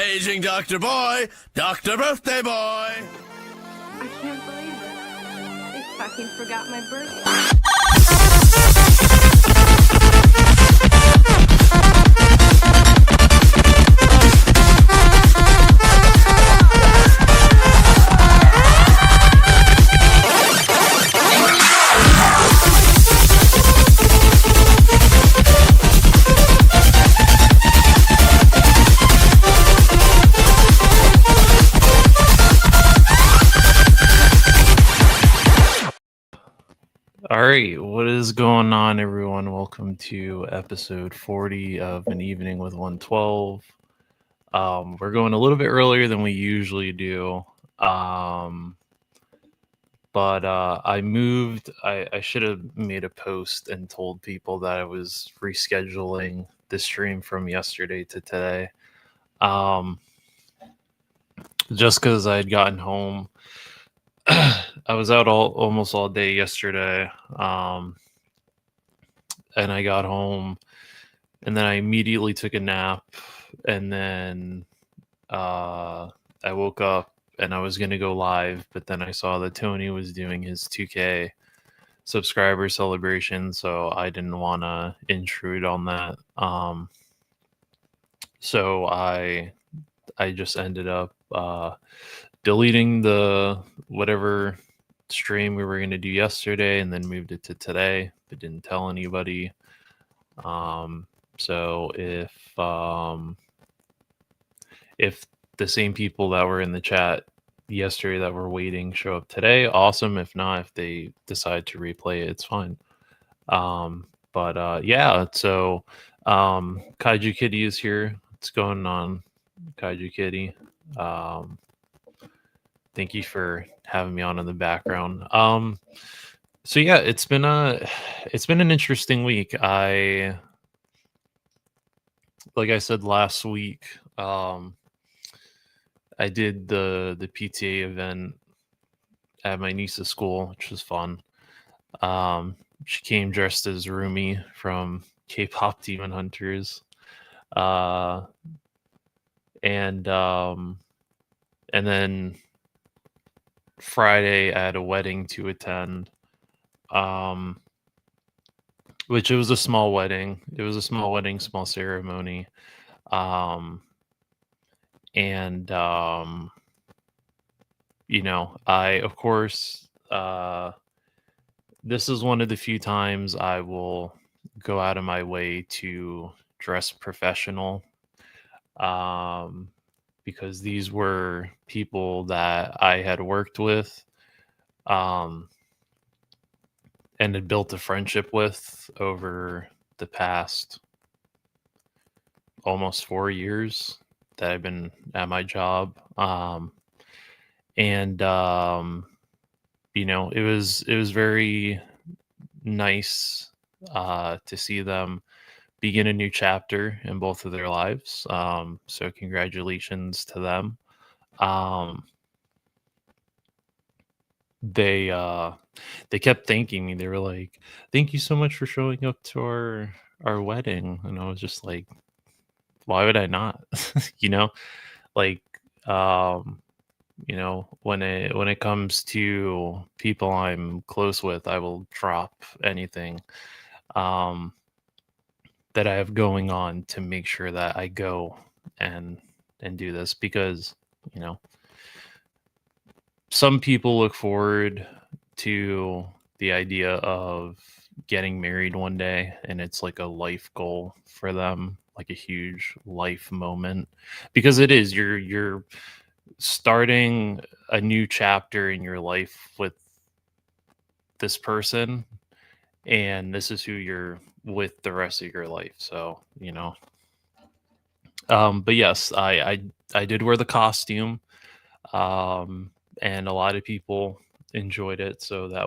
Paging Dr. Boy, Dr. Birthday Boy. I can't believe it. They fucking forgot my birthday. All right, what is going on, everyone? Welcome to episode 40 of An Evening with 112. We're going a little bit earlier than we usually do, but I moved. I should have made a post and told people that I was rescheduling the stream from yesterday to today, just because I had gotten home. I was out almost all day yesterday, and I got home, and then I immediately took a nap, and then I woke up and I was gonna go live, but then I saw that Tony was doing his 2K subscriber celebration, so I didn't want to intrude on that. So I just ended up deleting the whatever stream we were going to do yesterday and then moved it to today, but didn't tell anybody. So if the same people that were in the chat yesterday that were waiting show up today, awesome. If not, if they decide to replay it, it's fine. Yeah, so Kaiju Kitty is here. What's going on, Kaiju Kitty? Thank you for having me on in the background. So yeah, it's been an interesting week. Like I said last week, I did the PTA event at my niece's school, which was fun. She came dressed as Rumi from K-pop Demon Hunters, and then Friday I had a wedding to attend, which it was a small wedding. It was a small wedding, small ceremony, and I, of course, this is one of the few times I will go out of my way to dress professional, because these were people that I had worked with, and had built a friendship with over the past almost 4 years that I've been at my job. It was very nice to see them begin a new chapter in both of their lives. So congratulations to them. They kept thanking me. They were like, "Thank you so much for showing up to our wedding." And I was just like, why would I not? you know, like, when it comes to people I'm close with, I will drop anything that I have going on to make sure that I go and do this, because some people look forward to the idea of getting married one day, and it's like a life goal for them, like a huge life moment, because it is. You're starting a new chapter in your life with this person, and this is who you're with the rest of your life. So but yes, I did wear the costume, and a lot of people enjoyed it, so that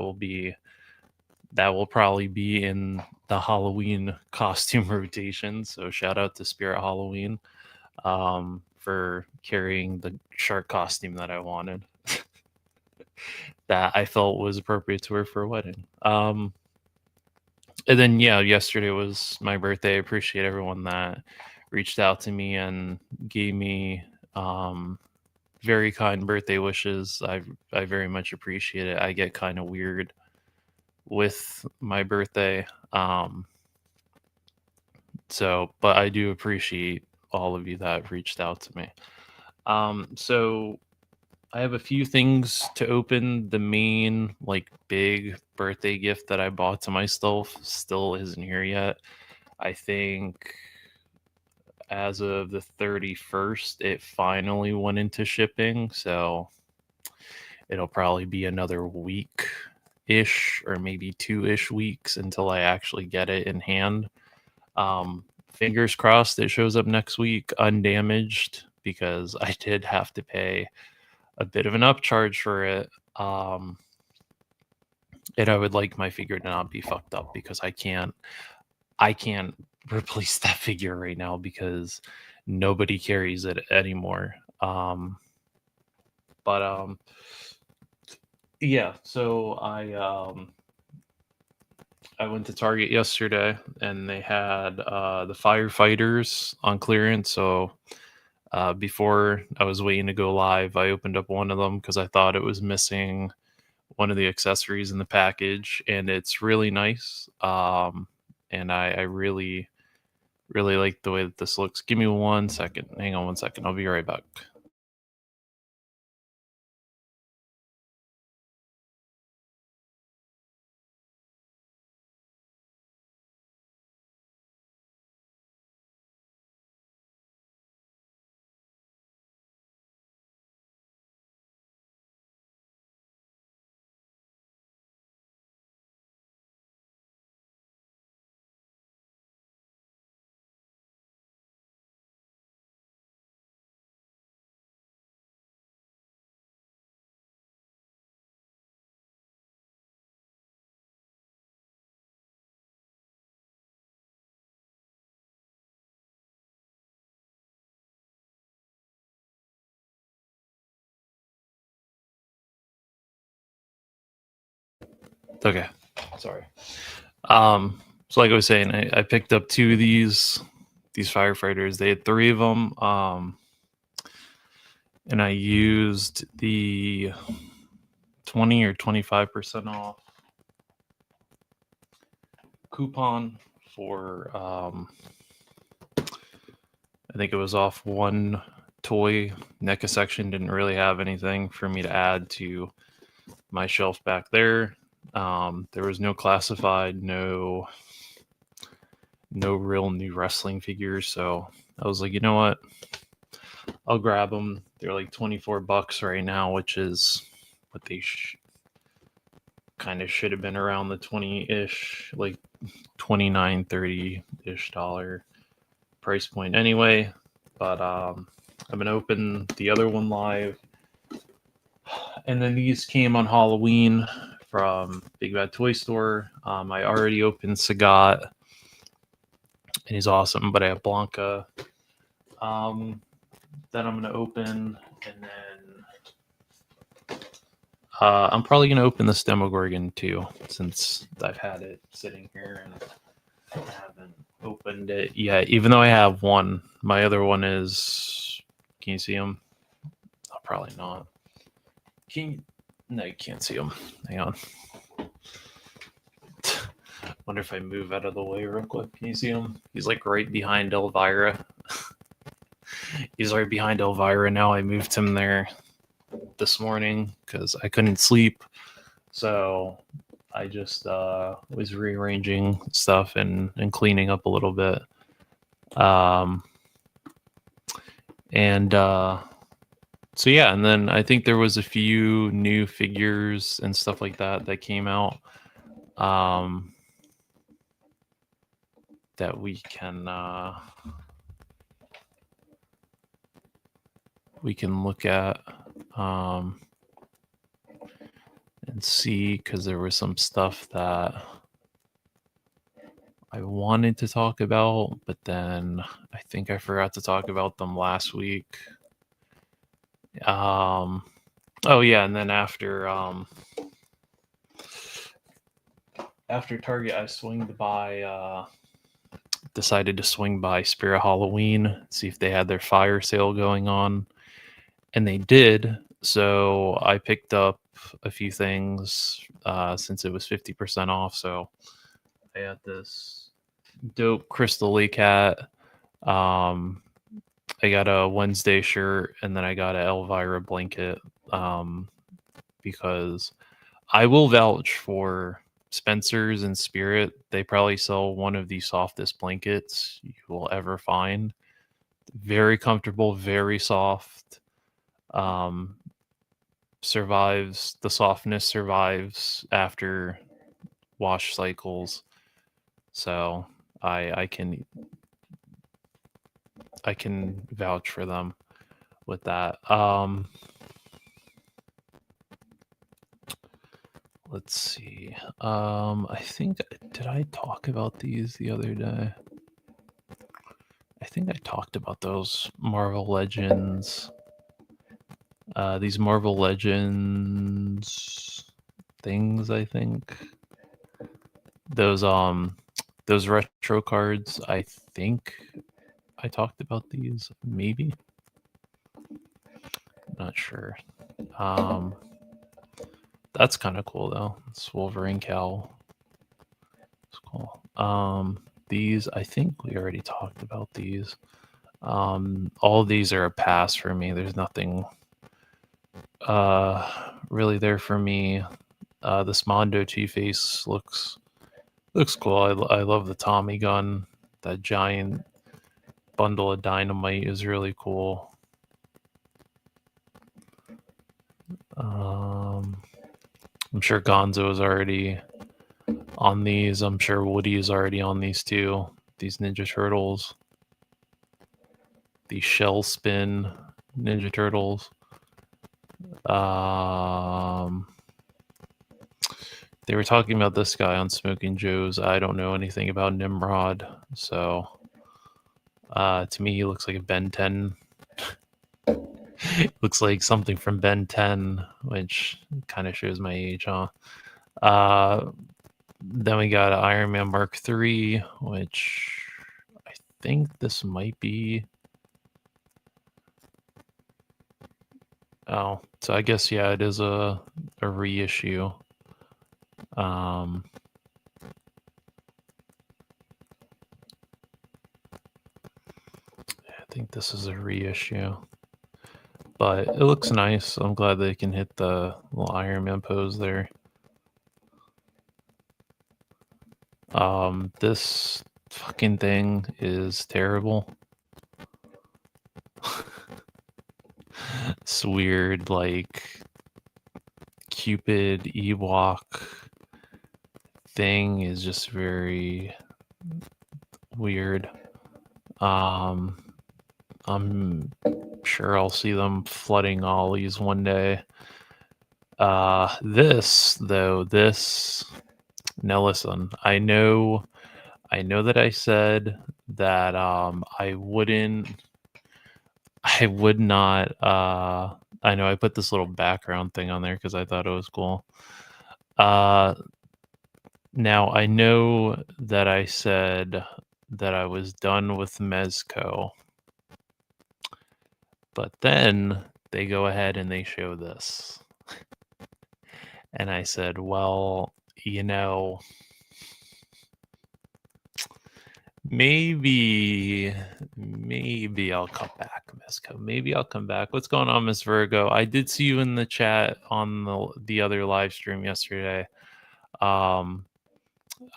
will probably be in the Halloween costume rotation. So shout out to Spirit Halloween for carrying the shark costume that I wanted, that I felt was appropriate to wear for a wedding. And then yesterday was my birthday. I appreciate everyone that reached out to me and gave me Very kind birthday wishes. I very much appreciate it. I get kind of weird with my birthday. But I do appreciate all of you that reached out to me. So I have a few things to open. The main, like, big birthday gift that I bought to myself still isn't here yet. I think as of the 31st, it finally went into shipping. So it'll probably be another week ish, or maybe 2-ish weeks until I actually get it in hand. Fingers crossed it shows up next week undamaged, because I did have to pay a bit of an upcharge for it. And I would like my figure to not be fucked up, because I can't replace that figure right now because nobody carries it anymore. Yeah, so I went to Target yesterday and they had the firefighters on clearance. So before I was waiting to go live, I opened up one of them because I thought it was missing one of the accessories in the package, and it's really nice. And I really, really like the way that this looks. Give me 1 second. Hang on 1 second. I'll be right back. Okay, sorry. So like I was saying, I picked up 2 of these firefighters. They had 3 of them. And I used the 20 or 25% off coupon for I think it was off one toy. NECA section didn't really have anything for me to add to my shelf back there. There was no classified, no real new wrestling figures. So I was like, you know what? I'll grab them. They're like $24 right now, which is what they kind of should have been around the 20-ish, like 29, 30-ish dollar price point anyway. But I'm gonna open the other one live. And then these came on Halloween from Big Bad Toy Store. I already opened Sagat, and he's awesome. But I have Blanca that I'm gonna open, and then I'm probably gonna open this Demogorgon too, since I've had it sitting here and I haven't opened it yet. Even though I have one, my other one is. Can you see him? Oh, probably not. No, you can't see him. Hang on. Wonder if I move out of the way real quick. Can you see him? He's like right behind Elvira. He's right behind Elvira now. I moved him there this morning because I couldn't sleep. So I just was rearranging stuff and cleaning up a little bit. So yeah, and then I think there was a few new figures and stuff like that came out that we can look at and see, because there was some stuff that I wanted to talk about, but then I think I forgot to talk about them last week. Oh yeah, and then after Target, I decided to swing by Spirit Halloween, see if they had their fire sale going on. and they did. So I picked up a few things since it was 50% off. So I got this dope Crystal Lake hat. I got a Wednesday shirt, and then I got an Elvira blanket because I will vouch for Spencer's and Spirit. They probably sell one of the softest blankets you will ever find. Very comfortable, very soft. Survives, the softness survives after wash cycles. So I can vouch for them with that. Let's see. I think, did I talk about these the other day? I think I talked about those Marvel Legends. These Marvel Legends things, I think. Those retro cards, I think I talked about these, maybe. Not sure. That's kind of cool though. It's Wolverine cowl. It's cool. These, I think we already talked about these. All of these are a pass for me. There's nothing really there for me. This Mondo Two-Face looks cool. I love the Tommy gun. That giant bundle of dynamite is really cool. I'm sure Gonzo is already on these. I'm sure Woody is already on these too. These Ninja Turtles. The Shell Spin Ninja Turtles. They were talking about this guy on Smoking Joe's. I don't know anything about Nimrod, so to me he looks like a Ben 10. Looks like something from Ben 10, which kind of shows my age, huh? Then we got Iron Man Mark III, which I think this might be. Oh, so I guess, yeah, it is a reissue. I think this is a reissue. But it looks nice. I'm glad they can hit the little Iron Man pose there. This fucking thing is terrible. It's weird, like Cupid Ewok thing is just very weird. I'm sure I'll see them flooding Ollie's one day. This though, now listen, I know that I said that I would not I know I put this little background thing on there because I thought it was cool. Now I know that I said that I was done with Mezco, but then they go ahead and they show this. And I said, well, you know, maybe I'll come back, Mezco. Maybe I'll come back. What's going on, Miss Virgo? I did see you in the chat on the other live stream yesterday.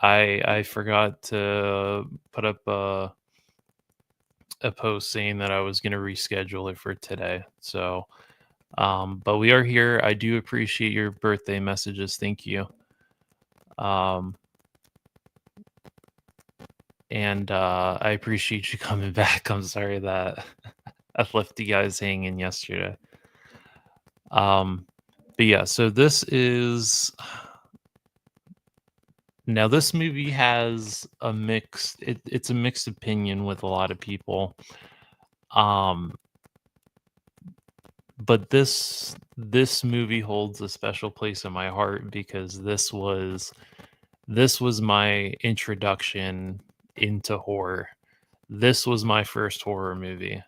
I forgot to put up a post saying that I was going to reschedule it for today. So, but we are here. I do appreciate your birthday messages. Thank you. And I appreciate you coming back. I'm sorry that I left you guys hanging yesterday. But yeah, so this is... Now, this movie has a mixed... It's a mixed opinion with a lot of people. But this movie holds a special place in my heart because this was my introduction into horror. This was my first horror movie.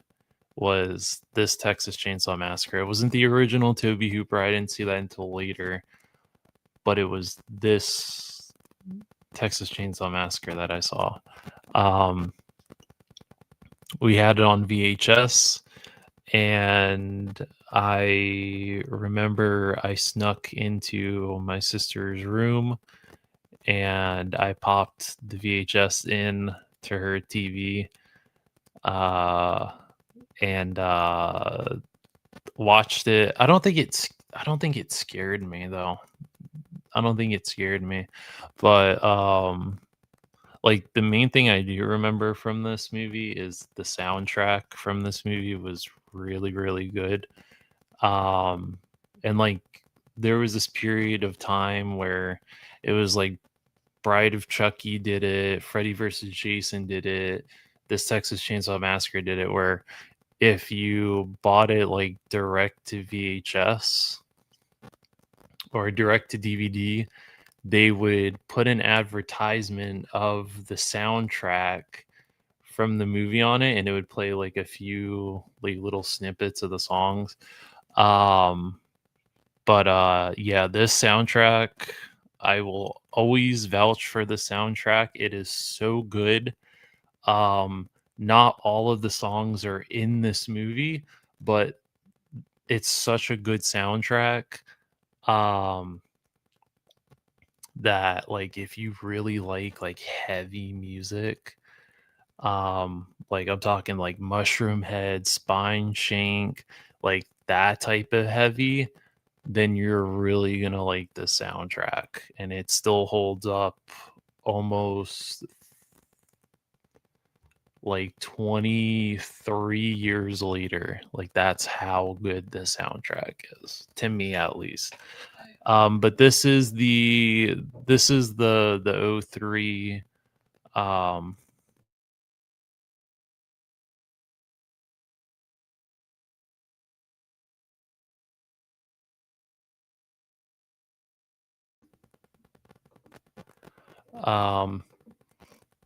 was this Texas Chainsaw Massacre. It wasn't the original Toby Hooper. I didn't see that until later, but it was this Texas Chainsaw Massacre that I saw. We had it on VHS, and I remember I snuck into my sister's room and I popped the VHS in to her TV and watched it. I don't think it scared me though. I don't think it scared me. But like the main thing I do remember from this movie is the soundtrack from this movie was really, really good. And like there was this period of time where it was like Bride of Chucky did it, Freddy versus Jason did it, this Texas Chainsaw Massacre did it, where if you bought it like direct to VHS or direct to DVD, they would put an advertisement of the soundtrack from the movie on it, and it would play like a few like little snippets of the songs. But yeah, this soundtrack, I will always vouch for the soundtrack. It is so good. Not all of the songs are in this movie, but it's such a good soundtrack. That like if you really like heavy music, like I'm talking like Mushroom Head, Spine Shank, like that type of heavy, then you're really gonna like the soundtrack, and it still holds up almost like 23 years later. Like that's how good the soundtrack is, to me at least. But this is the '03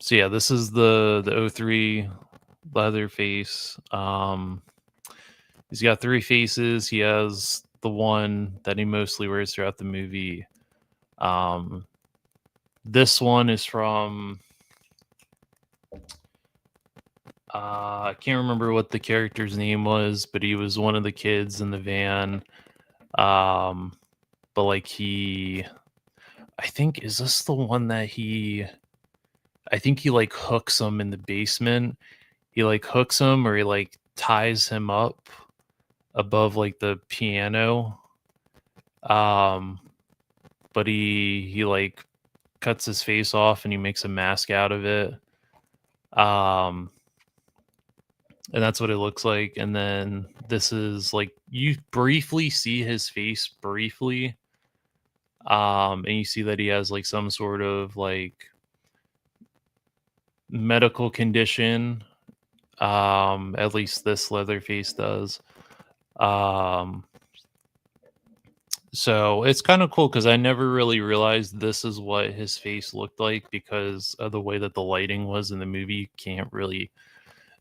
so yeah, this is the '03 Leatherface. He's got three faces. He has the one that he mostly wears throughout the movie. This one is from I can't remember what the character's name was, but he was one of the kids in the van. But like I think, is this the one that I think he like hooks him in the basement. He like hooks him, or he like ties him up above like the piano. But he like cuts his face off and he makes a mask out of it. And that's what it looks like. And then this is like, you briefly see his face briefly. And you see that he has like some sort of like medical condition. At least this Leatherface does. So it's kind of cool because I never really realized this is what his face looked like because of the way that the lighting was in the movie. You can't really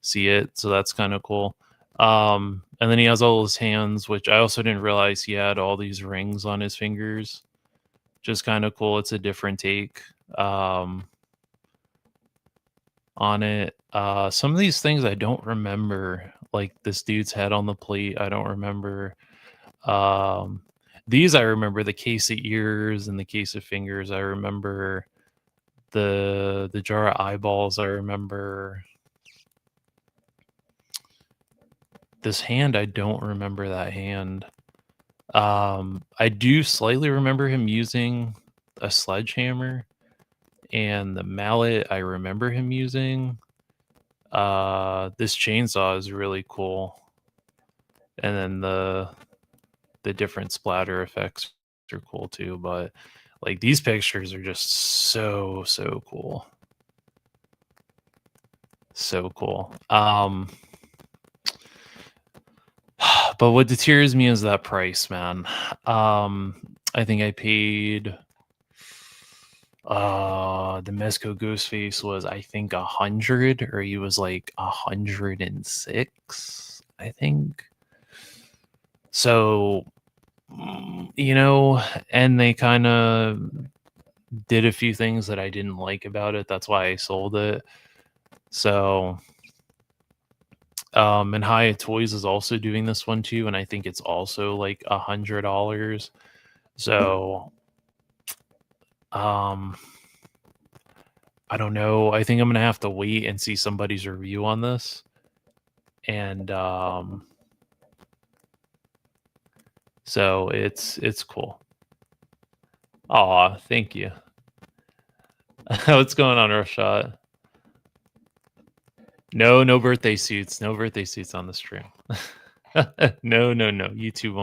see it, so that's kind of cool. And then he has all his hands, which I also didn't realize he had all these rings on his fingers. Just kind of cool. It's a different take on it. Some of these things I don't remember, like this dude's head on the plate. I don't remember. These I remember, the case of ears and the case of fingers. I remember the jar of eyeballs. I remember this hand. I don't remember that hand. I do slightly remember him using a sledgehammer, and the mallet I remember him using. This chainsaw is really cool. And then the different splatter effects are cool too, but like these pictures are just so cool. So cool. But what deters me is that price, man. I think I paid the Mezco Ghostface was, I think, 100, or he was like 106. I think so. You know, and they kind of did a few things that I didn't like about it. That's why I sold it. So, and Hyatt Toys is also doing this one too, and I think it's also like $100. So, um, I don't know. I think I'm gonna have to wait and see somebody's review on this, and so it's cool. Aw, thank you. What's going on, Rashad? No birthday suits. No birthday suits on the stream. No. YouTube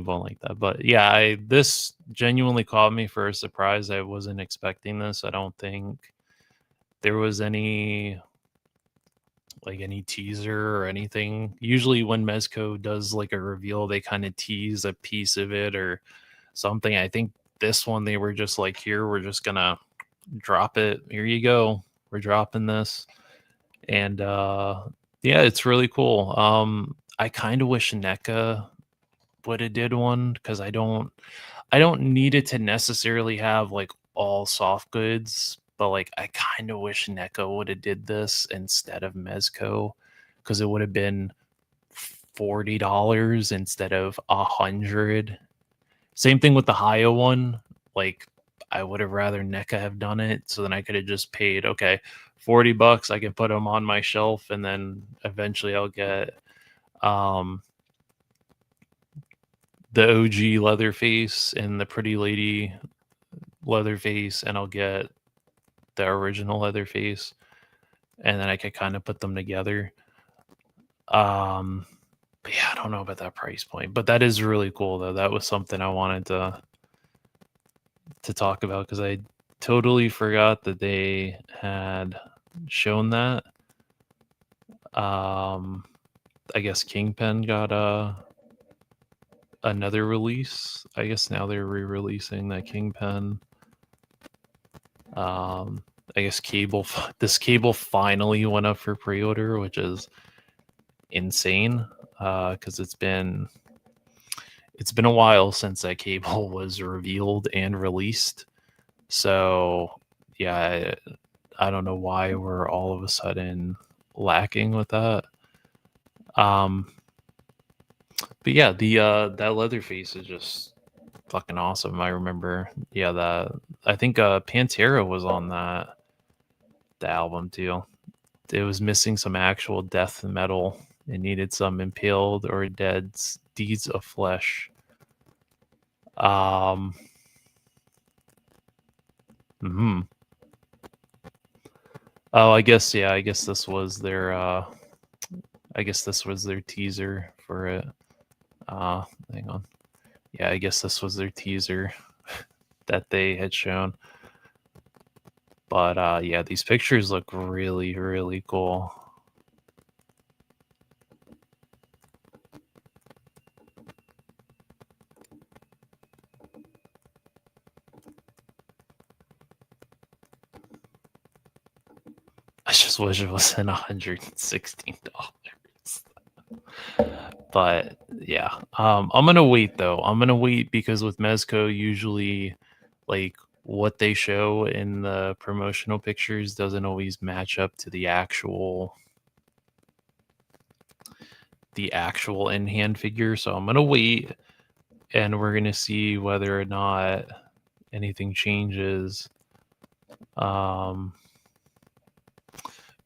won't like that. But yeah, this genuinely caught me for a surprise. I wasn't expecting this. I don't think there was any teaser or anything. Usually when Mezco does like a reveal, they kind of tease a piece of it or something. I think this one they were just like, here, we're just gonna drop it. Here you go. We're dropping this. And yeah, it's really cool. I kind of wish NECA would have did one because I don't need it to necessarily have like all soft goods, but like I kind of wish NECA would have did this instead of Mezco because it would have been $40 instead of $100. Same thing with the Haya one. Like I would have rather NECA have done it, so then I could have just paid $40. I can put them on my shelf, and then eventually I'll get the OG Leatherface and the Pretty Lady Leatherface, and I'll get the original Leatherface, and then I could kind of put them together. But yeah, I don't know about that price point, but that is really cool though. That was something I wanted to talk about because I totally forgot that they had shown that. I guess Kingpin got another release. I guess now they're re-releasing that Kingpin. I guess this Cable finally went up for pre-order, which is insane because it's been a while since that Cable was revealed and released. So yeah, I don't know why we're all of a sudden lacking with that. But yeah, the that Leatherface is just fucking awesome. I remember, yeah, I think Pantera was on the album too. It was missing some actual death metal. It needed some Impaled or Dead's Deeds of Flesh. Oh, I guess this was their teaser for it. Hang on. Yeah, I guess this was their teaser that they had shown. But yeah, these pictures look really, really cool. I just wish it wasn't $116. But yeah, I'm gonna wait though. I'm gonna wait because with Mezco, usually like what they show in the promotional pictures doesn't always match up to the actual in-hand figure. So I'm gonna wait, and we're gonna see whether or not anything changes.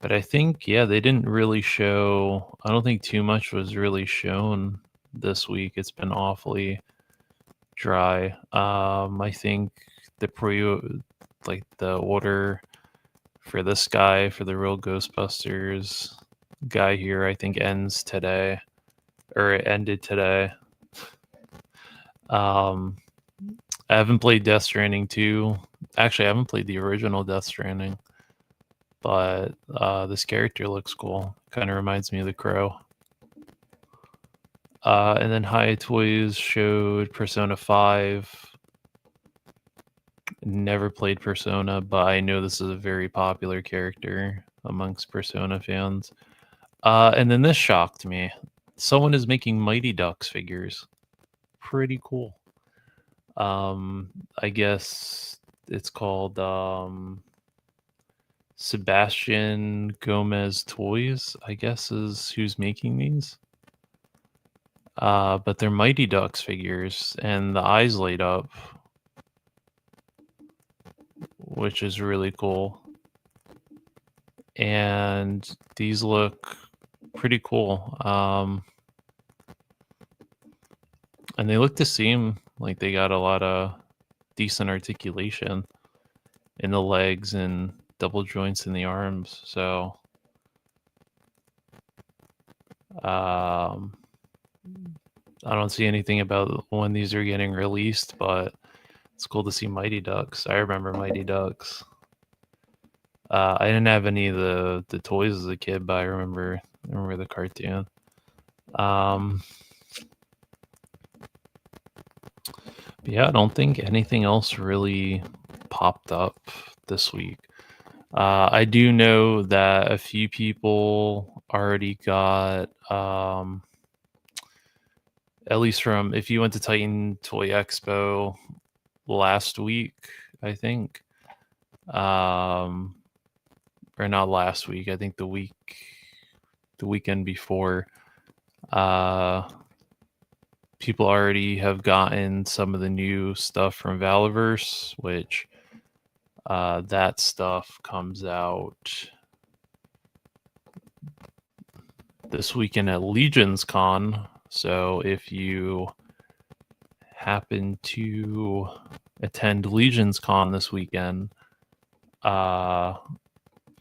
But I think, yeah, they didn't really show. I don't think too much was really shown this week. It's been awfully dry. I think the order for this guy, for the real Ghostbusters guy here, I think ends today, or it ended today. I haven't played Death Stranding 2. Actually, I haven't played the original Death Stranding. But this character looks cool. Kind of reminds me of the Crow. And then High Toys showed Persona 5. Never played Persona, but I know this is a very popular character amongst Persona fans. And then this shocked me. Someone is making Mighty Ducks figures. Pretty cool. I guess it's called Sebastian Gomez Toys, I guess is who's making these. But they're Mighty Ducks figures, and the eyes light up, which is really cool. And these look pretty cool. And they look to seem like they got a lot of decent articulation in the legs and double joints in the arms. So I don't see anything about when these are getting released, but it's cool to see Mighty Ducks. I remember Mighty Ducks. I didn't have any of the toys as a kid, but I remember the cartoon. Yeah, I don't think anything else really popped up this week. I do know that a few people already got, at least from if you went to Titan Toy Expo last week, I think, or not last week, I think the weekend before, people already have gotten some of the new stuff from Valaverse, which that stuff comes out this weekend at Legions Con. So if you happen to attend Legions Con this weekend,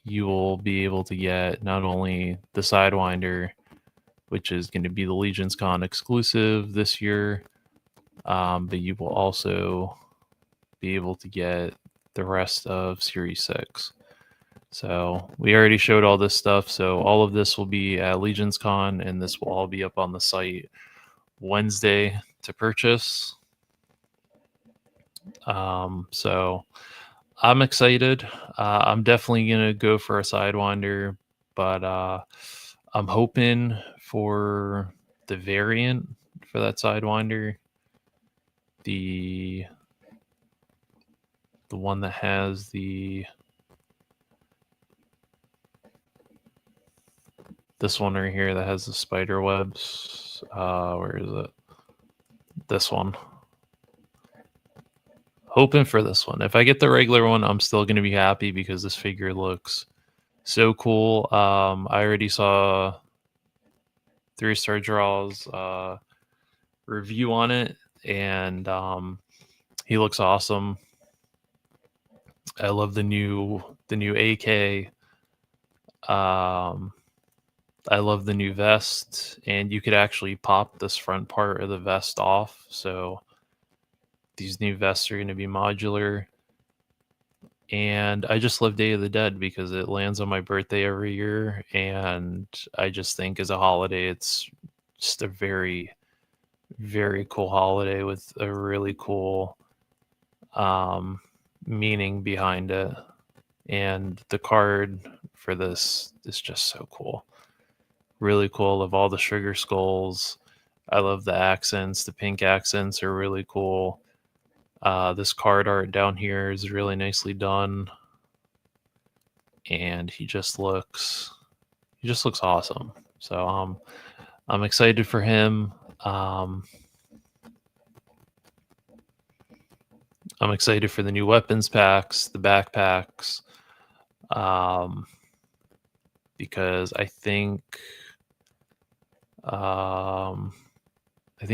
you will be able to get not only the Sidewinder, which is going to be the Legions Con exclusive this year, but you will also be able to get the rest of Series 6. So we already showed all this stuff, so all of this will be at Legions Con, and this will all be up on the site Wednesday to purchase. So I'm excited. I'm definitely going to go for a Sidewinder, but I'm hoping for the variant for that Sidewinder, the one that has this one right here that has the spider webs. Where is it? This one. Hoping for this one. If I get the regular one, I'm still going to be happy because this figure looks so cool. I already saw 3-Star Draw's review on it, and he looks awesome. I love the new AK. I love the new vest, and you could actually pop this front part of the vest off. So these new vests are going to be modular. And I just love Day of the Dead because it lands on my birthday every year. And I just think as a holiday, it's just a very, very cool holiday with a really cool meaning behind it. And the card for this is just so cool. Really cool. Of all the sugar skulls, I love the accents. The pink accents are really cool. This card art down here is really nicely done, and he just looks awesome. So I'm excited for him. I'm excited for the new weapons packs, the backpacks, because I think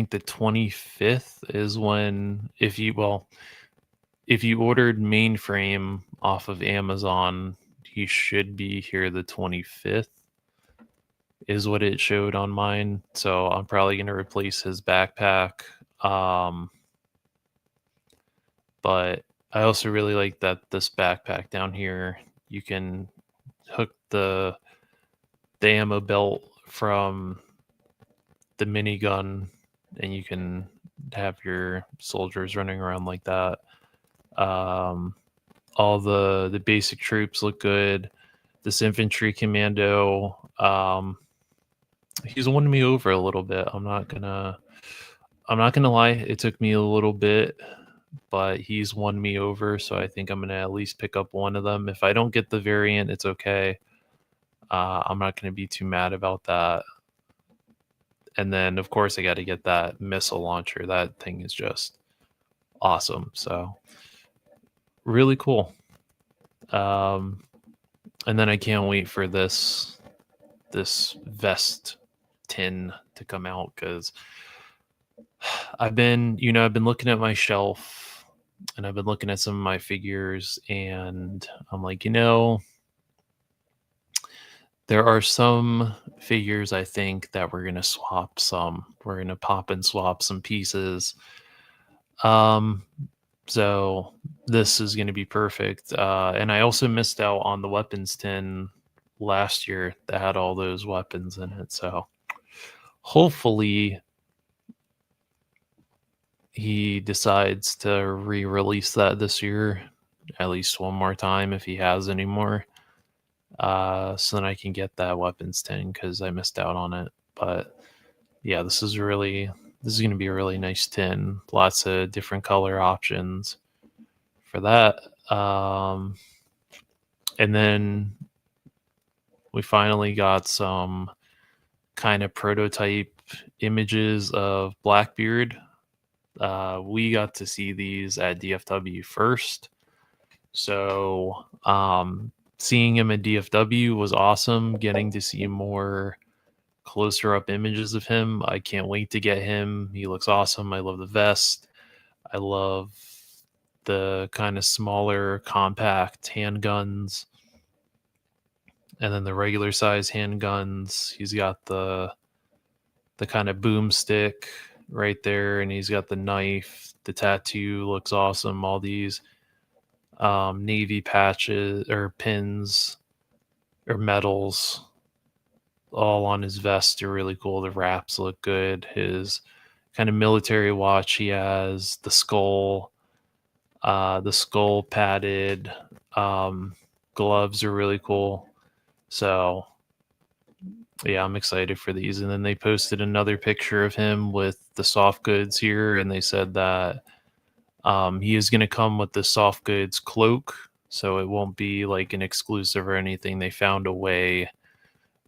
the 25th is when, if you ordered Mainframe off of Amazon, he should be here the 25th is what it showed on mine. So I'm probably going to replace his backpack. But I also really like that this backpack down here, you can hook the ammo belt from the minigun, and you can have your soldiers running around like that. All the basic troops look good. This infantry commando, he's won me over a little bit. I'm not gonna lie. It took me a little bit, but he's won me over. So I think I'm gonna at least pick up one of them. If I don't get the variant, it's okay. I'm not gonna be too mad about that. And then, of course, I got to get that missile launcher. That thing is just awesome. So really cool. And then I can't wait for this vest tin to come out, because I've been looking at my shelf and I've been looking at some of my figures, and I'm like, there are some figures I think that we're gonna swap some. We're gonna pop and swap some pieces. So this is gonna be perfect. And I also missed out on the weapons tin last year that had all those weapons in it. So hopefully he decides to re-release that this year, at least one more time if he has any more. So then I can get that weapons tin, because I missed out on it. But yeah, this is going to be a really nice tin. Lots of different color options for that. And then we finally got some kind of prototype images of Blackbeard. We got to see these at DFW first. So, seeing him at DFW was awesome. Getting to see more closer up images of him, I can't wait to get him. He looks awesome. I love the vest. I love the kind of smaller, compact handguns, and then the regular size handguns. He's got the kind of boomstick right there, and he's got the knife. The tattoo looks awesome. All these navy patches or pins or medals all on his vest are really cool. The wraps look good. His kind of military watch he has, the skull padded gloves are really cool. So yeah, I'm excited for these. And then they posted another picture of him with the soft goods here, and they said that he is going to come with the soft goods cloak, so it won't be like an exclusive or anything. They found a way,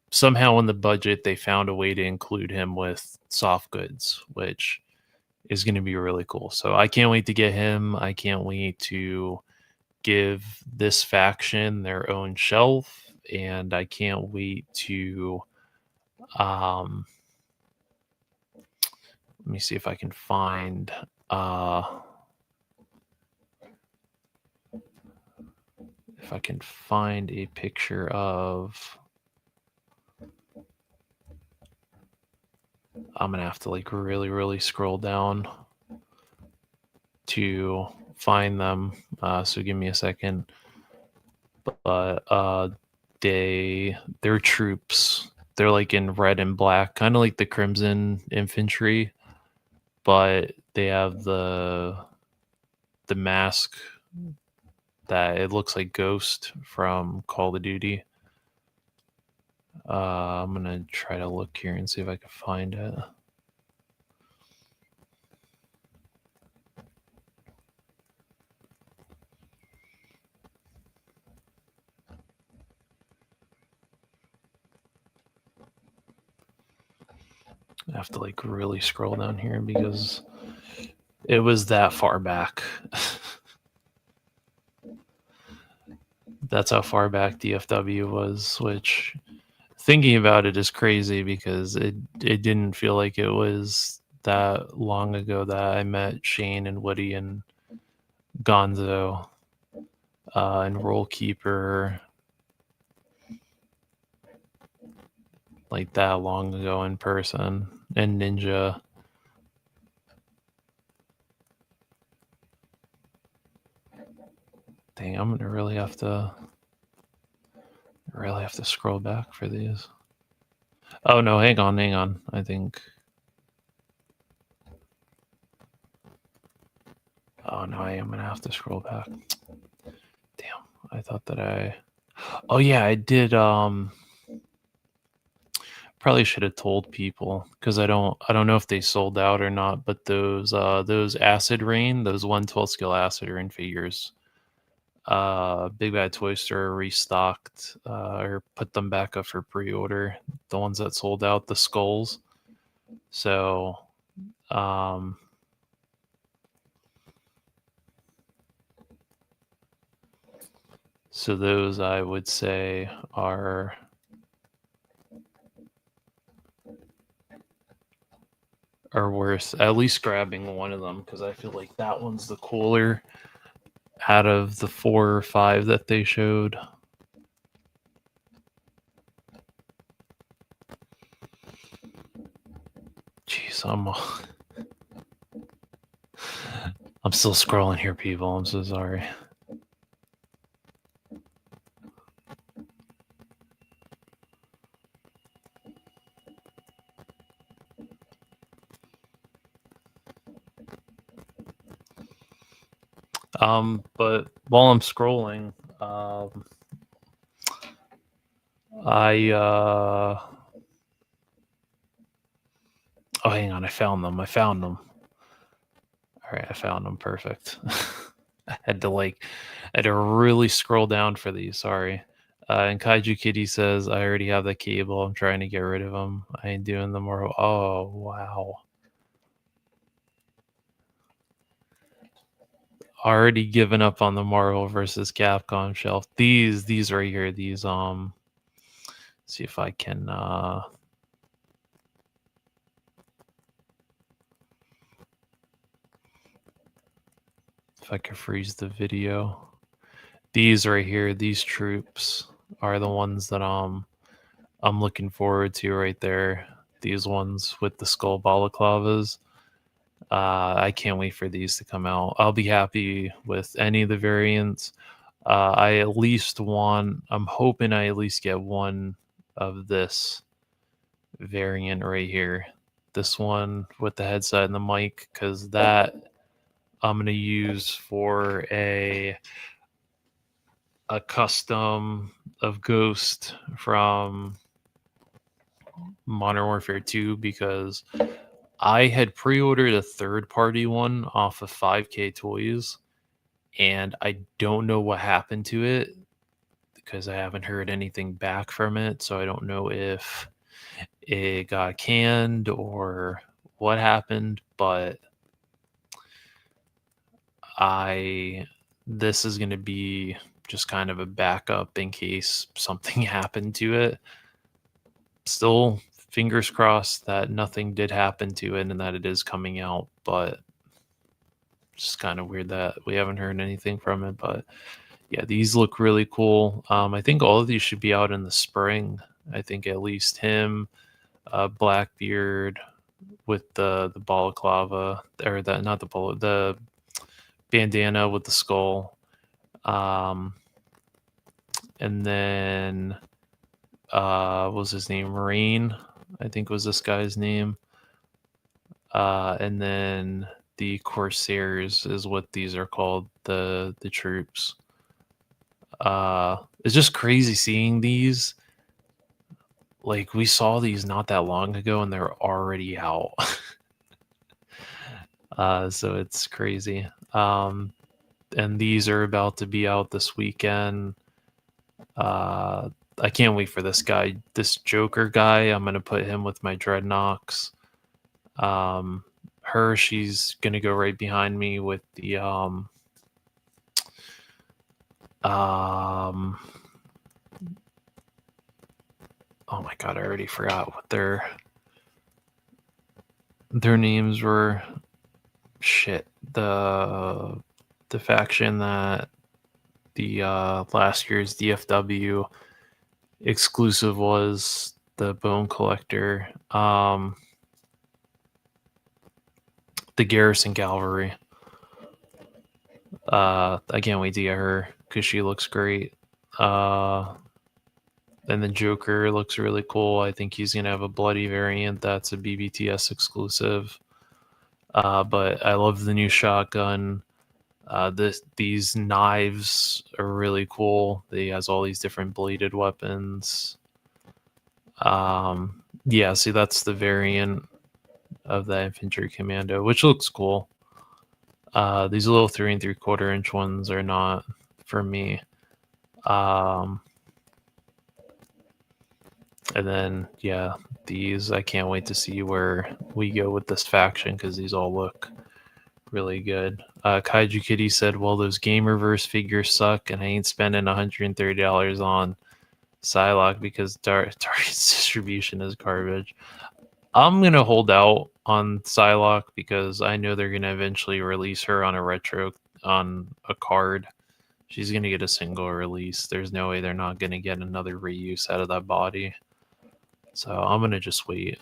somehow in the budget, they found a way to include him with soft goods, which is going to be really cool. So I can't wait to get him. I can't wait to give this faction their own shelf, and I can't wait to let me see if I can find a picture of. I'm gonna have to like really scroll down to find them. So give me a second. But they're troops. They're like in red and black, kind of like the Crimson Infantry, but they have the mask that it looks like Ghost from Call of Duty. I'm gonna try to look here and see if I can find it. I have to like really scroll down here because it was that far back. That's how far back DFW was, which thinking about it is crazy because it didn't feel like it was that long ago that I met Shane and Woody and Gonzo and Roll Keeper, like that long ago in person, and Ninja. Dang, I'm gonna really have to scroll back for these. Oh no, hang on. I think. Oh no, I am gonna have to scroll back. Damn, I thought that I. Oh yeah, I did. Probably should have told people because I don't know if they sold out or not. But those Acid Rain, those 112 scale Acid Rain figures, Big Bad Toy Store restocked or put them back up for pre-order. The ones that sold out, the skulls. So um, so those I would say are worth at least grabbing one of them because I feel like that one's the cooler out of the 4 or 5 that they showed. Jeez, I'm still scrolling here, people. I'm so sorry. But while I'm scrolling, oh, hang on, I found them. All right, I found them. Perfect. I had to really scroll down for these. Sorry. And Kaiju Kitty says, I already have the cable. I'm trying to get rid of them. I ain't doing them more. Oh, wow. Already given up on the Marvel versus Capcom shelf. These right here, these see if I can if I can freeze the video. These right here, these troops are the ones that I'm looking forward to right there. These ones with the skull balaclavas. I can't wait for these to come out. I'll be happy with any of the variants. I'm hoping I at least get one of this variant right here. This one with the headset and the mic, because that I'm going to use for a custom of Ghost from Modern Warfare 2, because I had pre-ordered a third-party one off of 5K Toys, and I don't know what happened to it because I haven't heard anything back from it. So I don't know if it got canned or what happened, but this is going to be just kind of a backup in case something happened to it. Still, fingers crossed that nothing did happen to it and that it is coming out, but just kind of weird that we haven't heard anything from it. But yeah, these look really cool. I think all of these should be out in the spring. I think at least him, Blackbeard with the balaclava, or the bandana with the skull. And then what was his name? Marine, I think was this guy's name. And then the Corsairs is what these are called, the troops. It's just crazy seeing these. Like, we saw these not that long ago and they're already out. So it's crazy. And these are about to be out this weekend. I can't wait for this guy, this Joker guy. I'm going to put him with my Dreadnoks. She's going to go right behind me with the oh my god, I already forgot what their names were. Shit, the faction that the last year's DFW exclusive was, the Bone Collector, the Garrison Cavalry. I can't wait to get her because she looks great. And the Joker looks really cool. I think he's gonna have a bloody variant that's a BBTS exclusive. But I love the new shotgun. These knives are really cool. He has all these different bladed weapons. Yeah, see, that's the variant of the infantry commando, which looks cool. These little 3 3/4 inch ones are not for me. And then, yeah, these, I can't wait to see where we go with this faction because these all look really good. Kaiju Kitty said, well, those Gamerverse figures suck, and I ain't spending $130 on Psylocke because Target's distribution is garbage. I'm going to hold out on Psylocke because I know they're going to eventually release her on a card. She's going to get a single release. There's no way they're not going to get another reuse out of that body. So I'm going to just wait.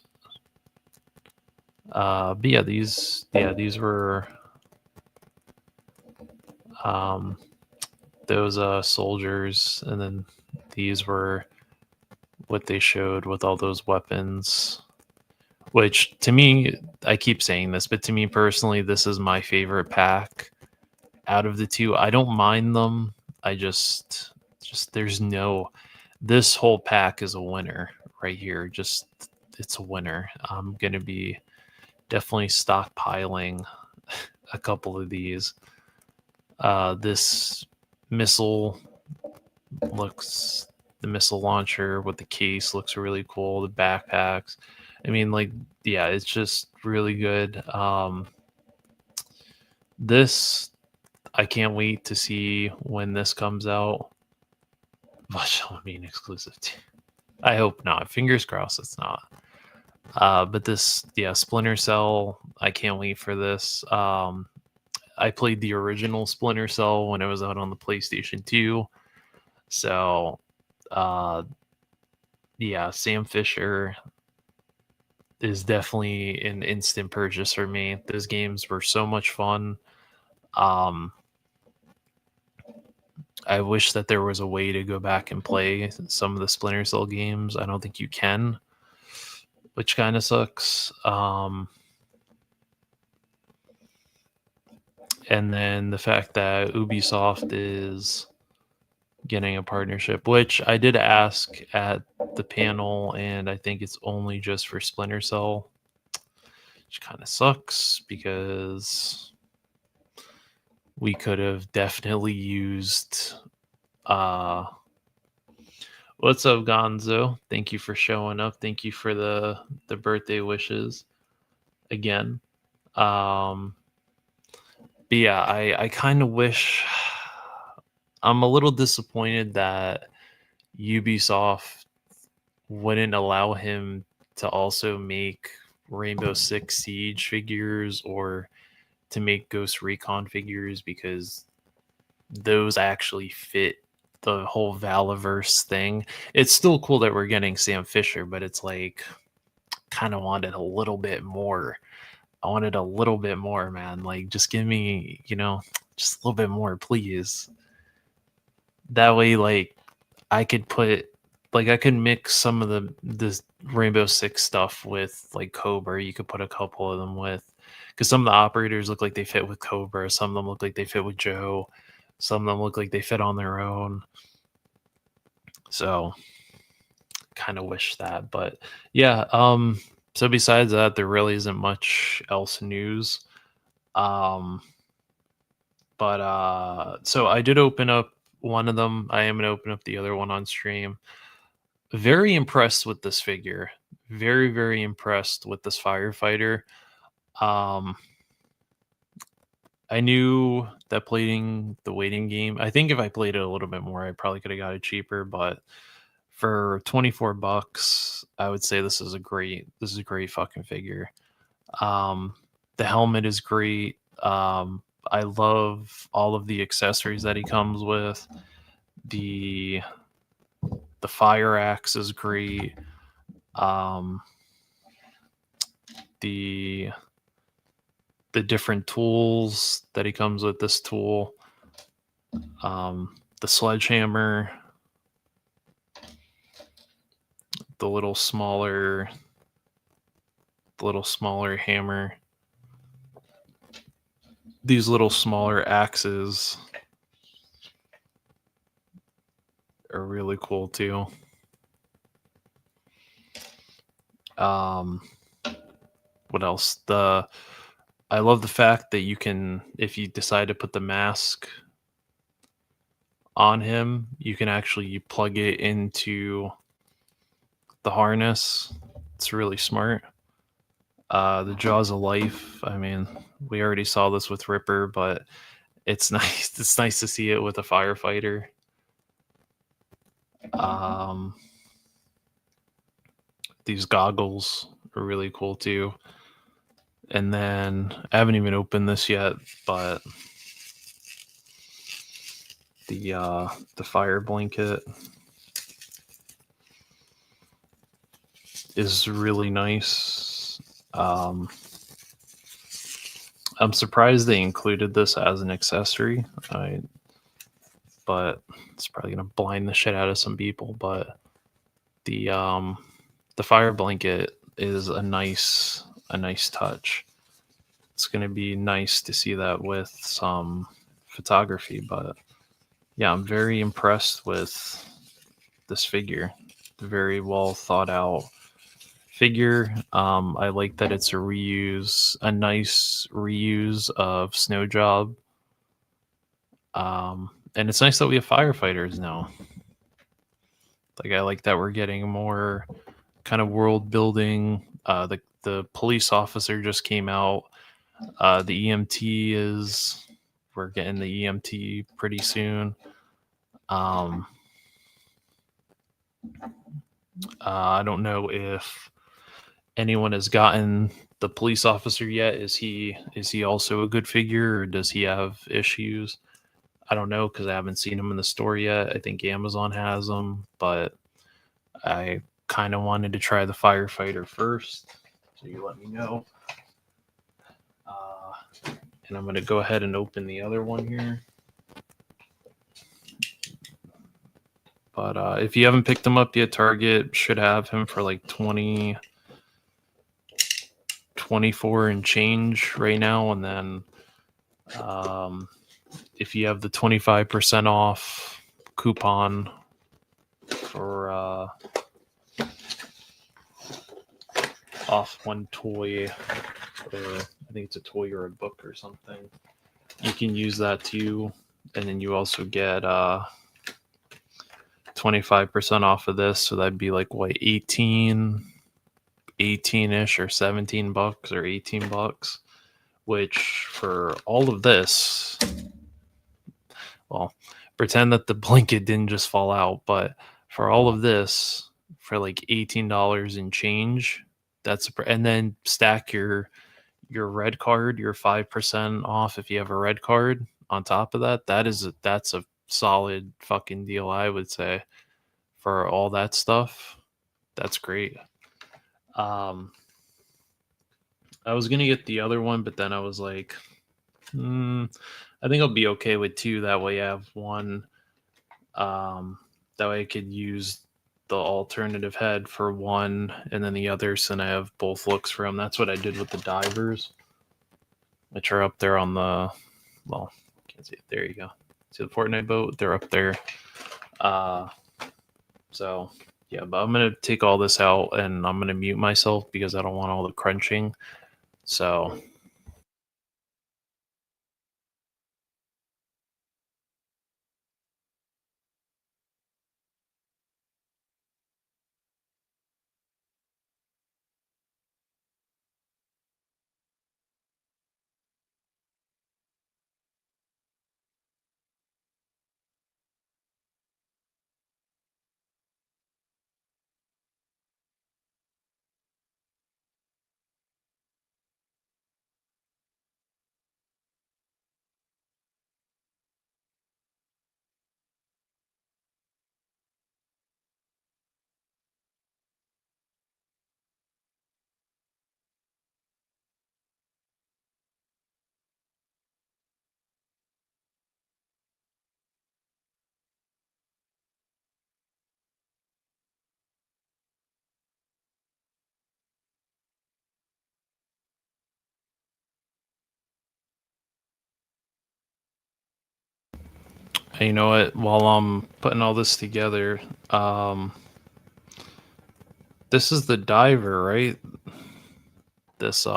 But yeah, these were those soldiers, and then these were what they showed with all those weapons. Which, to me, I keep saying this, but to me personally, this is my favorite pack out of the two. I don't mind them. I just there's no, this whole pack is a winner right here. Just, it's a winner. I'm gonna be definitely stockpiling a couple of these. This missile looks, the missile launcher with the case looks really cool. The backpacks, I mean, like, yeah, it's just really good. This, I can't wait to see when this comes out. Watch it be an exclusive. I hope not. Fingers crossed it's not. But this, yeah, Splinter Cell, I can't wait for this. I played the original Splinter Cell when it was out on the PlayStation 2. So, yeah, Sam Fisher is definitely an instant purchase for me. Those games were so much fun. I wish that there was a way to go back and play some of the Splinter Cell games. I don't think you can, which kind of sucks. And then the fact that Ubisoft is getting a partnership, which I did ask at the panel, and I think it's only just for Splinter Cell, which kind of sucks because we could have definitely used what's up, Gonzo? Thank you for showing up. Thank you for the birthday wishes again. But yeah, I kind of wish, I'm a little disappointed that Ubisoft wouldn't allow him to also make Rainbow Six Siege figures or to make Ghost Recon figures, because those actually fit the whole Valaverse thing. It's still cool that we're getting Sam Fisher, but it's like, kind of wanted a little bit more. I wanted a little bit more, man. Like, just give me, just a little bit more, please. That way, like, I could mix some of the Rainbow Six stuff with like Cobra. You could put a couple of them with, because some of the operators look like they fit with Cobra. Some of them look like they fit with Joe. Some of them look like they fit on their own. So, kind of wish that, but yeah. So besides that, there really isn't much else news. But so I did open up one of them. I am gonna open up the other one on stream. Very impressed with this figure. Very, very impressed with this firefighter. I knew that playing the waiting game, I think if I played it a little bit more, I probably could have got it cheaper, but for $24, I would say this is a great fucking figure. The helmet is great. I love all of the accessories that he comes with. The fire axe is great. The different tools that he comes with, this tool, the sledgehammer, the little smaller hammer, these little smaller axes are really cool too. Um, what else? I love the fact that you can, if you decide to put the mask on him, you can actually plug it into the harness. It's really smart. The Jaws of Life. I mean, we already saw this with Ripper, but it's nice. It's nice to see it with a firefighter. Um, these goggles are really cool too. And then I haven't even opened this yet, but the fire blanket is really nice. I'm surprised they included this as an accessory. But it's probably gonna blind the shit out of some people. But the fire blanket is a nice touch. It's gonna be nice to see that with some photography. But yeah, I'm very impressed with this figure. Very well thought out figure. I like that it's a nice reuse of Snow Job. And it's nice that we have firefighters now. Like I like that we're getting more kind of world building. The police officer just came out. The EMT is we're getting the EMT pretty soon. Um, I don't know if anyone has gotten the police officer yet. Is he also a good figure, or does he have issues? I don't know because I haven't seen him in the store yet. I think Amazon has them, but I kind of wanted to try the firefighter first. So you let me know. And I'm going to go ahead and open the other one here. But if you haven't picked him up yet, Target should have him for like 24 and change right now. And then if you have the 25% off coupon for off one toy, or I think it's a toy or a book or something, you can use that too. And then you also get 25% off of this. So that'd be like what, 18-ish or $17 or $18, which for all of this, well, pretend that the blanket didn't just fall out, but for all of this, for like $18 in change, and then stack your red card, your 5% off if you have a red card on top of that. That's a solid fucking deal, I would say, for all that stuff. That's great. I was gonna get the other one, but then I was like, I think I'll be okay with two. That way I have one. That way I could use the alternative head for one, and then the others, and I have both looks for them. That's what I did with the divers, which are up there on the, well, can't see it. There you go. See the Fortnite boat? They're up there. So yeah, but I'm gonna take all this out and I'm gonna mute myself because I don't want all the crunching. So you know what? While I'm putting all this together, This is the diver, right? This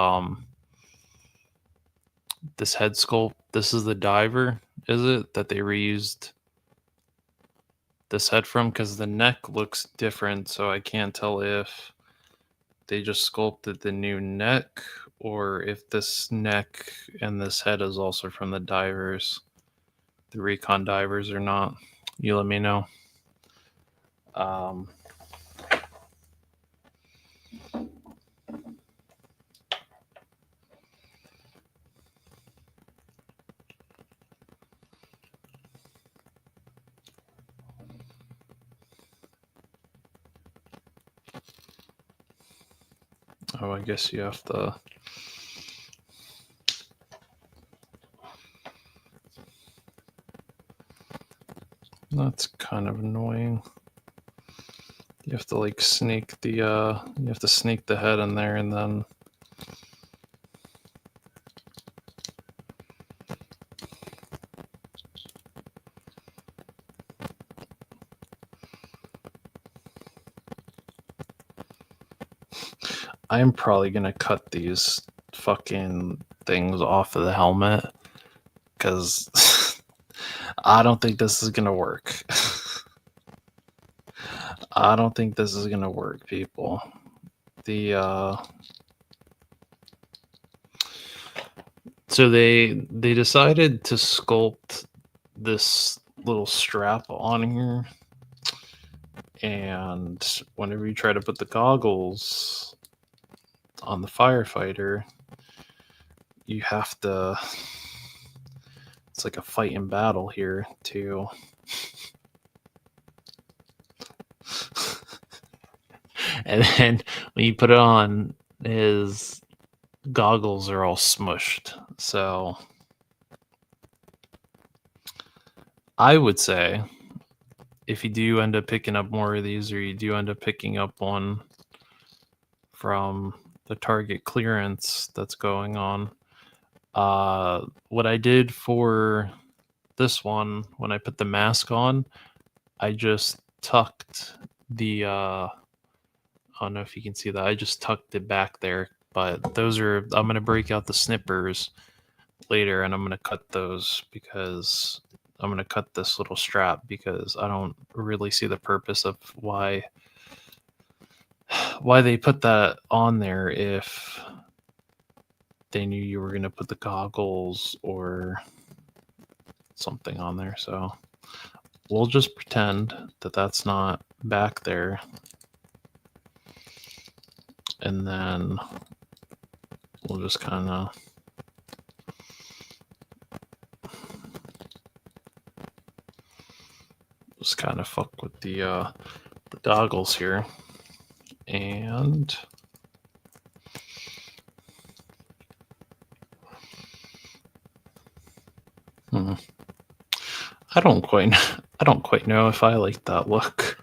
this head sculpt. This is the diver, is it? That they reused this head from, because the neck looks different, so I can't tell if they just sculpted the new neck or if this neck and this head is also from the divers, the recon divers, or not. You let me know. Oh, I guess you have to. That's kind of annoying. You have to like sneak the you have to sneak the head in there, and then I'm probably gonna cut these fucking things off of the helmet because I don't think this is gonna work. I don't think this is gonna work, people. So they decided to sculpt this little strap on here, and whenever you try to put the goggles on the firefighter, you have to. It's like a fight and battle here too. And then when you put it on, his goggles are all smushed. So I would say if you do end up picking up more of these, or you do end up picking up one from the Target clearance that's going on, what I did for this one, when I put the mask on, I just tucked the I don't know if you can see that. I just tucked it back there, but those are, I'm going to break out the snippers later, and I'm going to cut those because I'm going to cut this little strap because I don't really see the purpose of why they put that on there if they knew you were going to put the goggles or something on there. So we'll just pretend that that's not back there. And then we'll just kind of fuck with the goggles here. And I don't quite know if I like that look.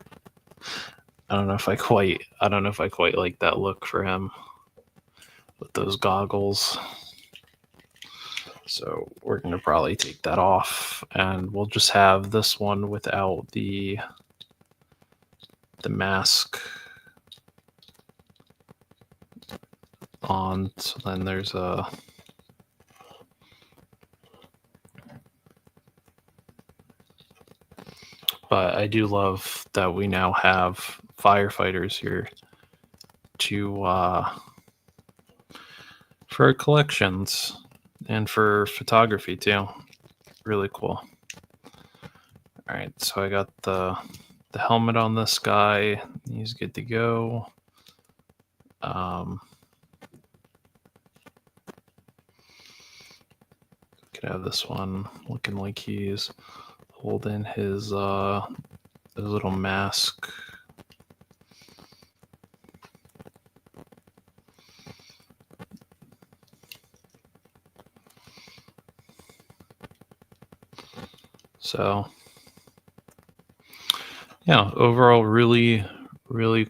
I don't know if I quite like that look for him with those goggles. So we're gonna probably take that off, and we'll just have this one without the mask on. So then there's a but I do love that we now have firefighters here to for collections and for photography too. Really cool. All right, so I got the helmet on this guy. He's good to go. Could have this one looking like he's holding his little mask. So yeah, overall really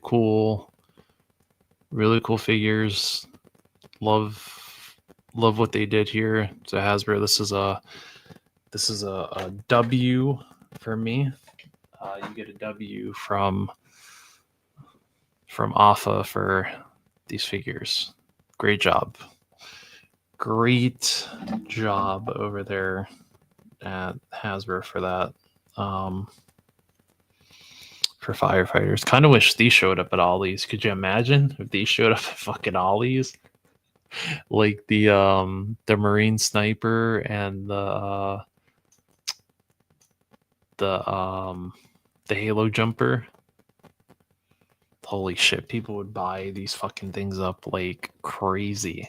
cool figures. Love what they did here. So Hasbro, this is a W for me. You get a W from from AFA for these figures. Great job. Great job over there at Hasbro for that. For firefighters. Kind of wish these showed up at Ollie's. Could you imagine if these showed up at fucking Ollie's? Like the Marine Sniper and the Halo Jumper. Holy shit, people would buy these fucking things up like crazy.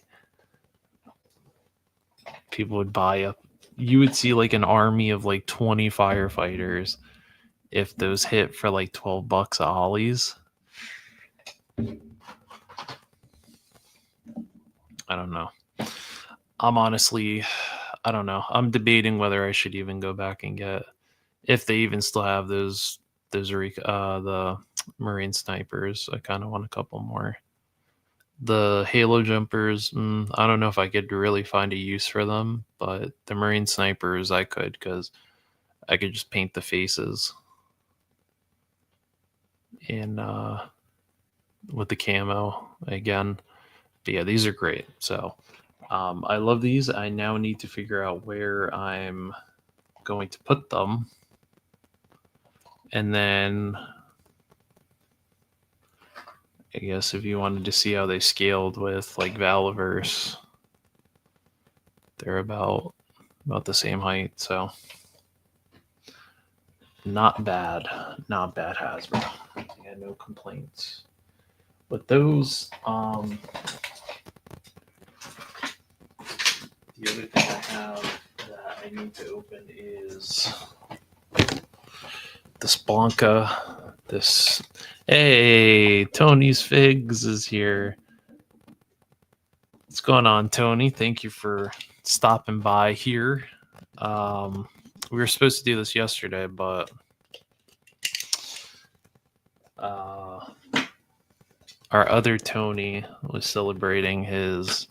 People would buy up. You would see like an army of like 20 firefighters if those hit for like $12 at Ollie's. I don't know. I don't know. I'm debating whether I should even go back and get, if they even still have those the Marine Snipers. I kind of want a couple more. The Halo Jumpers, I don't know if I could really find a use for them, but the Marine Snipers I could, because I could just paint the faces in with the camo again. But yeah, these are great. So I love these. I now need to figure out where I'm going to put them. And then I guess if you wanted to see how they scaled with like Valaverse, they're about the same height. So not bad Hasbro. Yeah, no complaints. But those, the other thing I have that I need to open is this Blanca. Hey, Tony's Figs is here. What's going on, Tony? Thank you for stopping by here. We were supposed to do this yesterday, but our other Tony was celebrating his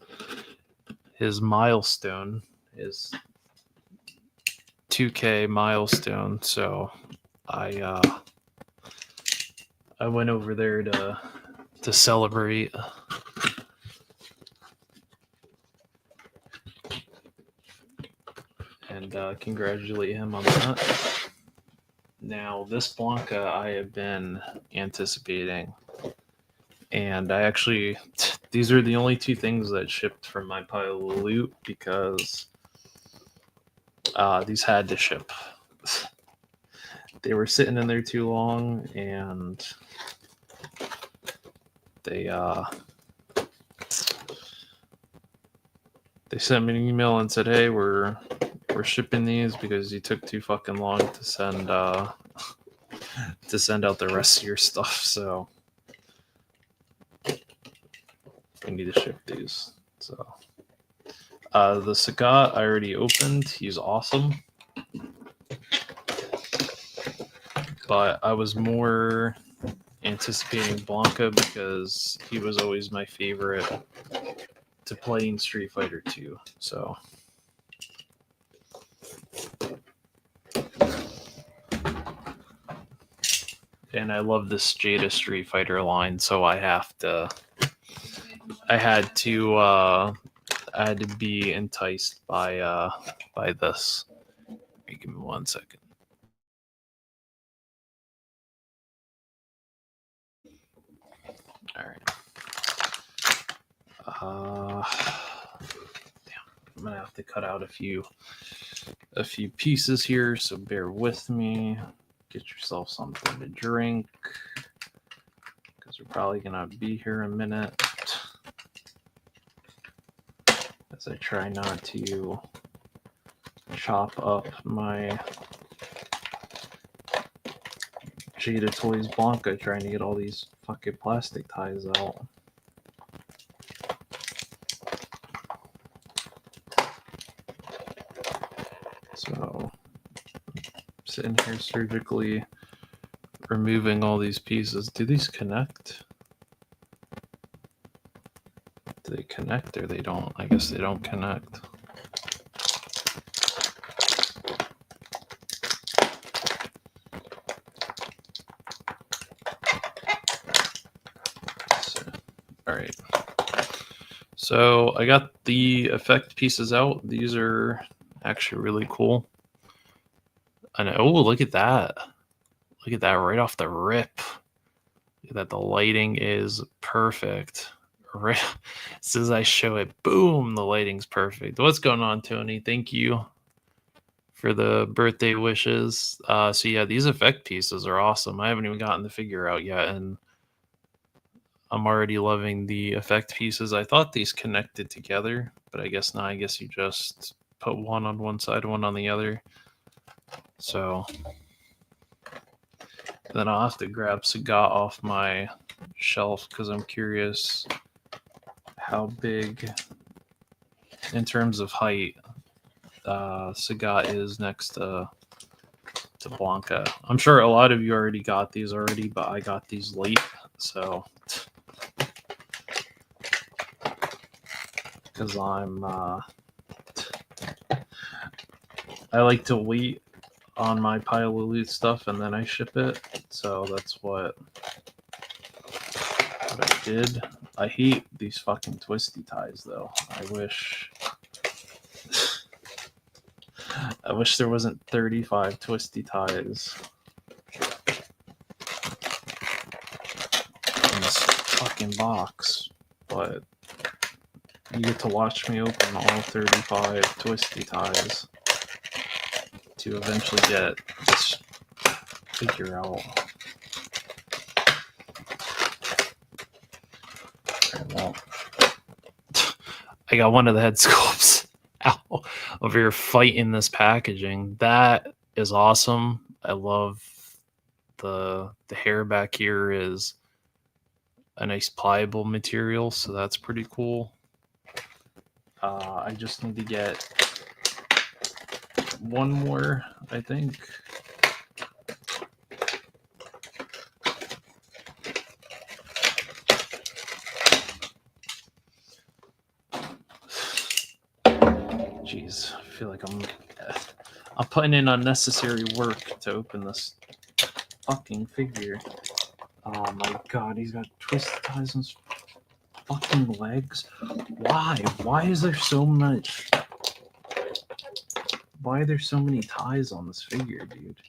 milestone, his 2K milestone. So I went over there to celebrate. And congratulate him on that. Now, this Blanca I have been anticipating. And I actually, these are the only two things that shipped from my pile of loot, because these had to ship. They were sitting in there too long, and they sent me an email and said, "Hey, we're shipping these because you took too fucking long to send out the rest of your stuff." So I need to ship these. So the Sagat I already opened. He's awesome. But I was more anticipating Blanca because he was always my favorite to play in Street Fighter 2. So and I love this Jada Street Fighter line, so I had to be enticed by this. Give me 1 second. All right. Damn, I'm gonna have to cut out a few pieces here, so bear with me. Get yourself something to drink, because we're probably gonna be here a minute. As I try not to chop up my Jada Toys Blanca, trying to get all these fucking plastic ties out. So, sitting here surgically removing all these pieces. Do these connect? Do they connect or they don't? I guess they don't connect. So I got the effect pieces out. These are actually really cool. And oh, look at that. Look at that right off the rip. Look at that. The lighting is perfect. Right as soon as I show it, boom, the lighting's perfect. What's going on, Tony? Thank you for the birthday wishes. So yeah, these effect pieces are awesome. I haven't even gotten the figure out yet, and I'm already loving the effect pieces. I thought these connected together, but I guess not. I guess you just put one on one side, one on the other. So then I'll have to grab Sagat off my shelf because I'm curious how big, in terms of height, Sagat is next to Blanca. I'm sure a lot of you already got these already, but I got these late, so because I like to wait on my pile of loot stuff and then I ship it. So that's what I did. I hate these fucking twisty ties though. I wish there wasn't 35 twisty ties in this fucking box, but you get to watch me open all 35 twisty ties to eventually get this figure out. Well, I got one of the head sculpts out over here fighting this packaging. That is awesome. I love the hair back here is a nice pliable material, so that's pretty cool. I just need to get one more, I think. Jeez, I feel like I'm putting in unnecessary work to open this fucking figure. Oh my god, he's got twisted ties on his fucking legs. Why? Why is there so much? Why are there so many ties on this figure, dude?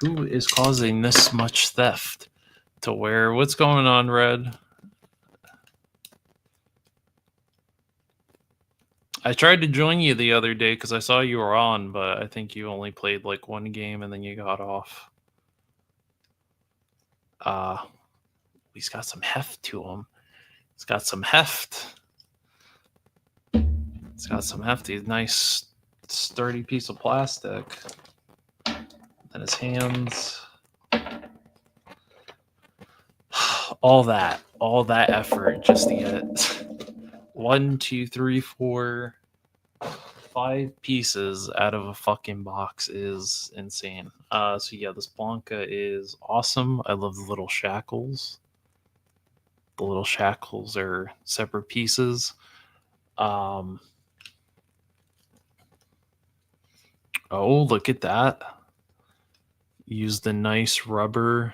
Who is causing this much theft to wear? What's going on, Red? I tried to join you the other day because I saw you were on, but I think you only played like one game and then you got off. He's got some heft to him. He's got some heft. It's got some hefty, nice, sturdy piece of plastic. And his hands. All that effort just to get 1, 2, 3, 4, 5 pieces out of a fucking box is insane. So yeah, this Blanca is awesome. I love the little shackles. The little shackles are separate pieces. Oh, look at that. Use the nice rubber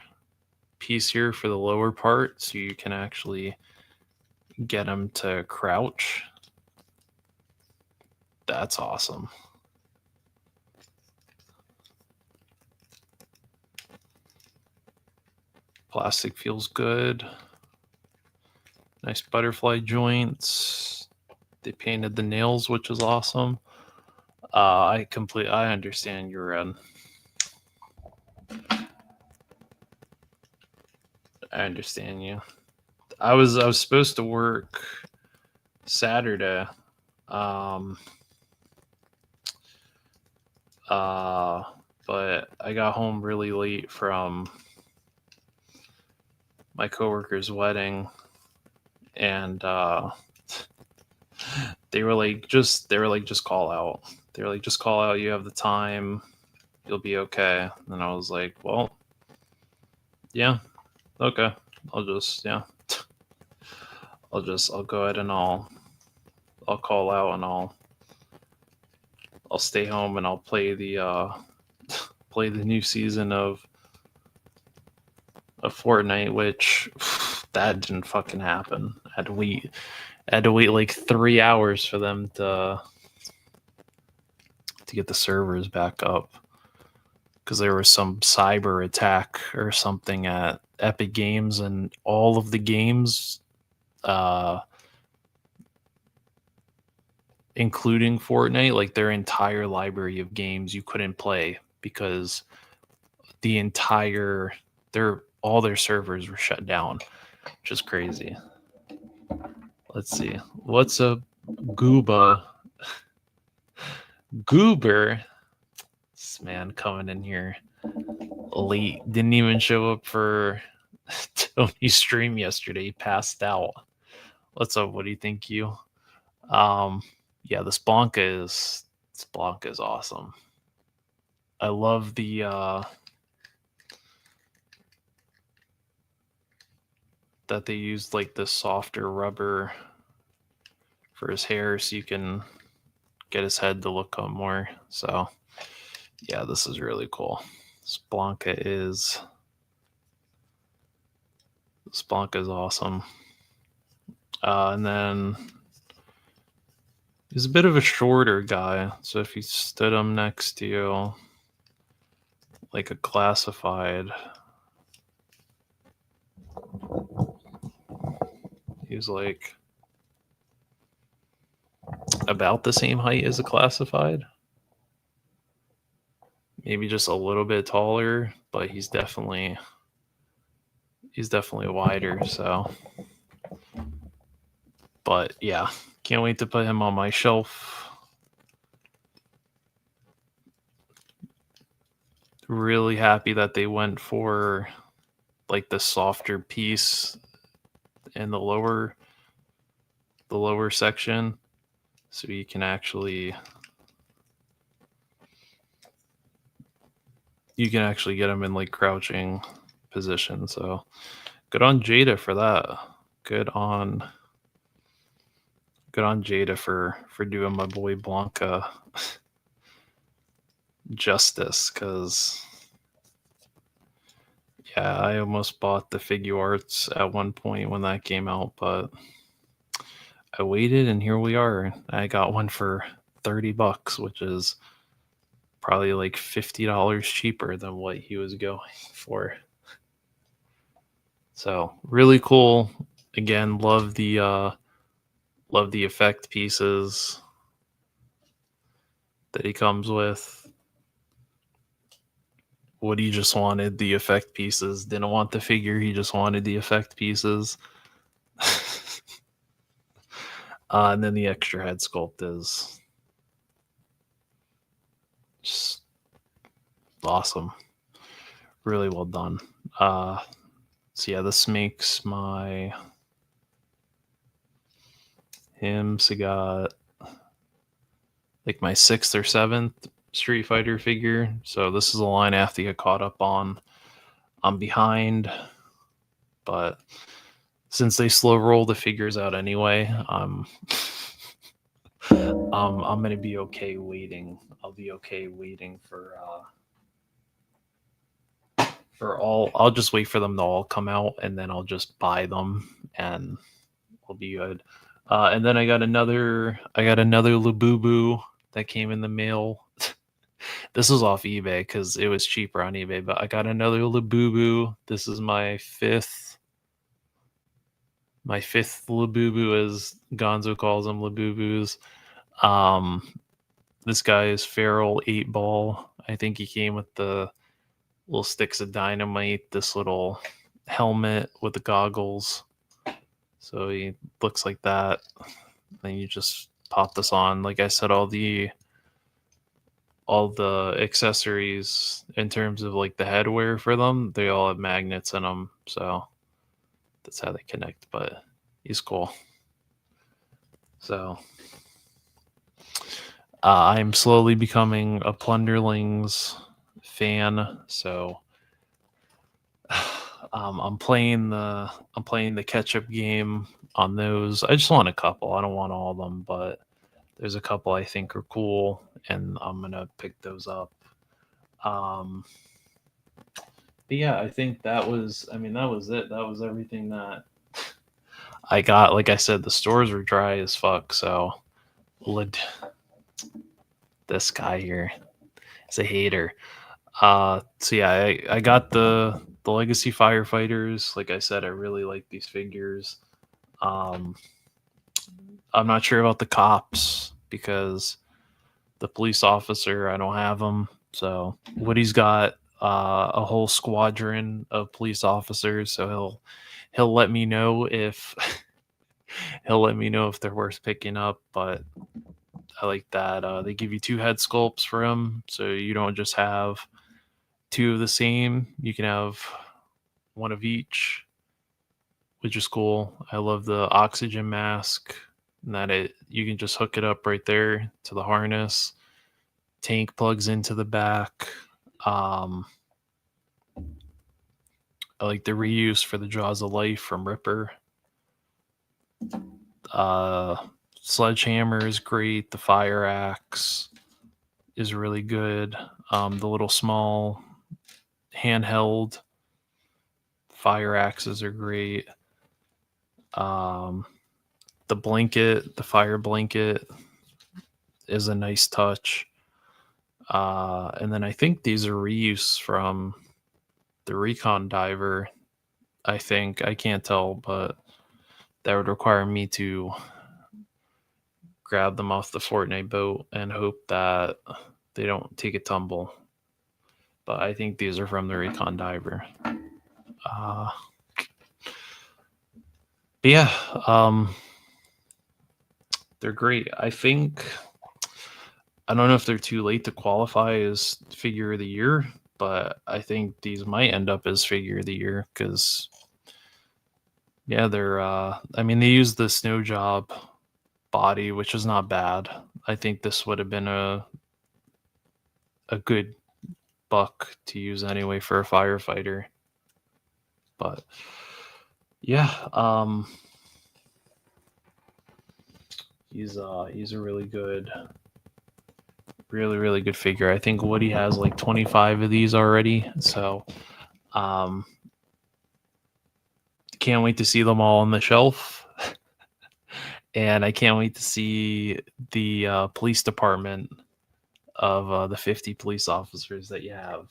piece here for the lower part so you can actually get him to crouch. That's awesome. Plastic feels good. Nice butterfly joints. They painted the nails, which is awesome. I understand your Red. I understand you. I was supposed to work Saturday. But I got home really late from my coworker's wedding, and they were like, just call out. They were like, just call out. You have the time. You'll be okay. And I was like, well, yeah, okay. I'll go ahead and I'll call out and I'll stay home and I'll play the new season of Fortnite, which that didn't fucking happen. I had to wait like 3 hours for them to get the servers back up because there was some cyber attack or something at Epic Games, and all of the games, including Fortnite, like their entire library of games, you couldn't play because all their servers were shut down, which is crazy. Let's see. What's a Gooba? Goober? This man coming in here late. Didn't even show up for Tony's stream yesterday. He passed out. What's up? What do you think, you? Yeah, this Blanca is awesome. I love the that they used like the softer rubber for his hair so you can get his head to look up more. So yeah, this is really cool. This Blanca is awesome. And then he's a bit of a shorter guy, so if you stood him next to you like a classified, he's like about the same height as a classified. Maybe just a little bit taller, but he's definitely wider, so. But yeah, can't wait to put him on my shelf. Really happy that they went for like the softer piece in the lower section, so you can actually get him in like crouching position. So good on Jada for that. Good on Jada for doing my boy Blanca justice, because yeah, I almost bought the Figure Arts at one point when that came out, but I waited and here we are. I got one for $30, which is probably like $50 cheaper than what he was going for. So really cool. Again, love the effect pieces that he comes with. Woody just wanted the effect pieces, didn't want the figure, he just wanted the effect pieces. And then the extra head sculpt is just awesome. Really well done. So yeah, this makes my Sagat like my 6th or 7th Street Fighter figure. So this is a line I have to get caught up on. I'm behind, but since they slow roll the figures out anyway, I'm gonna be okay waiting. I'll be okay waiting for all. I'll just wait for them to all come out, and then I'll just buy them, and we'll be good. And then I got another Labubu that came in the mail. This was off eBay because it was cheaper on eBay, but I got another Labubu. This is my fifth Labubu, as Gonzo calls them, Labubus. This guy is Feral 8-Ball. I think he came with the little sticks of dynamite, this little helmet with the goggles. So he looks like that. Then you just pop this on. Like I said, all the accessories in terms of like the headwear for them, they all have magnets in them. So that's how they connect, but he's cool. So I'm slowly becoming a Plunderlings fan. So I'm playing the catch-up game on those. I just want a couple. I don't want all of them, but there's a couple I think are cool, and I'm gonna pick those up. But yeah, I think that was it. That was everything that I got, like I said, the stores were dry as fuck. So this guy here is a hater. So yeah, I got the Legacy Firefighters. Like I said, I really like these figures. Um, I'm not sure about the cops because the police officer, I don't have them. So Woody's got a whole squadron of police officers, so he'll let me know if he'll let me know if they're worth picking up. But I like that they give you 2 head sculpts for them, so you don't just have 2 of the same. You can have 1 of each, which is cool. I love the oxygen mask, and that you can just hook it up right there to the harness. Tank plugs into the back. I like the reuse for the Jaws of Life from Ripper. Sledgehammer is great. The fire axe is really good. The little small handheld fire axes are great. The blanket, the fire blanket, is a nice touch. And then I think these are reuse from the Recon Diver. I think, I can't tell, but that would require me to grab them off the Fortnite boat and hope that they don't take a tumble. But I think these are from the Recon Diver. But yeah, they're great. I think, I don't know if they're too late to qualify as figure of the year, but I think these might end up as figure of the year because, yeah, they're, I mean, they use the snow job body, which is not bad. I think this would have been a good buck to use anyway for a firefighter. But yeah, he's a really good, really good figure. I think Woody has like 25 of these already, so can't wait to see them all on the shelf. And I can't wait to see the police department of the 50 police officers that you have.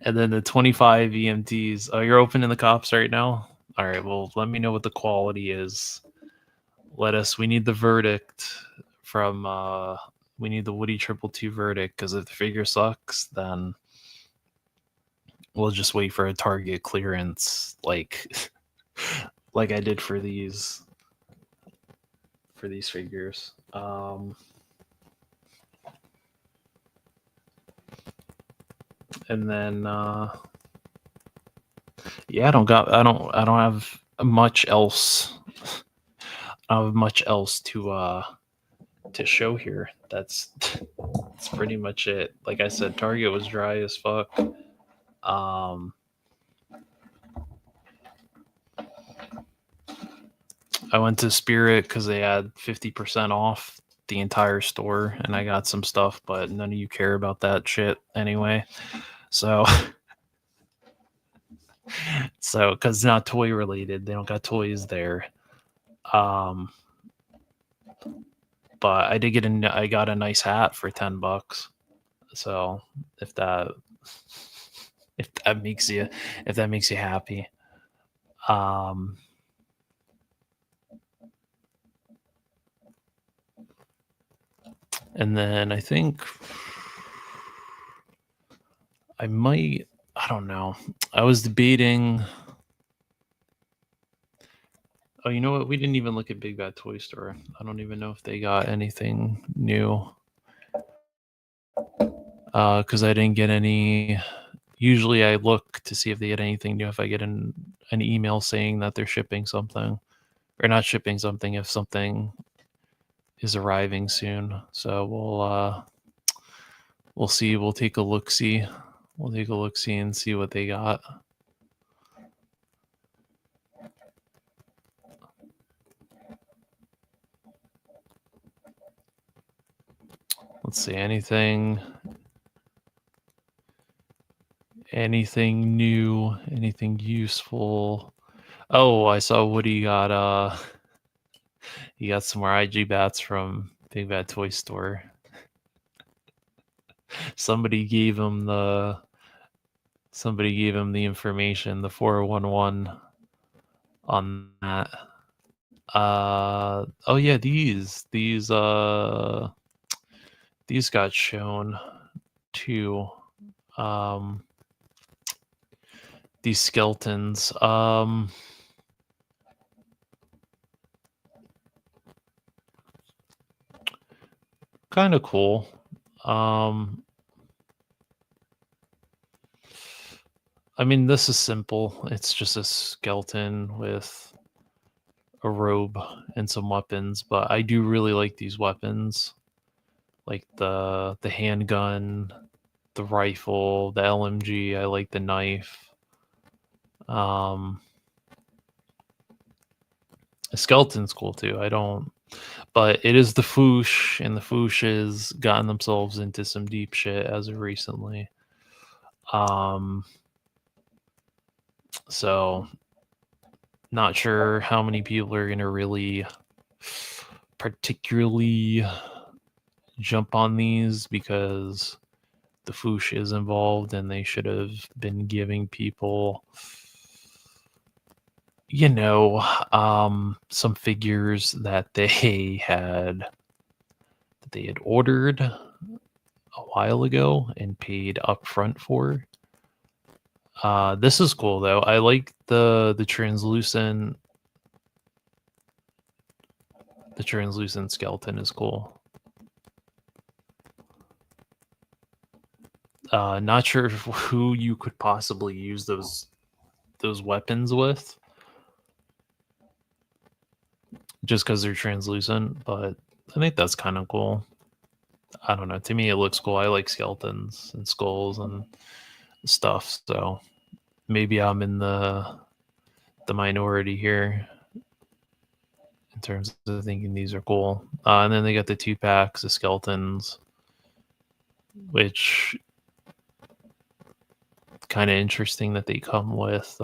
And then the 25 EMTs. Oh, you're opening the cops right now? All right, well, let me know what the quality is. We need the verdict from, we need the Woody 222 verdict, because if the figure sucks, then we'll just wait for a Target clearance, like I did for these figures. And then yeah, I don't have much else. I don't have much else to show here. That's pretty much it. Like I said, Target was dry as fuck. I went to Spirit because they had 50% off the entire store, and I got some stuff, but none of you care about that shit anyway. So because it's not toy related, they don't got toys there. But I did I got a nice hat for $10. So if that makes you happy. And then I think I don't know. I was debating. Oh, you know what? We didn't even look at Big Bad Toy Store. I don't even know if they got anything new. Because I didn't get any. Usually I look to see if they get anything new, if I get an email saying that they're shipping something. Or not shipping something, if something is arriving soon. So we'll see. We'll take a look-see. We'll take a look-see and see what they got. Let's see, anything new, anything useful. Oh, I saw Woody got he got some more IG bats from Big Bad Toy Store. Somebody gave him the information, the 411 on that. Oh yeah, these got shown too. These skeletons. Kind of cool. I mean, this is simple. It's just a skeleton with a robe and some weapons, but I do really like these weapons, like the handgun, the rifle, the LMG. I like the knife. The skeleton's cool too. I don't, but it is the Foosh, and the Foosh has gotten themselves into some deep shit as of recently. So not sure how many people are gonna really particularly jump on these, because the Foosh is involved and they should have been giving people, you know, some figures that they had ordered a while ago and paid upfront for. This is cool though. I like the translucent skeleton is cool. Not sure who you could possibly use those weapons with, just because they're translucent, but I think that's kind of cool. I don't know. To me, it looks cool. I like skeletons and skulls and stuff, so maybe I'm in the minority here in terms of thinking these are cool. And then they got the 2-packs of skeletons, which kind of interesting that they come with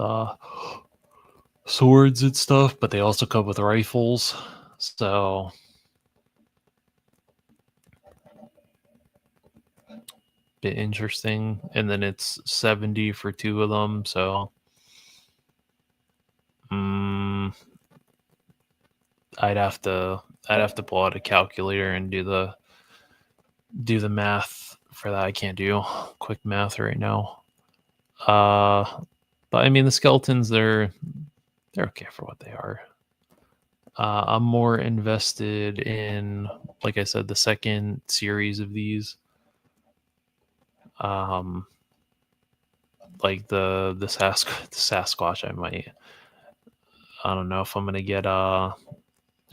swords and stuff, but they also come with rifles. So bit interesting. And then it's 70 for 2 of them, so I'd have to pull out a calculator and do the math for that. I can't do quick math right now. But I mean, the skeletons, they're okay for what they are. I'm more invested in, like I said, the second series of these. Like the Sasquatch, I don't know if I'm gonna get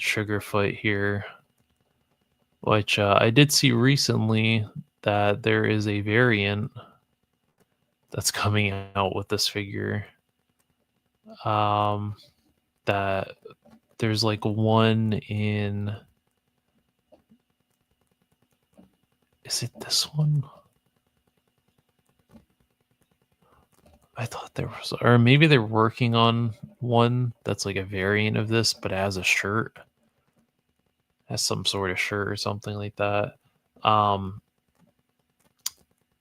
Sugarfoot here, which I did see recently that there is a variant that's coming out with this figure. That there's like one in, is it this one? I thought there was, or maybe they're working on one that's like a variant of this, but has a shirt, has some sort of shirt or something like that.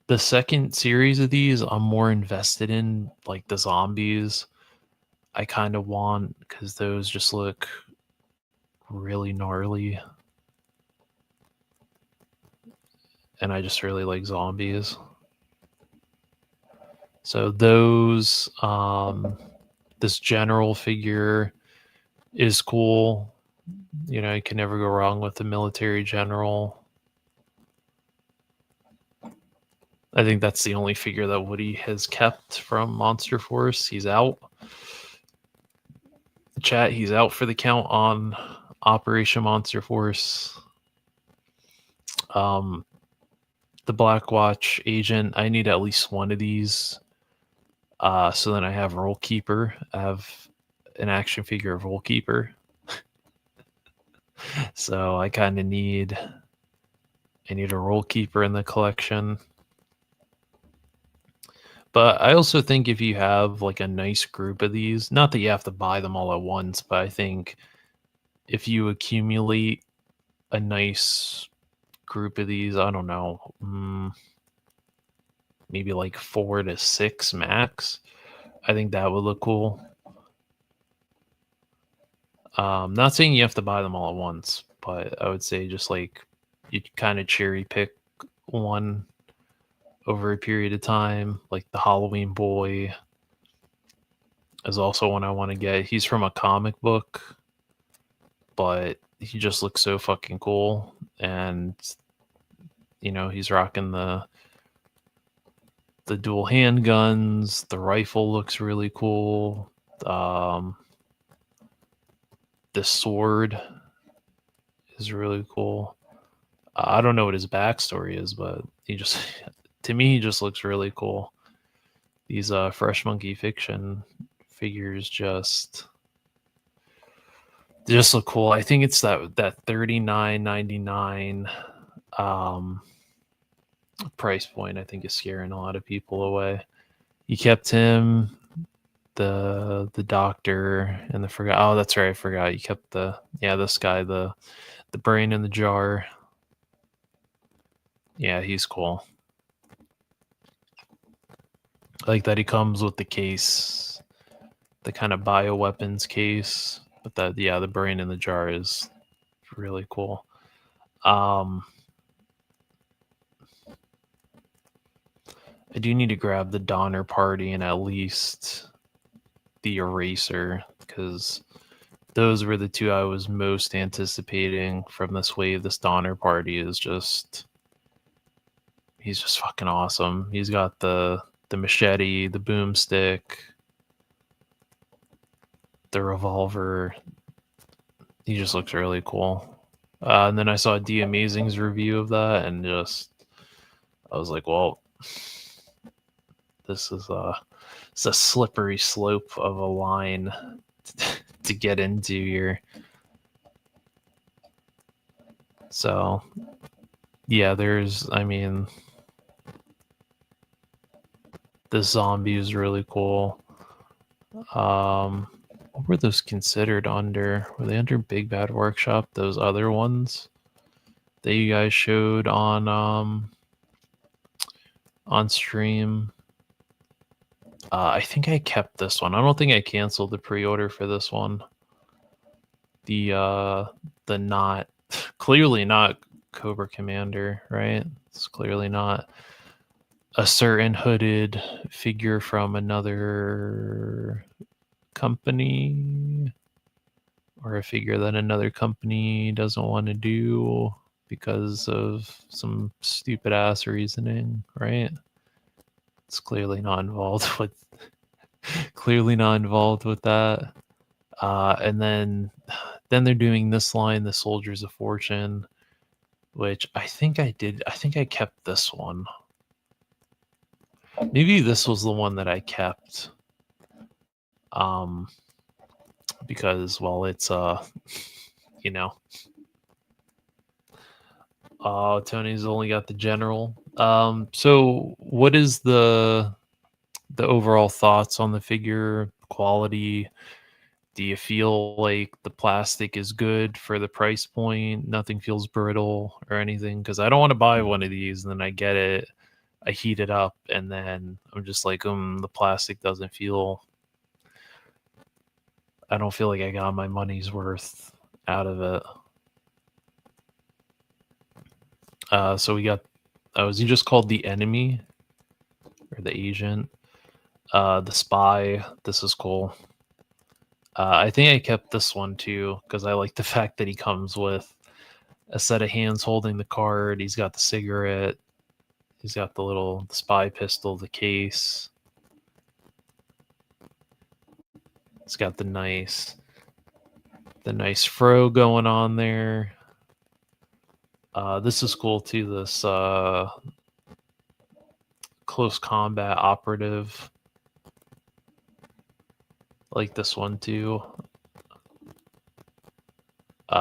The second series of these, I'm more invested in, like the zombies. I kind of want, because those just look really gnarly, and I just really like zombies. So those, this general figure is cool. You know, you can never go wrong with the military general. I think that's the only figure that Woody has kept from Monster Force. He's out. Chat, he's out for the count on Operation Monster Force. The Black Watch agent, I need at least one of these. So then I have Role Keeper. I have an action figure of Role Keeper. So I kind of need a Role Keeper in the collection. But I also think if you have like a nice group of these, not that you have to buy them all at once, but I think if you accumulate a nice group of these, I don't know, maybe like 4 to 6 max, I think that would look cool. Not saying you have to buy them all at once, but I would say just like you kind of cherry pick one over a period of time. Like the Halloween boy is also one I want to get. He's from a comic book, but he just looks so fucking cool. And he's rocking the dual handguns. The rifle looks really cool. The sword is really cool. I don't know what his backstory is, but to me, he just looks really cool. These Fresh Monkey Fiction figures just look cool. I think it's that $39.99 price point. I think is scaring a lot of people away. You kept him, the doctor, and oh, that's right, I forgot. You kept this guy, the brain in the jar. Yeah, he's cool. I like that he comes with the case, the kind of bioweapons case. But the brain in the jar is really cool. I do need to grab the Donner Party and at least the Eraser, because those were the two I was most anticipating from this wave. This Donner Party is he's just fucking awesome. He's got the machete, the boomstick, the revolver. He just looks really cool. And then I saw D Amazing's review of that, and I was like, well, this is it's a slippery slope of a line to get into here. So yeah, this zombie is really cool. What were those considered under? Were they under Big Bad Workshop? Those other ones that you guys showed on stream? I think I kept this one. I don't think I canceled the pre-order for this one. The not clearly not Cobra Commander, right? It's clearly not a certain hooded figure from another company, or a figure that another company doesn't want to do because of some stupid ass reasoning, right? It's clearly not involved with that. And then they're doing this line, the Soldiers of Fortune, which I think I kept this one. Maybe this was the one that I kept. Because, well, it's Tony's only got the general. So what is the overall thoughts on the figure quality? Do you feel like the plastic is good for the price point? Nothing feels brittle or anything? Because I don't want to buy one of these and then I get it, I heat it up, and then I'm just like, the plastic doesn't feel. I don't feel like I got my money's worth out of it. So we got, was he just called the enemy or the agent? The spy. This is cool. I think I kept this one too because I like the fact that he comes with a set of hands holding the card. He's got the cigarette. He's got the spy pistol, the case. It's got the nice fro going on there. This is cool too. This close combat operative. I like this one too. Did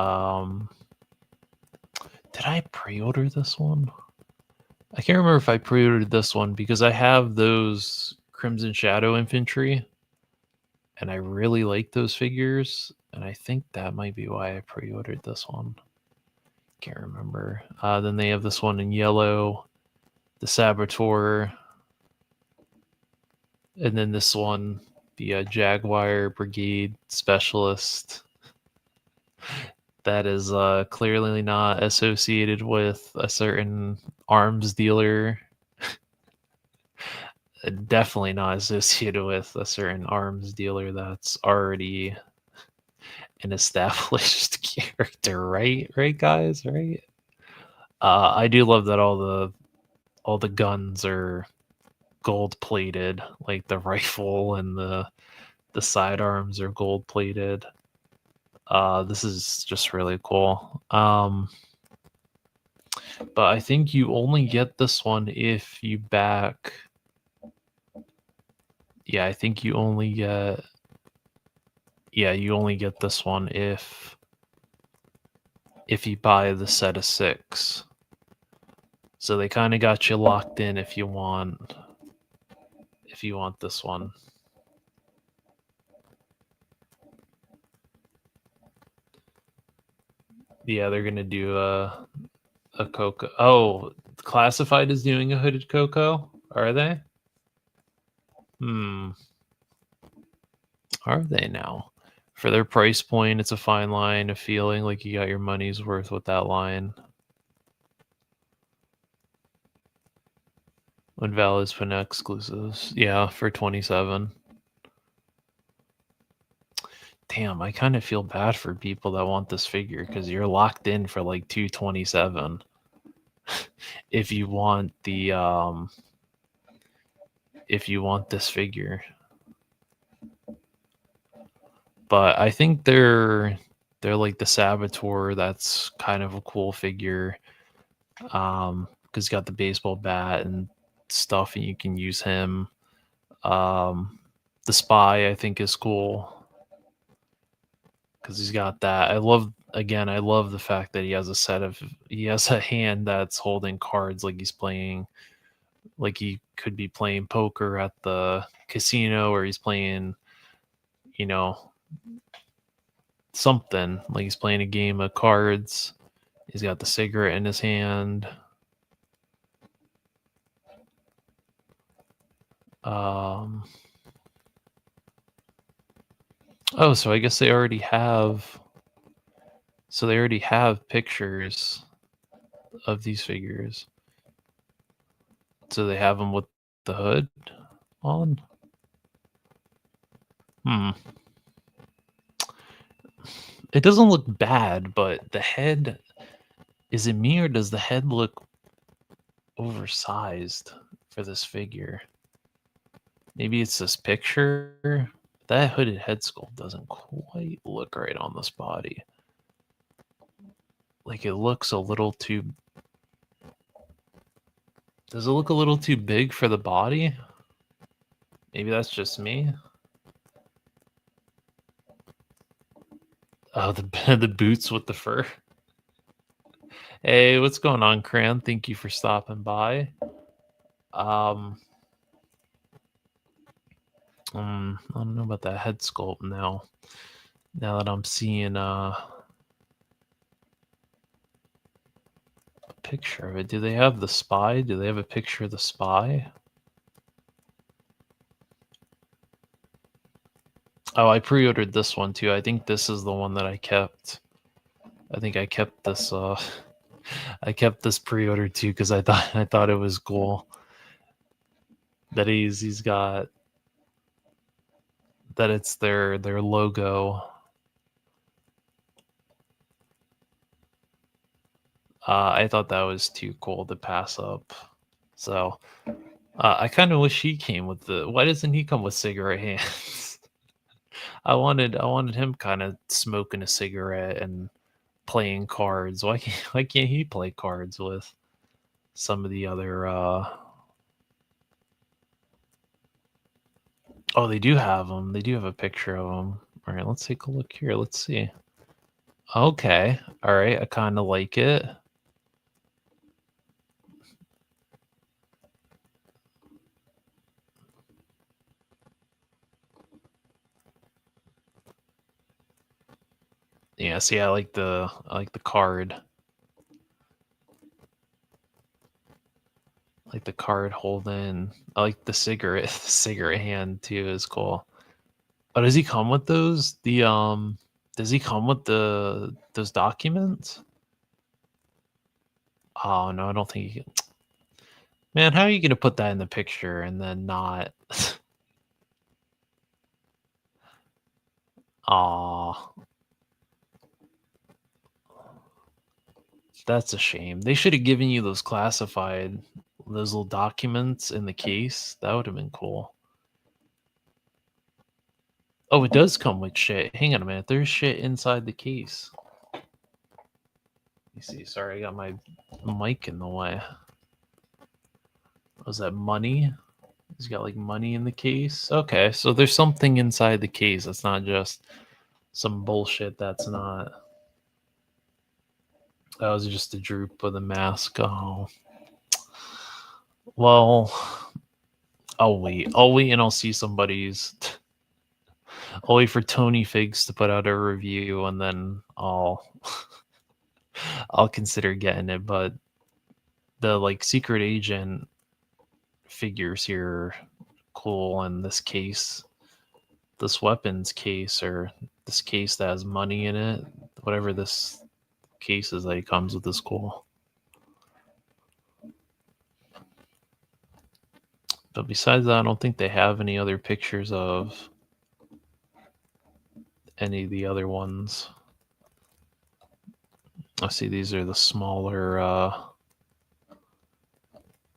I pre-order this one? I can't remember if I pre-ordered this one because I have those Crimson Shadow Infantry, and I really like those figures, and I think that might be why I pre-ordered this one. Can't remember. Then they have this one in yellow, the Saboteur, and then this one, the Jaguar Brigade Specialist. That is clearly not associated with a certain arms dealer. Definitely not associated with a certain arms dealer that's already an established character, right? Right, guys, right? I do love that all the guns are gold plated, like the rifle and the sidearms are gold plated. This is just really cool. But I think you only get this one if you back. Yeah, I think you only get. Yeah, you only get this one if you buy the set of 6. So they kind of got you locked in if you want this one. Yeah, they're gonna do a Coco. Oh, Classified is doing a hooded Coco. Are they? Are they now? For their price point, it's a fine line of feeling like you got your money's worth with that line. When Valid's put exclusives. Yeah, for 27. Damn, I kind of feel bad for people that want this figure because you're locked in for like 227. If you want the if you want this figure. But I think they're like the Saboteur. That's kind of a cool figure. Because he's got the baseball bat and stuff, and you can use him. The Spy, I think, is cool because he's got that. I love the fact that he has a hand that's holding cards like he's playing, like he could be playing poker at the casino, or he's playing, something like he's playing a game of cards. He's got the cigarette in his hand. Oh, so I guess they already have. So they already have pictures of these figures. So they have them with the hood on. It doesn't look bad, but the head. Is it me, or does the head look oversized for this figure? Maybe it's this picture. That hooded head sculpt doesn't quite look right on this body. Like, it looks a little too... Does it look a little too big for the body? Maybe that's just me. Oh, the boots with the fur. Hey, what's going on, Cran? Thank you for stopping by. I don't know about that head sculpt now. Now that I'm seeing a picture of it. Do they have the Spy? Do they have a picture of the Spy? Oh, I pre-ordered this one too. I think this is the one that I kept. I think I kept this I kept this pre-ordered too because I thought it was cool that he's got that it's their logo. I thought that was too cool to pass up. So I kind of wish he came with the. Why doesn't he come with cigarette hands? I wanted him kind of smoking a cigarette and playing cards. Why can't he play cards with some of the other? Oh, they do have them. They do have a picture of them. All right, let's take a look here. Let's see. Okay, all right. I kind of like it. Yeah, see, I like the card. I like the card holding. I like the cigarette cigarette hand too is cool. Oh, does he come with those? Does he come with those documents? Oh no, I don't think he can. Man, how are you gonna put that in the picture and then not? Aw, that's a shame. They should have given you those classified, those little documents in the case. That would have been cool. Oh, it does come with shit. Hang on a minute. There's shit inside the case. Let me see. Sorry, I got my mic in the way. Was that money? He's got like money in the case. Okay, so there's something inside the case. It's not just some bullshit that's not. That was just a droop with a mask. Oh. Well, I'll wait. I'll wait and I'll see somebody's. I'll wait for Tony Figs to put out a review and then I'll I'll consider getting it. But the like secret agent figures here are cool, and this case, this weapons case, or this case that has money in it, whatever this case is that he comes with is cool. But besides that, I don't think they have any other pictures of any of the other ones. I see these are the smaller,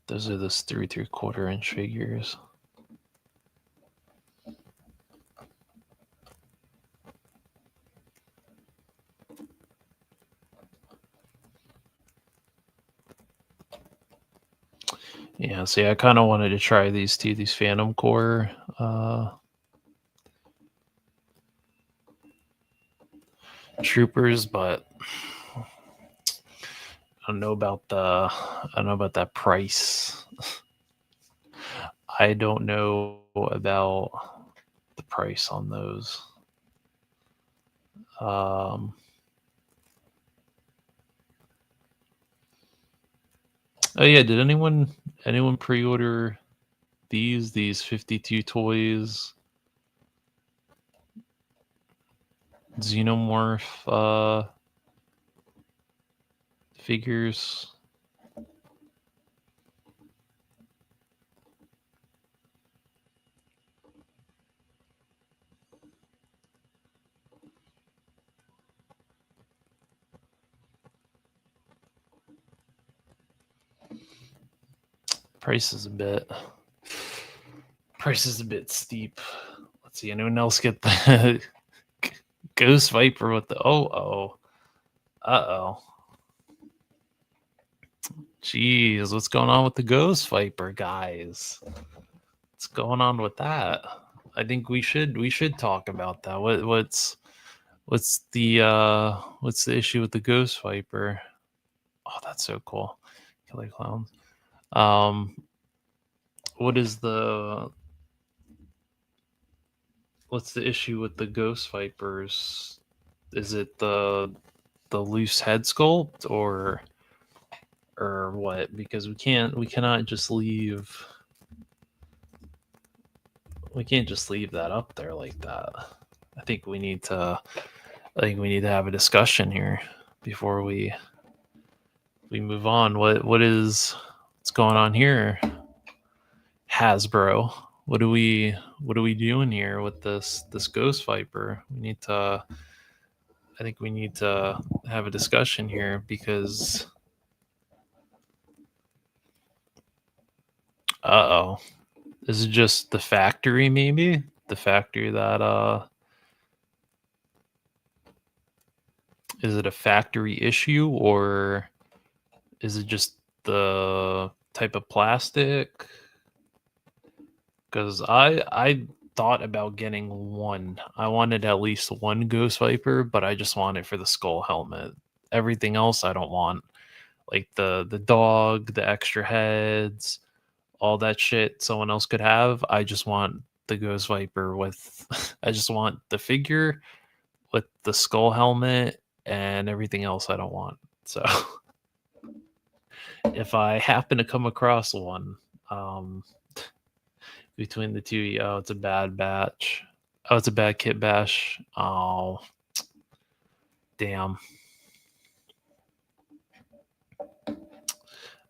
those are the 3 3/4 inch figures. Yeah, see, I kind of wanted to try these too, these Phantom Core troopers, but I don't know about that price. I don't know about the price on those. Oh yeah, did anyone pre-order these 52 toys Xenomorph figures? Price is a bit steep. Let's see, anyone else get the Ghost Viper with the Jeez, what's going on with the Ghost Viper, guys? What's going on with that? I think we should talk about that. What's the issue with the Ghost Viper? Oh, that's so cool. Killer Clowns. What's the issue with the Ghost Vipers? Is it the loose head sculpt or what? Because we cannot just leave that up there like that. I think we need to have a discussion here before we move on. What's going on here? Hasbro, what are we doing here with this Ghost Viper? I think we need to have a discussion here, because is it just the factory? Maybe the factory that is it a factory issue, or is it just the type of plastic? Because I thought about getting one. I wanted at least one Ghost Viper, but I just want it for the skull helmet. Everything else I don't want. Like the dog, the extra heads, all that shit someone else could have. I just want the Ghost Viper with I just want the figure with the skull helmet, and everything else I don't want. So if I happen to come across one, between the two, oh, it's a bad batch. Oh, it's a bad kit bash. Oh, damn.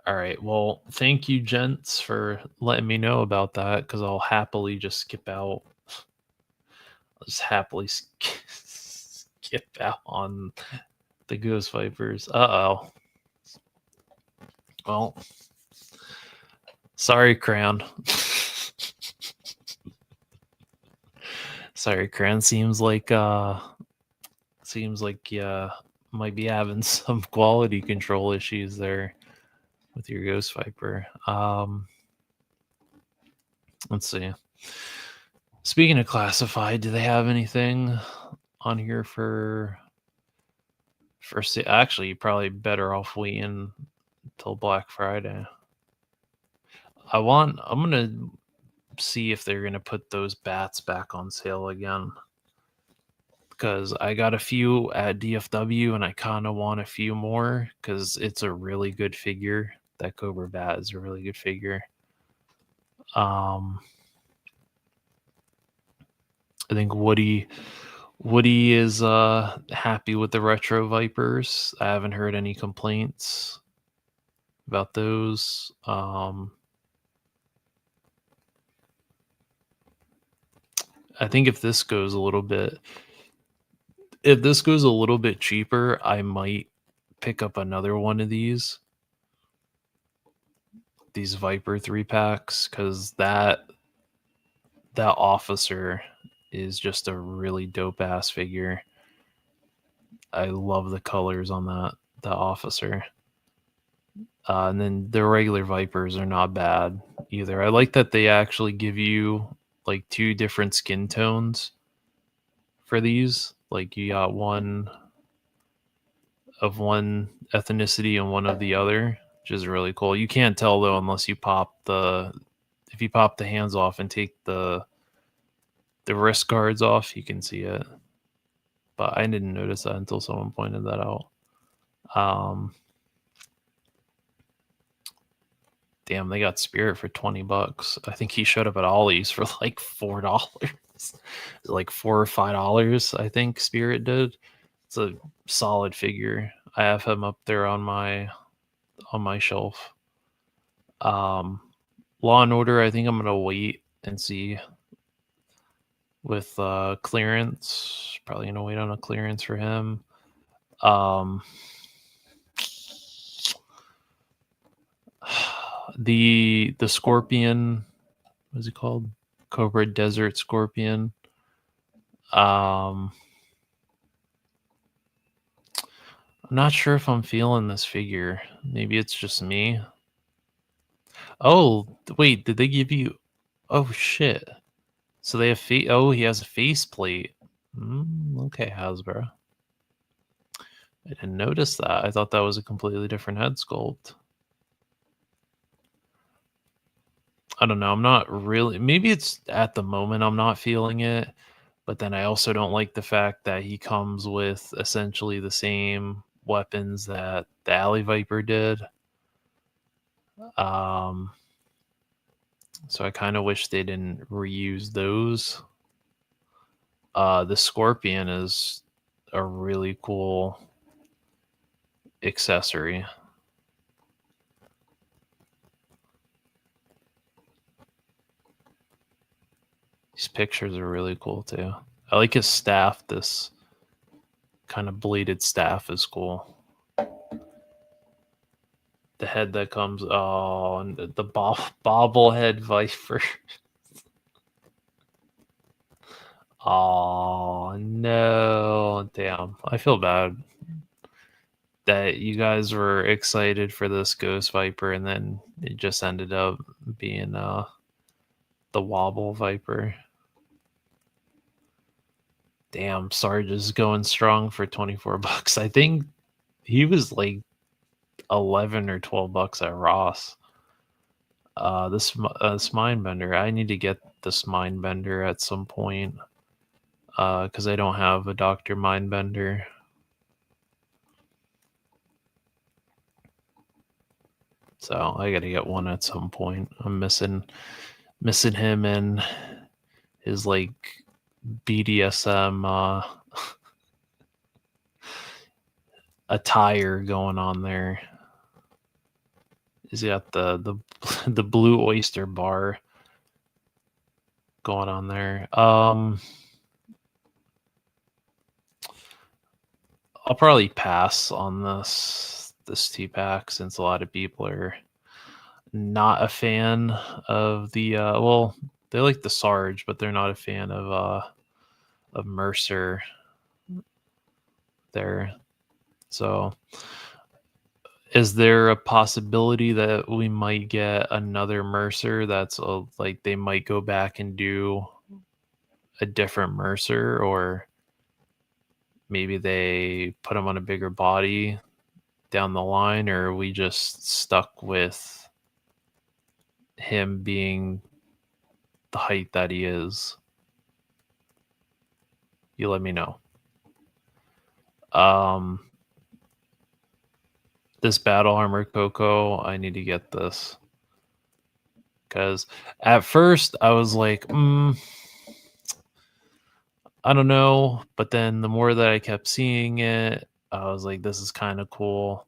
All right. Well, thank you, gents, for letting me know about that, because I'll happily just skip out. I'll just happily skip out on the Ghost Vipers. Uh-oh. Well, sorry, Crayon. Sorry, Crayon. Seems like you might be having some quality control issues there with your Ghost Viper. Let's see. Speaking of classified, do they have anything on here for actually, you're probably better off waiting until Black Friday. I'm gonna see if they're gonna put those bats back on sale again, because I got a few at DFW and I kind of want a few more because it's a really good figure. That Cobra Bat is a really good figure. I think Woody is happy with the Retro Vipers. I haven't heard any complaints about those. I think if this goes a little bit cheaper, I might pick up another one of these Viper 3-packs, because that officer is just a really dope ass figure. I love the colors on that officer. And then the regular Vipers are not bad either. I like that they actually give you like 2 different skin tones for these. Like you got one of one ethnicity and one of the other, which is really cool. You can't tell though unless you pop the hands off and take the wrist guards off, you can see it. But I didn't notice that until someone pointed that out. Damn, they got Spirit for $20. I think he showed up at Ollie's for like $4. Like $4 or $5, I think Spirit did. It's a solid figure. I have him up there on my shelf. Law and Order, I think I'm gonna wait and see with clearance. Probably gonna wait on a clearance for him. The Scorpion, what is it called? Cobra Desert Scorpion. I'm not sure if I'm feeling this figure. Maybe it's just me. Oh, wait, did they give you... Oh, shit. So they have... Oh, he has a faceplate. Okay, Hasbro. I didn't notice that. I thought that was a completely different head sculpt. I don't know. I'm not really... Maybe it's at the moment I'm not feeling it. But then I also don't like the fact that he comes with essentially the same weapons that the Alley Viper did. So I kind of wish they didn't reuse those. The Scorpion is a really cool accessory. These pictures are really cool too. I like his staff. This kind of bladed staff is cool. The head that comes, oh, and the bobblehead Viper. Oh no, damn! I feel bad that you guys were excited for this Ghost Viper, and then it just ended up being the Wobble Viper. Damn, Sarge is going strong for $24. I think he was like 11 or $12 at Ross. This Mindbender, I need to get this Mindbender at some point. because I don't have a Dr. Mindbender. So I gotta get one at some point. I'm missing him and his like BDSM attire going on there. He's got the the Blue Oyster bar going on there. I'll probably pass on this T-Pack since a lot of people are not a fan of the well, they like the Sarge, but they're not a fan of Mercer there. So is there a possibility that we might get another Mercer that's like they might go back and do a different Mercer, or maybe they put him on a bigger body down the line, or are we just stuck with him being the height that he is? You let me know. This battle armor Coco, I need to get this. Because at first I was like, I don't know. But then the more that I kept seeing it, I was like, this is kind of cool.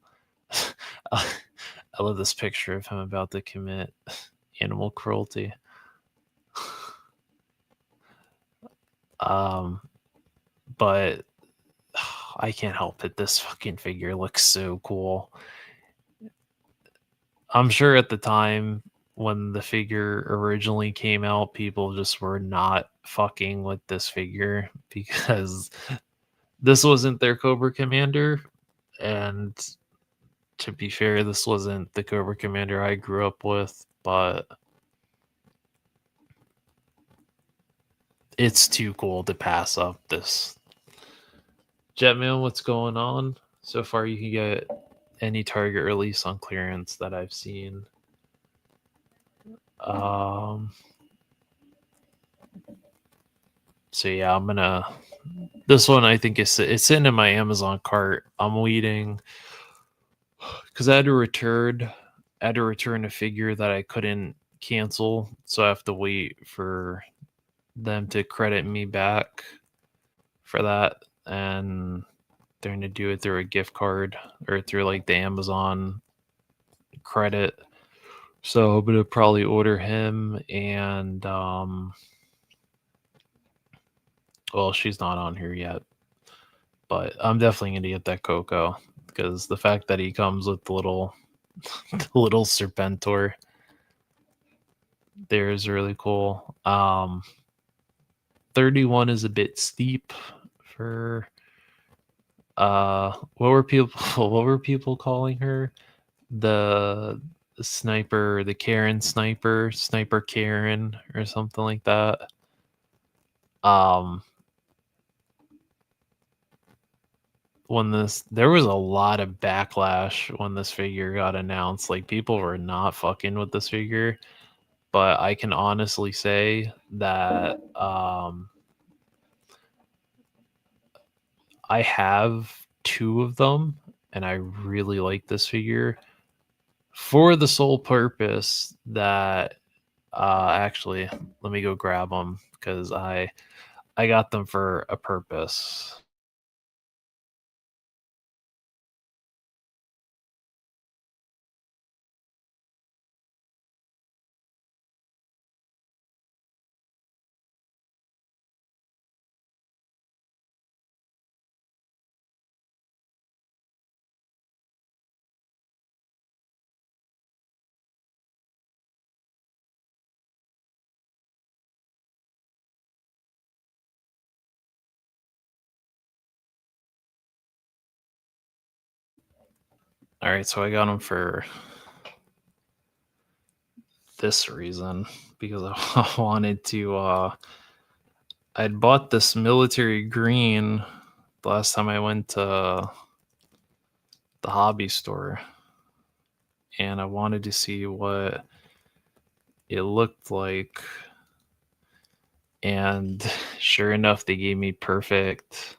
I love this picture of him about to commit animal cruelty. But I can't help it. This fucking figure looks so cool. I'm sure at the time when the figure originally came out, people just were not fucking with this figure because this wasn't their Cobra Commander. And to be fair, this wasn't the Cobra Commander I grew up with, but it's too cool to pass up this. Jetman, what's going on? So far, you can get any Target release on clearance that I've seen. So yeah, I'm gonna. This one I think it's sitting in my Amazon cart. I'm waiting because I had to return a figure that I couldn't cancel, so I have to wait for them to credit me back for that, and they're gonna do it through a gift card or through like the Amazon credit. So I'm gonna probably order him and well, she's not on here yet, but I'm definitely gonna get that Coco because the fact that he comes with the little the little Serpentor there is really cool. 31 is a bit steep for what were people calling her? The sniper, the Karen sniper Karen or something like that. When there was a lot of backlash when this figure got announced. Like, people were not fucking with this figure, but I can honestly say that I have 2 of them and I really like this figure for the sole purpose that actually let me go grab them because I got them for a purpose. All right, so I got them for this reason because I wanted to I'd bought this military green the last time I went to the hobby store and I wanted to see what it looked like And sure enough, they gave me perfect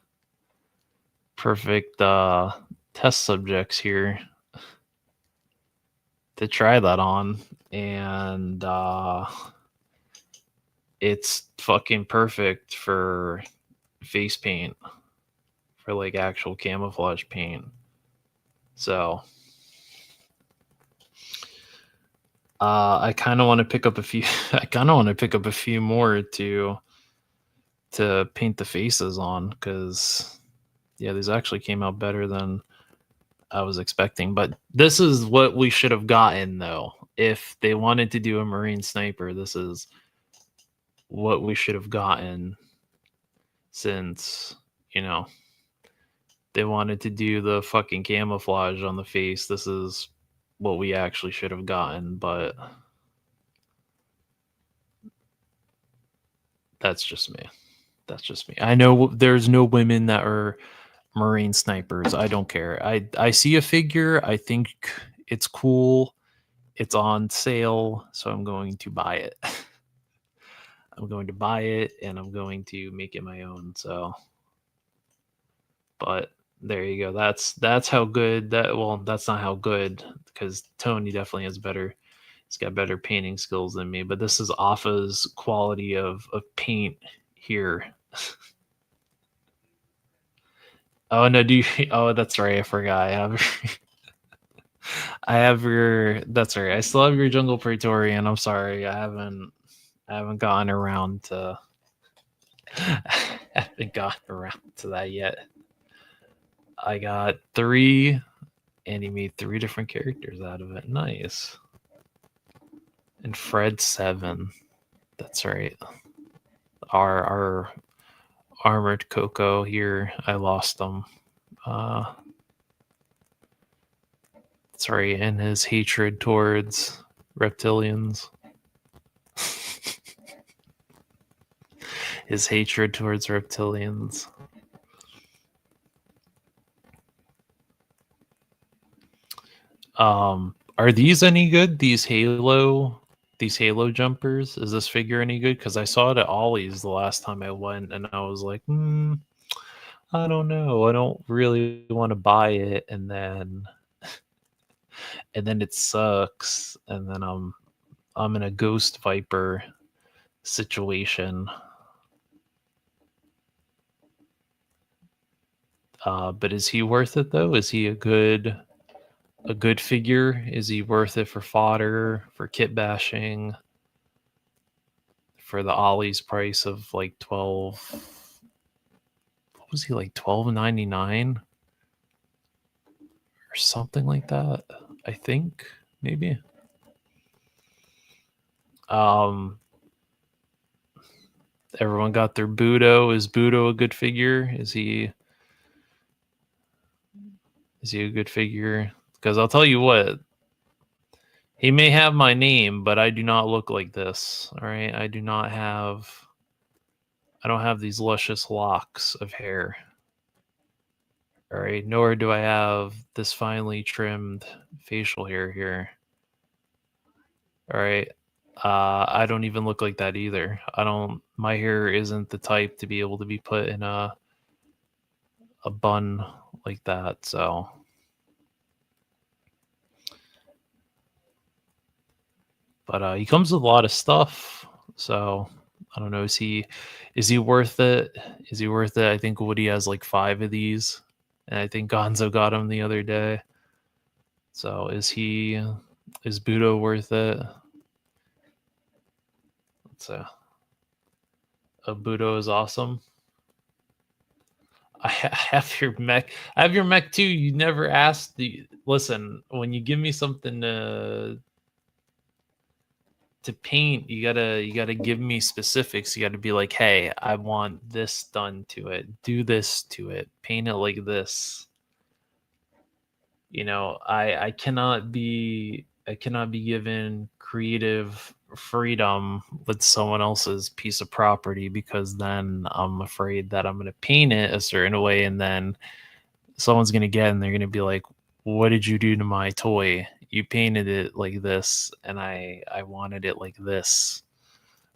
test subjects here to try that on, and it's fucking perfect for face paint, for like actual camouflage paint. So I kind of want to pick up a few. I kind of want to pick up a few more to paint the faces on, because yeah, these actually came out better than I was expecting. But this is what we should have gotten, though. If they wanted to do a Marine Sniper, this is what we should have gotten, since, you know, they wanted to do the fucking camouflage on the face. This is what we actually should have gotten, but that's just me. That's just me. I know there's no women that are Marine snipers. I don't care. I see a figure. I think it's cool. It's on sale, so I'm going to buy it. I'm going to buy it, and I'm going to make it my own. So, but there you go. That's how good that. Well, that's not how good, because Tony definitely has better. He's got better painting skills than me. But this is Offa's quality of paint here. Oh no, do you? Oh, that's right. I forgot. I have your. That's right. I still have your Jungle Praetorian. I'm sorry. I haven't gotten around to. Haven't gotten around to that yet. I got 3, and he made 3 different characters out of it. Nice. And Fred 7. That's right. Our armored Coco here. I lost him. Sorry, and his hatred towards reptilians. His hatred towards reptilians. Are these any good? These Halo jumpers? Is this figure any good? Because I saw it at Ollie's the last time I went, and I was like, I don't know. I don't really want to buy it, and then it sucks, and then I'm in a Ghost Viper situation. But is he worth it though? Is he a good figure? Is he worth it for fodder, for kit bashing, for the Ollie's price of like 12? What was he, like $12.99 or something like that? I think maybe. Everyone got their Budo. Is Budo a good figure? Is he a good figure? Because I'll tell you what, he may have my name, but I do not look like this. All right, I don't have these luscious locks of hair. All right, nor do I have this finely trimmed facial hair here. All right, I don't even look like that either. My hair isn't the type to be able to be put in a bun like that. So, but he comes with a lot of stuff. So I don't know. Is he worth it? Is he worth it? I think Woody has like 5 of these, and I think Gonzo got him the other day. So is Budo worth it? A Budo is awesome. I have your mech. I have your mech too. You never asked. Listen, when you give me something to paint, you gotta give me specifics. You gotta be like, hey, I want this done to it. Do this to it. Paint it like this. You know, I cannot be given creative freedom with someone else's piece of property, because then I'm afraid that I'm going to paint it a certain way, and then someone's going to get it and they're going to be like, what did you do to my toy? You painted it like this, and I wanted it like this.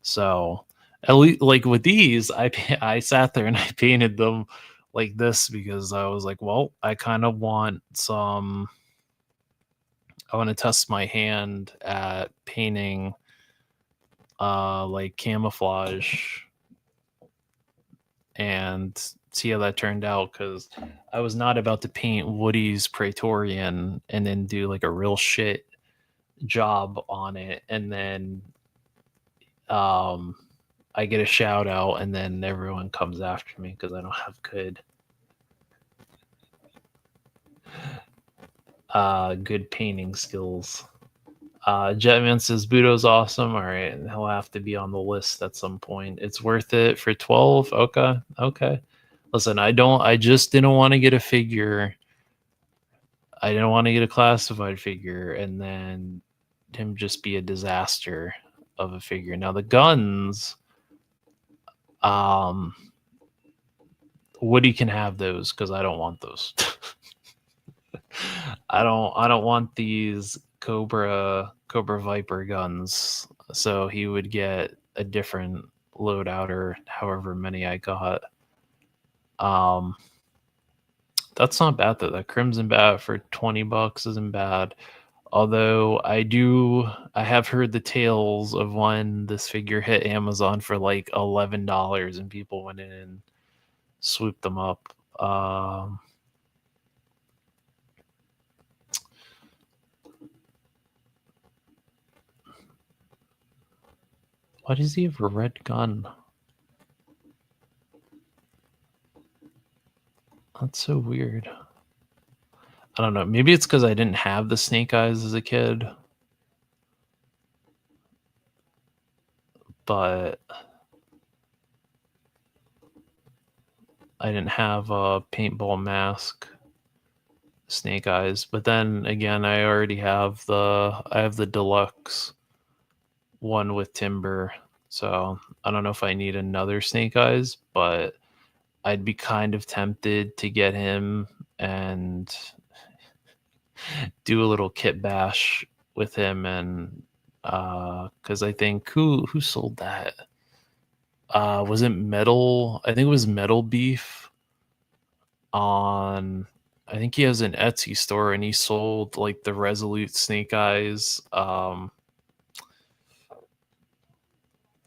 So At least, like with these, I sat there and I painted them like this because I was like, well, I kind of want some. I want to test my hand at painting, like camouflage, and see how that turned out. Because I was not about to paint Woody's Praetorian and then do like a real shit job on it, and then um I get a shout out, and then everyone comes after me because I don't have good painting skills. Jetman says Budo's awesome. All right, he'll have to be on the list at some point. It's worth it for 12. Okay. Listen, I just didn't want to get a figure. I didn't want to get a classified figure and then him just be a disaster of a figure. Now the guns, Woody can have those because I don't want those. I don't want these Cobra Viper guns. So he would get a different loadout or however many I got. That's not bad though. That Crimson Bat for $20 isn't bad. Although I have heard the tales of when this figure hit Amazon for like $11 and people went in and swooped them up. Why does he have a red gun? That's so weird. I don't know. Maybe it's because I didn't have the snake eyes as a kid. But I didn't have a paintball mask, snake eyes. But then again, I already have the deluxe one with Timber. So I don't know if I need another snake eyes, but I'd be kind of tempted to get him and do a little kit bash with him, and because I think who sold that? Was it Metal? I think it was Metal Beef on. I think he has an Etsy store, and he sold like the Resolute Snake Eyes, the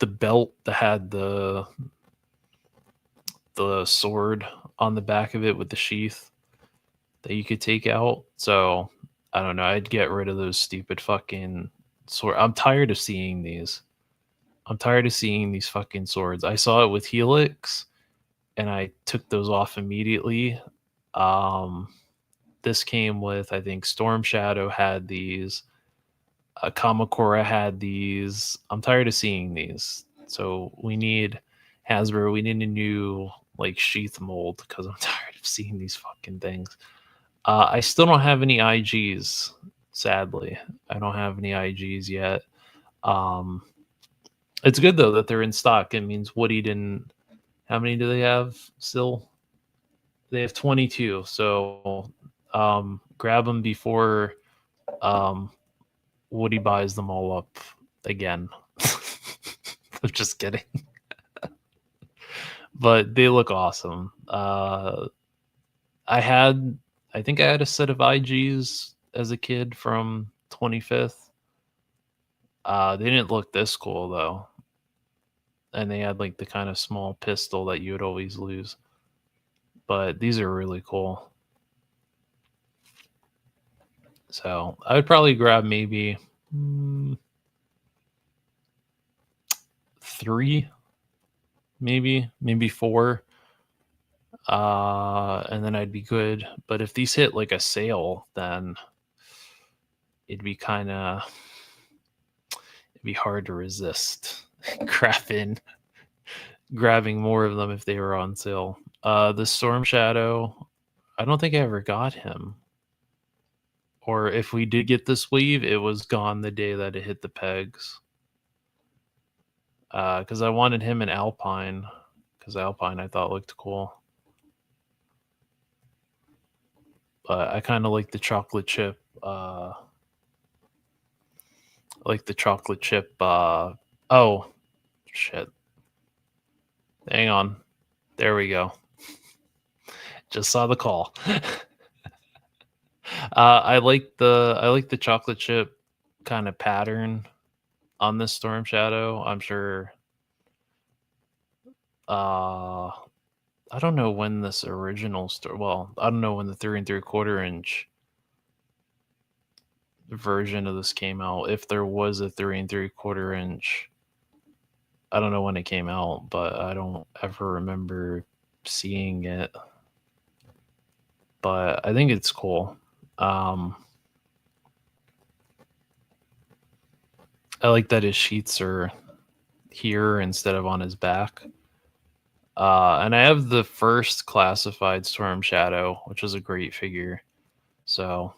belt that had the sword on the back of it with the sheath that you could take out. So I don't know. I'd get rid of those stupid fucking sword. I'm tired of seeing these. I'm tired of seeing these fucking swords. I saw it with Helix, and I took those off immediately. This came with, I think, Storm Shadow had these. Kamakura had these. I'm tired of seeing these. So we need Hasbro. We need a new like sheath mold because I'm tired of seeing these fucking things. I still don't have any IGs. Sadly, I don't have any IGs yet. It's good though that they're in stock. It means Woody didn't. How many do they have still? They have 22. So grab them before Woody buys them all up again. I'm just kidding. But they look awesome. I think I had a set of IGs as a kid from 25th. They didn't look this cool though. And they had like the kind of small pistol that you would always lose. But these are really cool. So I would probably grab maybe 3, maybe 4. And then I'd be good. But if these hit like a sale, then it'd be hard to resist grabbing more of them if they were on sale. The Storm Shadow, I don't think I ever got him. Or if we did get this weave, it was gone the day that it hit the pegs. Because I wanted him in Alpine. Because Alpine I thought looked cool. But I kind of like the chocolate chip. Oh, shit. Hang on. There we go. Just saw the call. I like the chocolate chip kind of pattern on this Storm Shadow. I'm sure. I don't know when this original store. Well, I don't know when the 3 3/4 inch version of this came out. If there was a 3 3/4 inch, I don't know when it came out, but I don't ever remember seeing it. But I think it's cool. I like that his sheets are here instead of on his back. And I have the first classified Storm Shadow, which is a great figure. So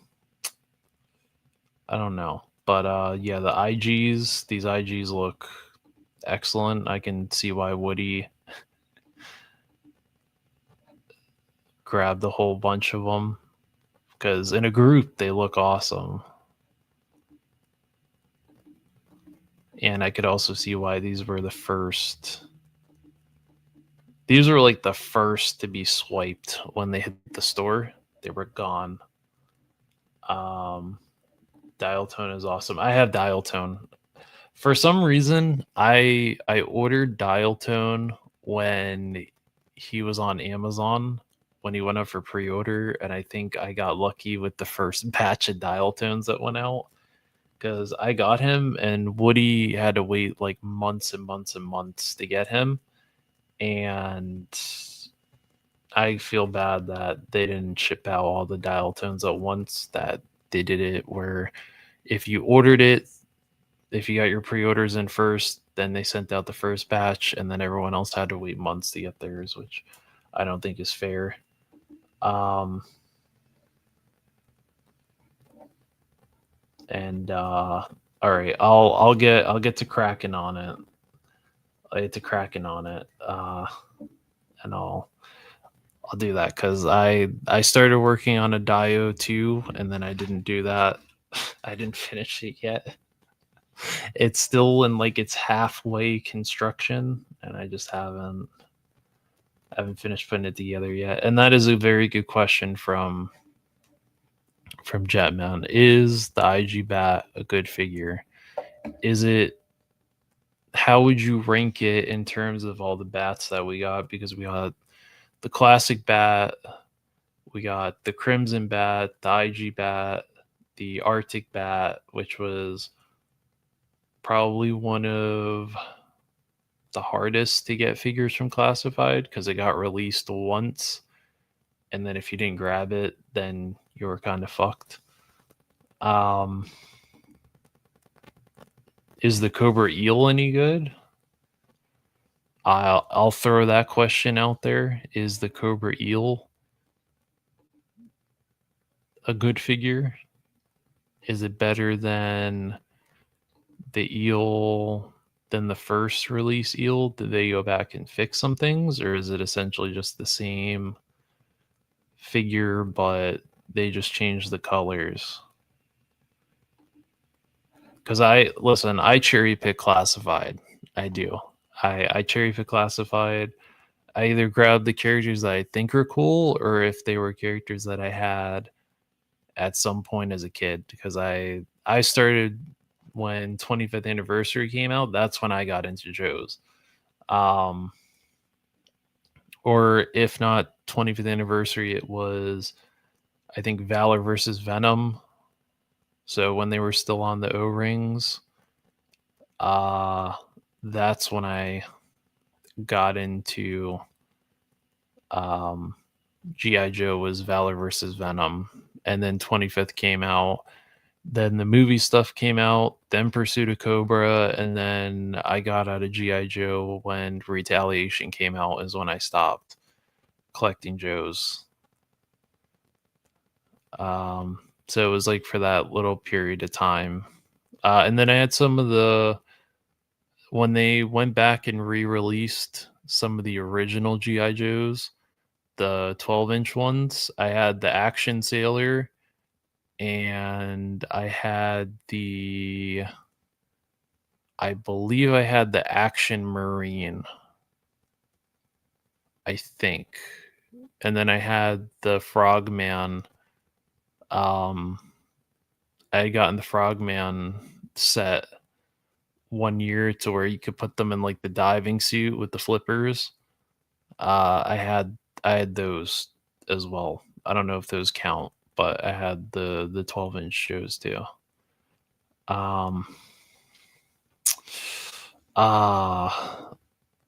I don't know. But yeah, the these IGs look excellent. I can see why Woody grabbed a whole bunch of them, because in a group they look awesome. And I could also see why these were the first. These were like the first to be swiped when they hit the store. They were gone. Dial tone is awesome. I have dial tone. For some reason, I ordered dial tone when he was on Amazon when he went up for pre-order, and I think I got lucky with the first batch of dial tones that went out, because I got him and Woody had to wait like months and months and months to get him, and I feel bad that they didn't ship out all the dial tones at once, that they did it where if you ordered it, if you got your pre-orders in first, then they sent out the first batch, and then everyone else had to wait months to get theirs, which I don't think is fair. And all right, I'll get to cracking on it. I get to cracking on it, and I'll do that, because I started working on a Dio too, and then I didn't do that. I didn't finish it yet. It's still in like its halfway construction, and I just haven't finished putting it together yet. And that is a very good question from Jetman. Is the IG Bat a good figure? Is it? How would you rank it in terms of all the bats that we got? Because we got the classic bat, we got the Crimson Bat, the IG Bat, the Arctic Bat, which was probably one of the hardest to get figures from Classified, because it got released once, and then if you didn't grab it, then you were kind of fucked. Is the Cobra Eel any good? I'll throw that question out there. Is the Cobra Eel a good figure? Is it better than the eel, than the first release eel? Did they go back and fix some things, or is it essentially just the same figure but they just changed the colors? Because I cherry pick Classified. I do. I cherry pick Classified. I either grab the characters that I think are cool, or if they were characters that I had at some point as a kid, because I started when 25th Anniversary came out. That's when I got into Joe's. Or if not 25th Anniversary, it was, I think, Valor versus Venom. So when they were still on the O-rings, that's when I got into G.I. Joe, was Valor versus Venom. And then 25th came out. Then the movie stuff came out, then Pursuit of Cobra, and then I got out of G.I. Joe when Retaliation came out, is when I stopped collecting Joes. So it was like for that little period of time. And then I had some of the, when they went back and re-released some of the original G.I. Joes, the 12-inch ones, I had the Action Sailor, and I believe I had the Action Marine. I think. And then I had the Frogman. I had gotten the Frogman set 1 year to where you could put them in like the diving suit with the flippers. I had those as well. I don't know if those count, but I had the 12-inch shows too. Um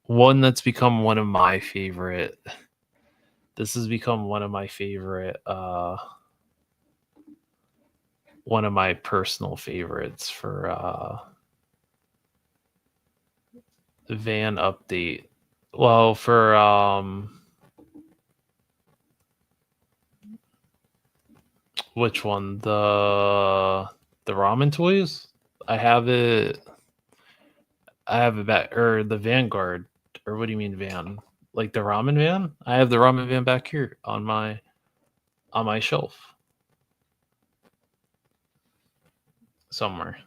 one that's become one of my favorite. This has become one of my favorite one of my personal favorites for van update. Well, for which one? The ramen toys? I have it back, or the Vanguard, or what do you mean van? Like the ramen van? I have the ramen van back here on my shelf somewhere.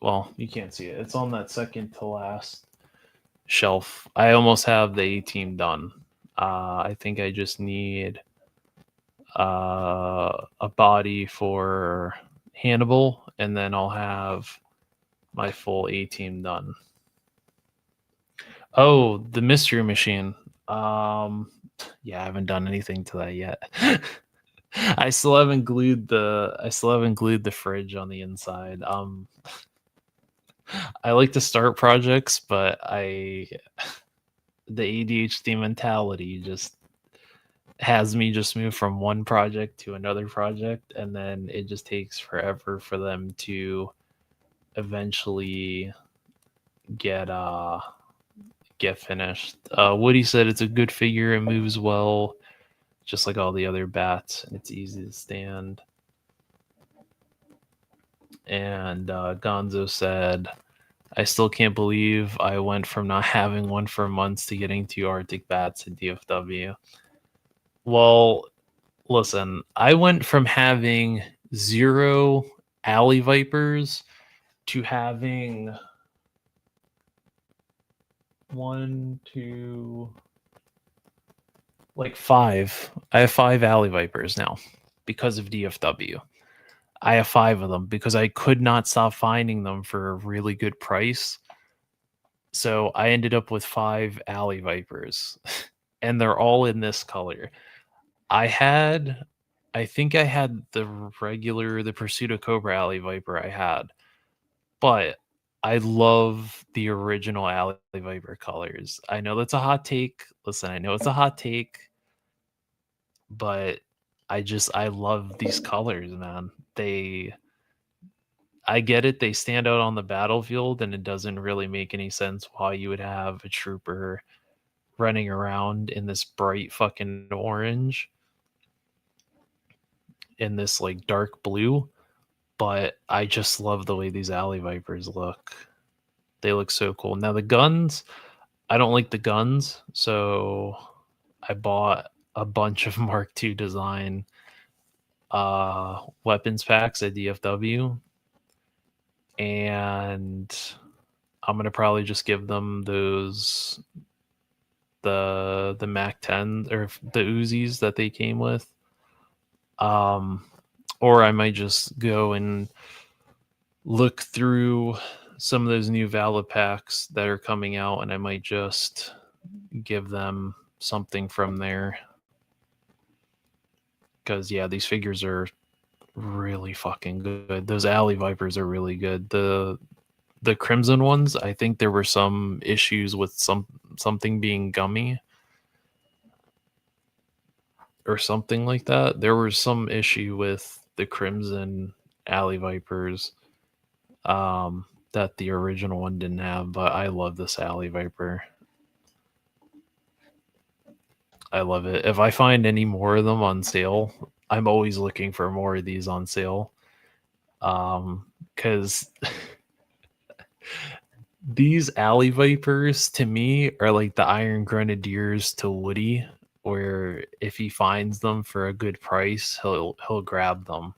Well, you can't see it. It's on that second to last shelf. I almost have the A team done. I think I just need a body for Hannibal, and then I'll have my full A team done. Oh, the mystery machine. Yeah, I haven't done anything to that yet. I still haven't glued the fridge on the inside. I like to start projects, but the ADHD mentality just has me just move from one project to another project, and then it just takes forever for them to eventually get finished. Woody said it's a good figure, it moves well, just like all the other bats, and it's easy to stand. And Gonzo said, I still can't believe I went from not having one for months to getting 2 Arctic bats at DFW. Well, listen, I went from having 0 alley vipers to having 1, 2, like 5. I have 5 alley vipers now because of DFW. I have 5 of them because I could not stop finding them for a really good price. So I ended up with 5 alley vipers, and they're all in this color. I think I had the Pursuit of Cobra alley viper I had, but I love the original alley viper colors. I know that's a hot take. Listen, I know it's a hot take, but I love these colors, man. I get it, they stand out on the battlefield, and it doesn't really make any sense why you would have a trooper running around in this bright fucking orange, in this like dark blue, but I just love the way these alley vipers look. They look so cool. Now the guns, I don't like the guns, so I bought a bunch of Mark II design weapons packs at DFW, and I'm gonna probably just give them those the Mac 10 or the Uzis that they came with. Or I might just go and look through some of those new Valid packs that are coming out, and I might just give them something from there. Because yeah, these figures are really fucking good. Those alley vipers are really good. The crimson ones, I think there were some issues with something being gummy or something like that. There was some issue with the crimson alley vipers that the original one didn't have, but I love this alley viper. I love it. If I find any more of them on sale, I'm always looking for more of these on sale. Because these alley vipers to me are like the Iron Grenadiers to Woody, where if he finds them for a good price, he'll grab them.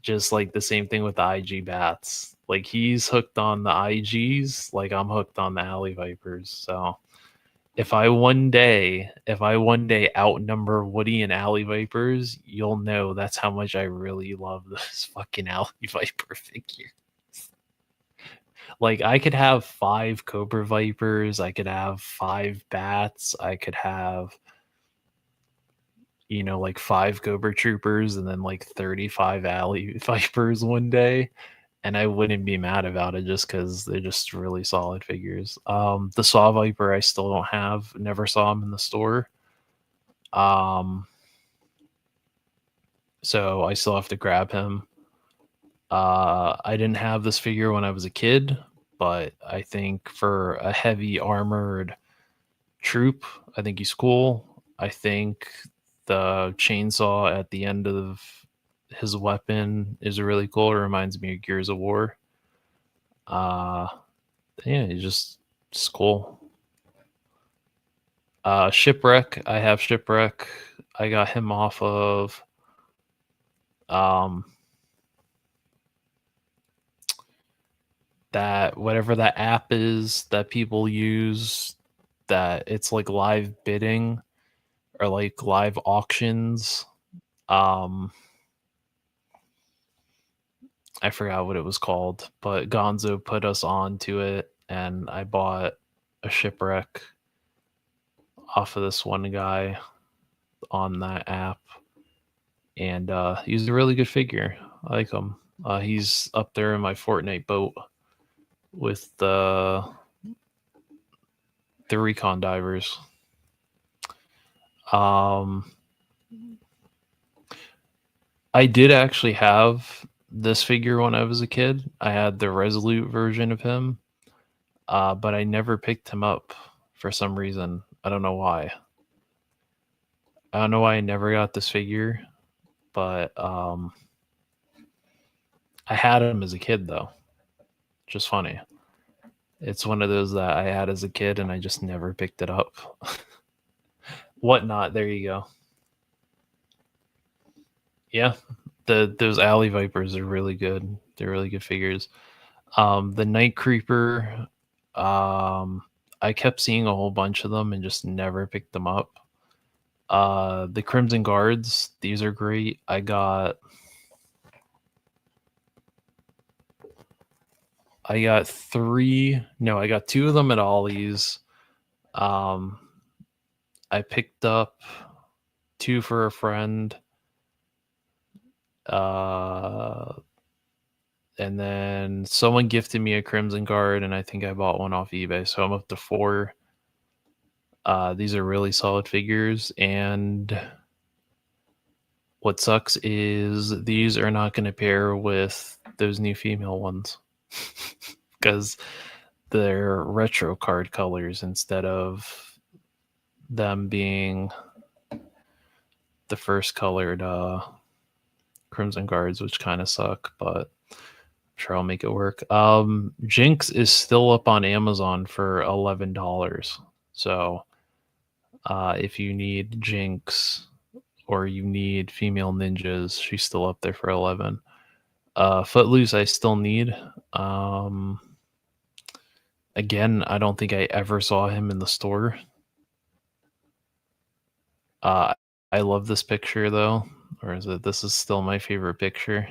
Just like the same thing with the IG bats. Like he's hooked on the IGs, like I'm hooked on the alley vipers. So if I one day outnumber Woody and Alley Vipers, you'll know that's how much I really love this fucking Alley Viper figure. Like, I could have 5 Cobra Vipers, I could have 5 Bats, I could have, you know, like 5 Cobra Troopers and then like 35 Alley Vipers one day, and I wouldn't be mad about it just because they're just really solid figures. The Saw Viper I still don't have, never saw him in the store. So I still have to grab him. I didn't have this figure when I was a kid, but I think for a heavy armored troop, I think he's cool. I think the chainsaw at the end of his weapon is really cool. It reminds me of Gears of War. Yeah, he's just cool. Shipwreck. I have Shipwreck. I got him off of that, whatever that app is that people use, that it's like live bidding or like live auctions. I forgot what it was called, but Gonzo put us on to it, and I bought a Shipwreck off of this one guy on that app, and he's a really good figure. I like him. He's up there in my Fortnite boat with the recon divers. I did actually have this figure when I was a kid. I had the Resolute version of him, but I never picked him up for some reason. I don't know why. I don't know why I never got this figure, but I had him as a kid though. Just funny. It's one of those that I had as a kid and I just never picked it up. Whatnot, there you go. Yeah, those Alley Vipers are really good. They're really good figures. The Night Creeper, I kept seeing a whole bunch of them and just never picked them up. The Crimson Guards, these are great. I got 2 of them at Ollie's. I picked up 2 for a friend. And then someone gifted me a Crimson Guard, and I think I bought one off eBay, so I'm up to 4. These are really solid figures, and what sucks is these are not going to pair with those new female ones because they're retro card colors instead of them being the first colored Crimson Guards, which kind of suck, but I'm sure I'll make it work. Jinx is still up on Amazon for $11. So if you need Jinx or you need female ninjas, she's still up there for 11. Footloose I still need. Again, I don't think I ever saw him in the store. I love this picture though. Or is it, this is still my favorite picture?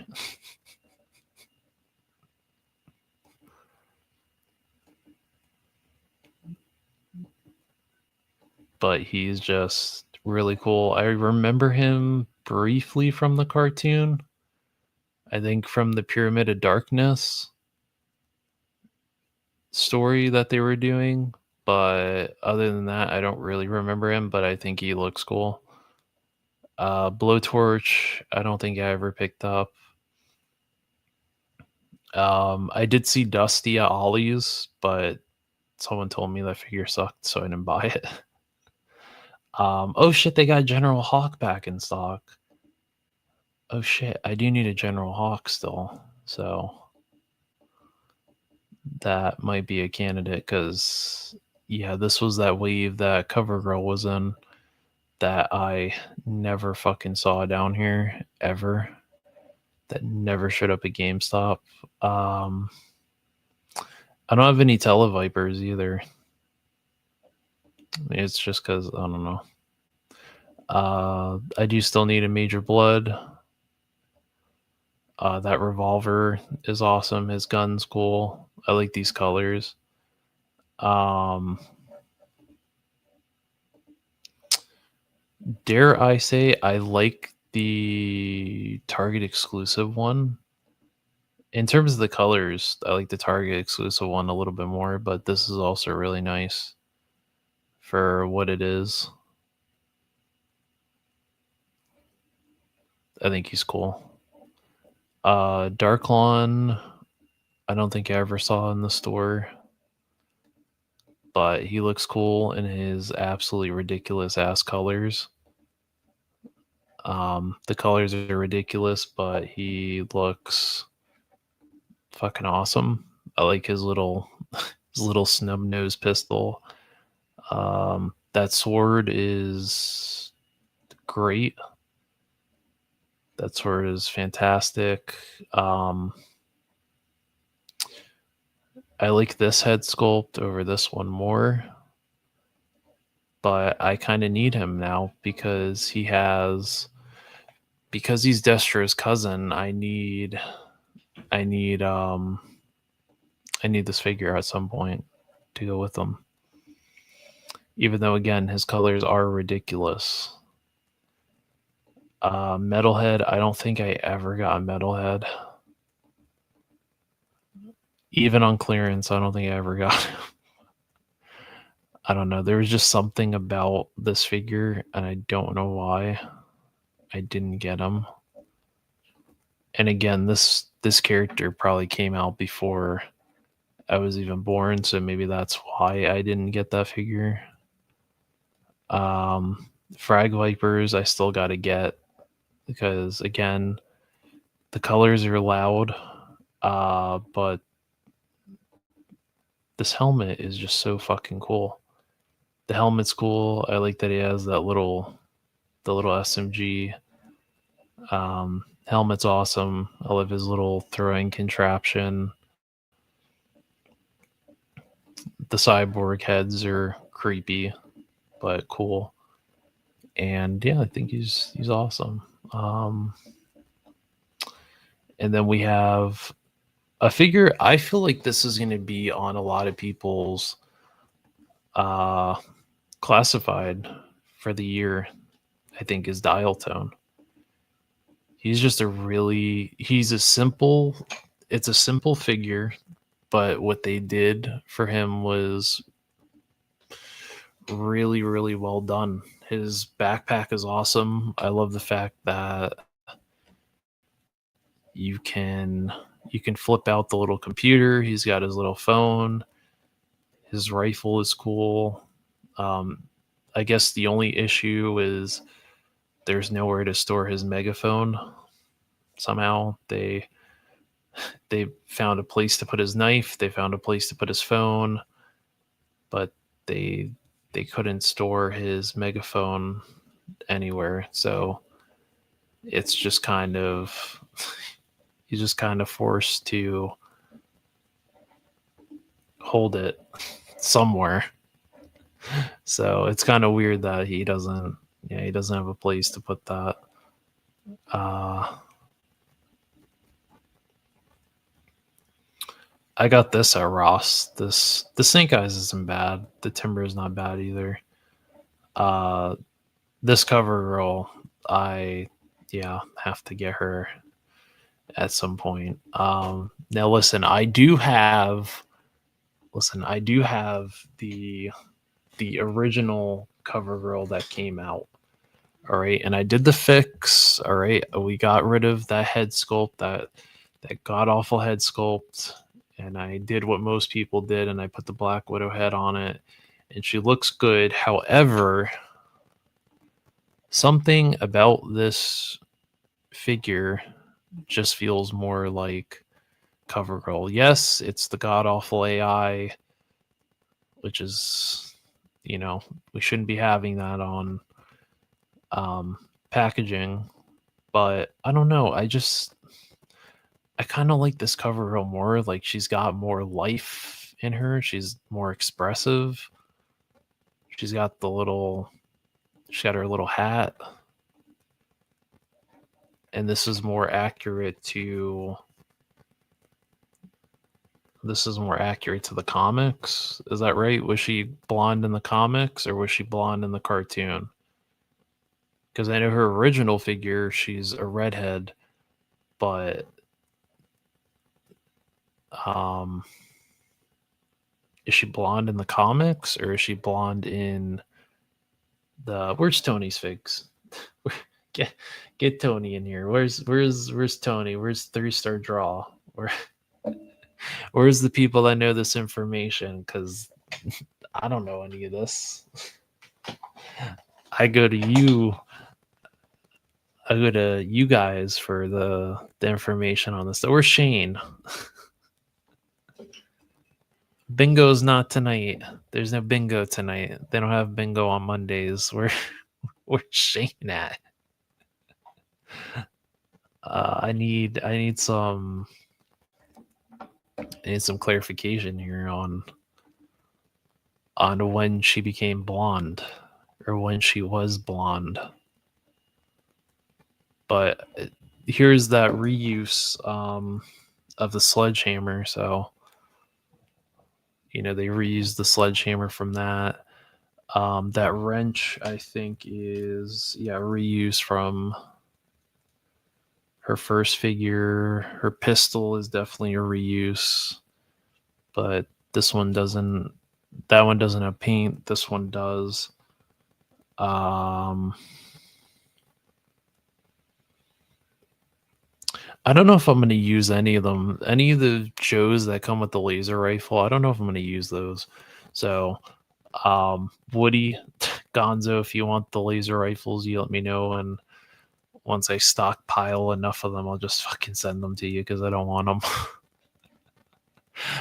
But he's just really cool. I remember him briefly from the cartoon. I think from the Pyramid of Darkness story that they were doing. But other than that, I don't really remember him, but I think he looks cool. Blowtorch, I don't think I ever picked up. I did see Dusty at Ollie's, but someone told me that figure sucked, so I didn't buy it. Oh shit, they got General Hawk back in stock. Oh shit, I do need a General Hawk still, so that might be a candidate, because yeah, this was that wave that CoverGirl was in that I never fucking saw down here ever, that never showed up at GameStop. I don't have any Televipers either. It's just because I don't know. I do still need a Major Blood. That revolver is awesome. His gun's cool. I like these colors. Dare I say I like the Target exclusive one. In terms of the colors, I like the Target exclusive one a little bit more, but this is also really nice for what it is. I think he's cool. Darklon, I don't think I ever saw in the store, but he looks cool in his absolutely ridiculous ass colors. The colors are ridiculous, but he looks fucking awesome. I like his little snub nose pistol. That sword is great. That sword is fantastic. I like this head sculpt over this one more, but I kind of need him now because he's Destro's cousin. I need this figure at some point to go with him. Even though, again, his colors are ridiculous. Metalhead, I don't think I ever got a Metalhead. Even on clearance, I don't think I ever got him. I don't know. There was just something about this figure, and I don't know why I didn't get him. And again, this character probably came out before I was even born, so maybe that's why I didn't get that figure. Frag Vipers, I still got to get because, again, the colors are loud, but this helmet is just so fucking cool. The helmet's cool. I like that he has the little SMG. Helmet's awesome. I love his little throwing contraption. The cyborg heads are creepy, but cool. And yeah, I think he's awesome. And then we have a figure. I feel like this is going to be on a lot of people's classified for the year. I think is Dial Tone. He's just it's a simple figure, but what they did for him was really, really well done. His backpack is awesome. I love the fact that you can flip out the little computer. He's got his little phone. His rifle is cool. I guess the only issue is there's nowhere to store his megaphone. Somehow they found a place to put his knife. They found a place to put his phone, but they couldn't store his megaphone anywhere. So it's just kind of he's just kind of forced to hold it somewhere. So it's kind of weird that he doesn't have a place to put that. I got this at Ross. The Snake Eyes isn't bad. The Timber is not bad either. This cover girl, I have to get her at some point. Now listen, I do have the original cover girl that came out. All right, and I did the fix. All right, we got rid of that head sculpt, that god awful head sculpt, and I did what most people did, and I put the Black Widow head on it, and she looks good. However, something about this figure just feels more like CoverGirl. Yes, it's the god awful AI, which is, we shouldn't be having that on packaging, but I don't know. I kind of like this CoverGirl more. Like, she's got more life in her. She's more expressive. She's got her little hat. And this is more accurate to the comics. Is that right? Was she blonde in the comics or was she blonde in the cartoon? Because I know her original figure, she's a redhead, but is she blonde in the comics or is she blonde in the? Where's Tony's figs? Get Tony in here. Where's Tony? Where's 3-star draw? Where's the people that know this information? Because I don't know any of this. I go to you guys for the information on this. Where's Shane? Bingo's not tonight. There's no bingo tonight. They don't have bingo on Mondays. Where's Shane at? I need some clarification here on when she became blonde or when she was blonde. But here's that reuse of the sledgehammer. So, they reused the sledgehammer from that. That wrench, I think, is reuse from her first figure. Her pistol is definitely a reuse, but this one doesn't. That one doesn't have paint. This one does. I don't know if I'm going to use any of them. Any of the Joes that come with the laser rifle, I don't know if I'm going to use those. So, Woody, Gonzo, if you want the laser rifles, you let me know. And once I stockpile enough of them, I'll just fucking send them to you because I don't want them.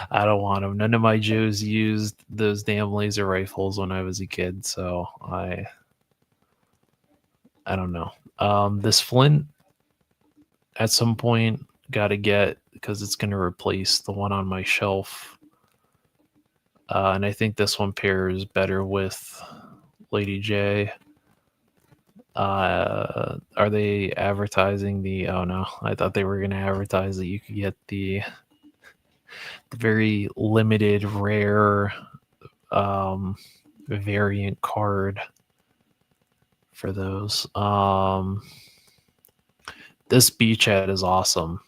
I don't want them. None of my Joes used those damn laser rifles when I was a kid. So, I don't know. This Flint, at some point, gotta get, because it's going to replace the one on my shelf. And I think this one pairs better with Lady J. Are they advertising the? Oh no, I thought they were going to advertise that you could get the very limited, rare variant card for those. This beachhead is awesome.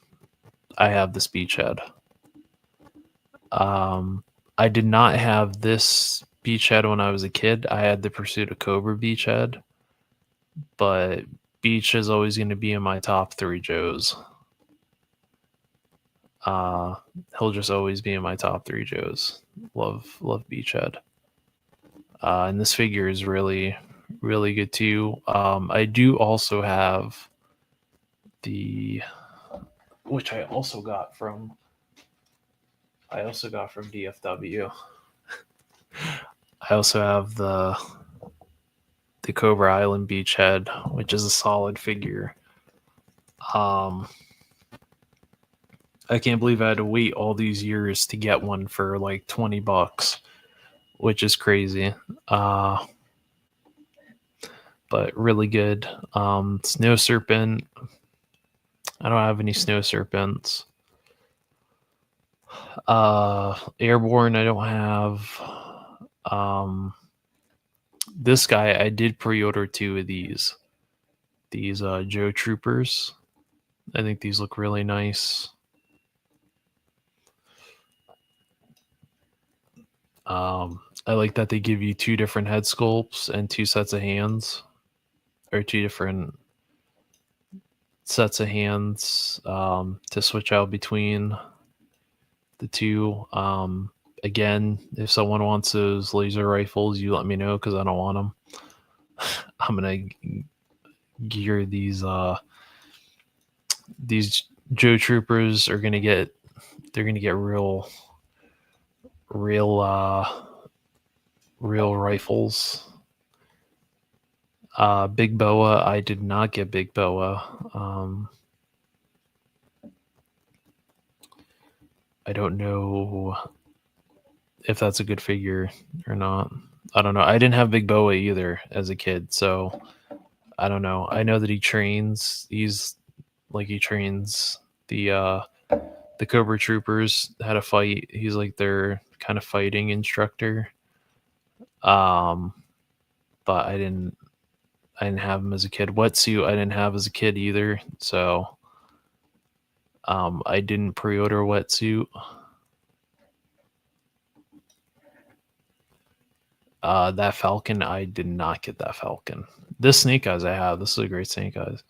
I have this beachhead. I did not have this beachhead when I was a kid. I had the Pursuit of Cobra beachhead, but Beach is always going to be in my top 3 Joes. He'll just always be in my top 3 Joes. Love beachhead. And this figure is really, really good too. I do also have which I also got from DFW. I also have the Cobra Island beachhead, which is a solid figure. I can't believe I had to wait all these years to get one for like $20, which is crazy. But really good. Snow Serpent. I don't have any Snow Serpents. Airborne, I don't have. This guy, I did pre-order 2 of these. These Joe Troopers. I think these look really nice. I like that they give you 2 different head sculpts and 2 sets of hands. Or 2 different sets of hands to switch out between the 2. Again, if someone wants those laser rifles, you let me know because I don't want them. I'm gonna gear these Joe Troopers are gonna get real rifles. Big Boa, I did not get Big Boa. I don't know if that's a good figure or not. I don't know. I didn't have Big Boa either as a kid, so I don't know. I know that he trains. He trains the Cobra Troopers how to fight. He's like their kind of fighting instructor. Um, but I didn't have him as a kid. Wetsuit I didn't have as a kid either, so I didn't pre-order Wetsuit. That Falcon, I did not get that Falcon. This Snake Eyes I have. This is a great Snake Eyes.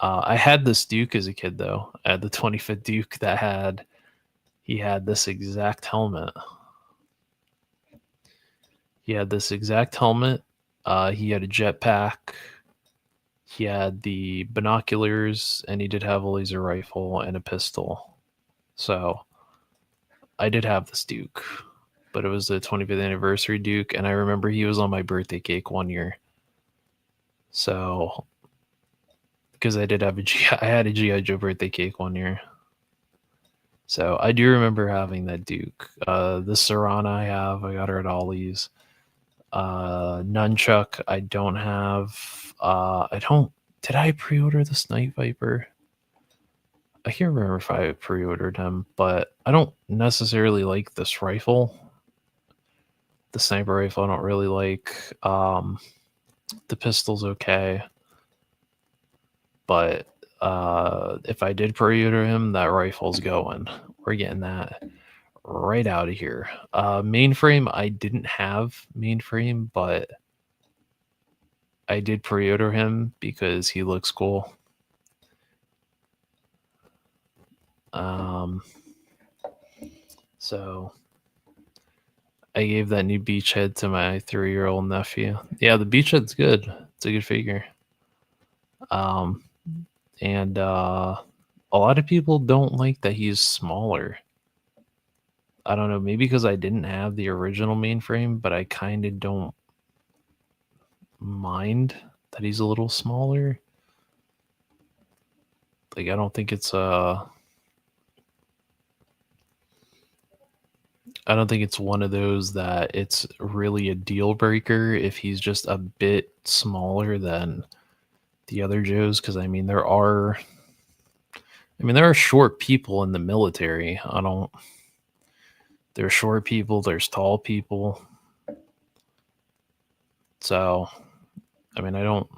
I had this Duke as a kid though. I had the 25th Duke he had this exact helmet. He had this exact helmet. He had a jetpack. He had the binoculars, and he did have a laser rifle and a pistol. So I did have this Duke, but it was the 25th anniversary Duke, and I remember he was on my birthday cake one year. So because I had a GI Joe birthday cake one year. So I do remember having that Duke. This Serana I got her at Ollie's. Nunchuck I don't have. Did I pre-order the Night Viper? I can't remember if I pre-ordered him, but I don't necessarily like this rifle. The sniper rifle I don't really like. The pistol's okay. But if I did pre-order him, that rifle's going. We're getting that right out of here. Mainframe, I didn't have mainframe, but I did pre-order him because he looks cool. So I gave that new Beachhead to my 3-year-old nephew. Yeah, the Beachhead's good. It's a good figure. And a lot of people don't like that he's smaller. I don't know, maybe because I didn't have the original mainframe, but I kind of don't mind that he's a little smaller. Like, I don't think it's one of those that it's really a deal breaker if he's just a bit smaller than the other Joes, because I mean there are short people in the military. There's short people, there's tall people. So I mean I don't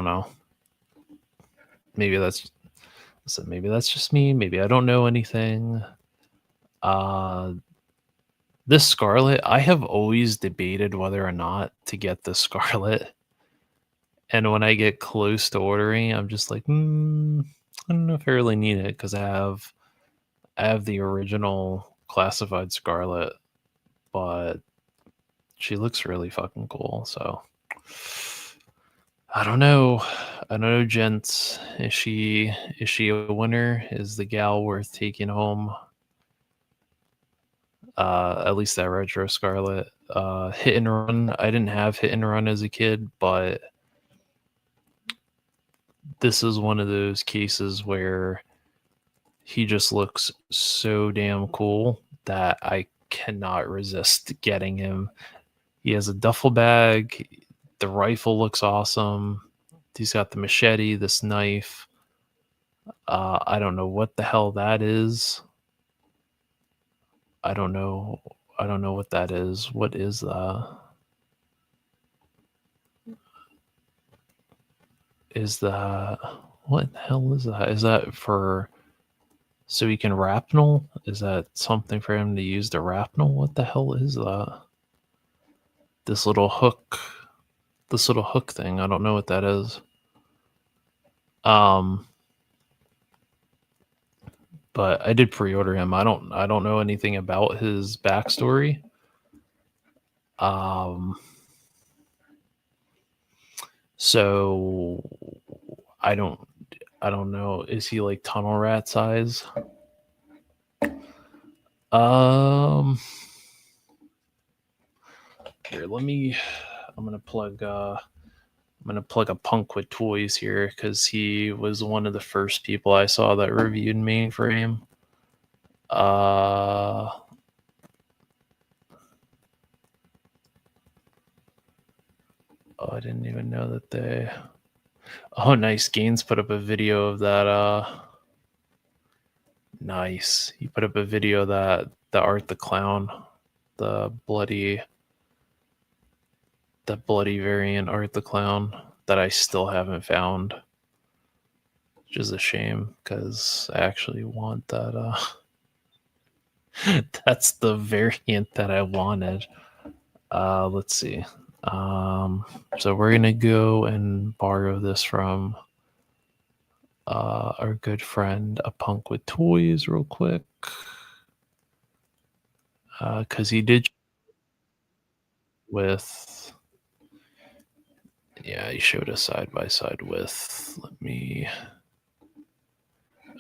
know. Maybe that's just me. Maybe I don't know anything. This Scarlet, I have always debated whether or not to get the Scarlet. And when I get close to ordering, I'm just like, I don't know if I really need it, because I have the original classified Scarlet, but she looks really fucking cool. So I don't know. Gents. Is she a winner? Is the gal worth taking home? At least that retro Scarlet. Hit and Run. I didn't have Hit and Run as a kid, but this is one of those cases where he just looks so damn cool that I cannot resist getting him. He has a duffel bag. The rifle looks awesome. He's got the machete, this knife. I don't know what the hell that is. I don't know what that is. What is that? What the hell is that? Is that for so he can rapnel? Is that something for him to use to rapnel? What the hell is that? This little hook thing. I don't know what that is. But I did pre-order him. I don't know anything about his backstory. So I don't know. Is he like Tunnel Rat size? Here, I'm gonna plug a Punk with Toys here, because he was one of the first people I saw that reviewed Mainframe. Oh, I didn't even know that they. Oh, nice. Gaines put up a video of that. Nice. He put up a video that the Art the Clown, the bloody variant Art the Clown that I still haven't found, which is a shame because I actually want that. That's the variant that I wanted. Let's see. So we're gonna go and borrow this from our good friend A Punk with Toys real quick, because he did with, yeah, he showed us side by side with, let me,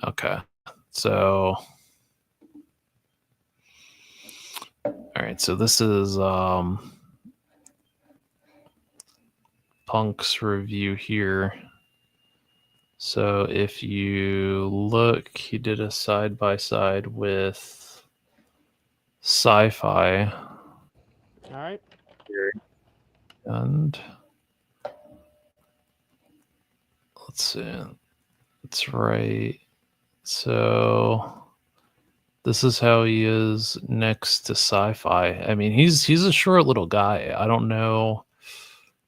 okay, so all right, so this is Punk's review here. So if you look, he did a side by side with Sci-Fi. All right. And let's see. It's right. So this is how he is next to Sci-Fi. I mean, he's a short little guy. I don't know.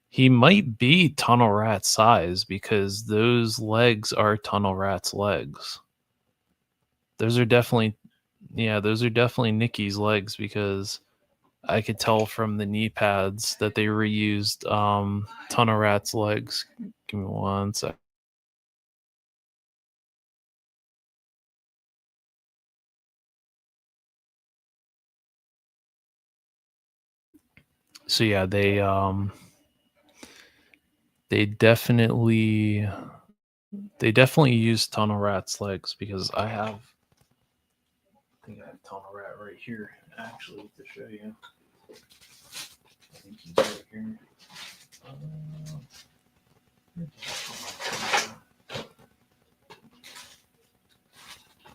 He might be Tunnel Rat size because those legs are Tunnel Rat's legs. Those are definitely Nikki's legs because I could tell from the knee pads that they reused Tunnel Rat's legs. Give me one sec. So yeah, they definitely use Tunnel Rat's legs because I think I have Tunnel Rat right here actually to show you. I think he's right here.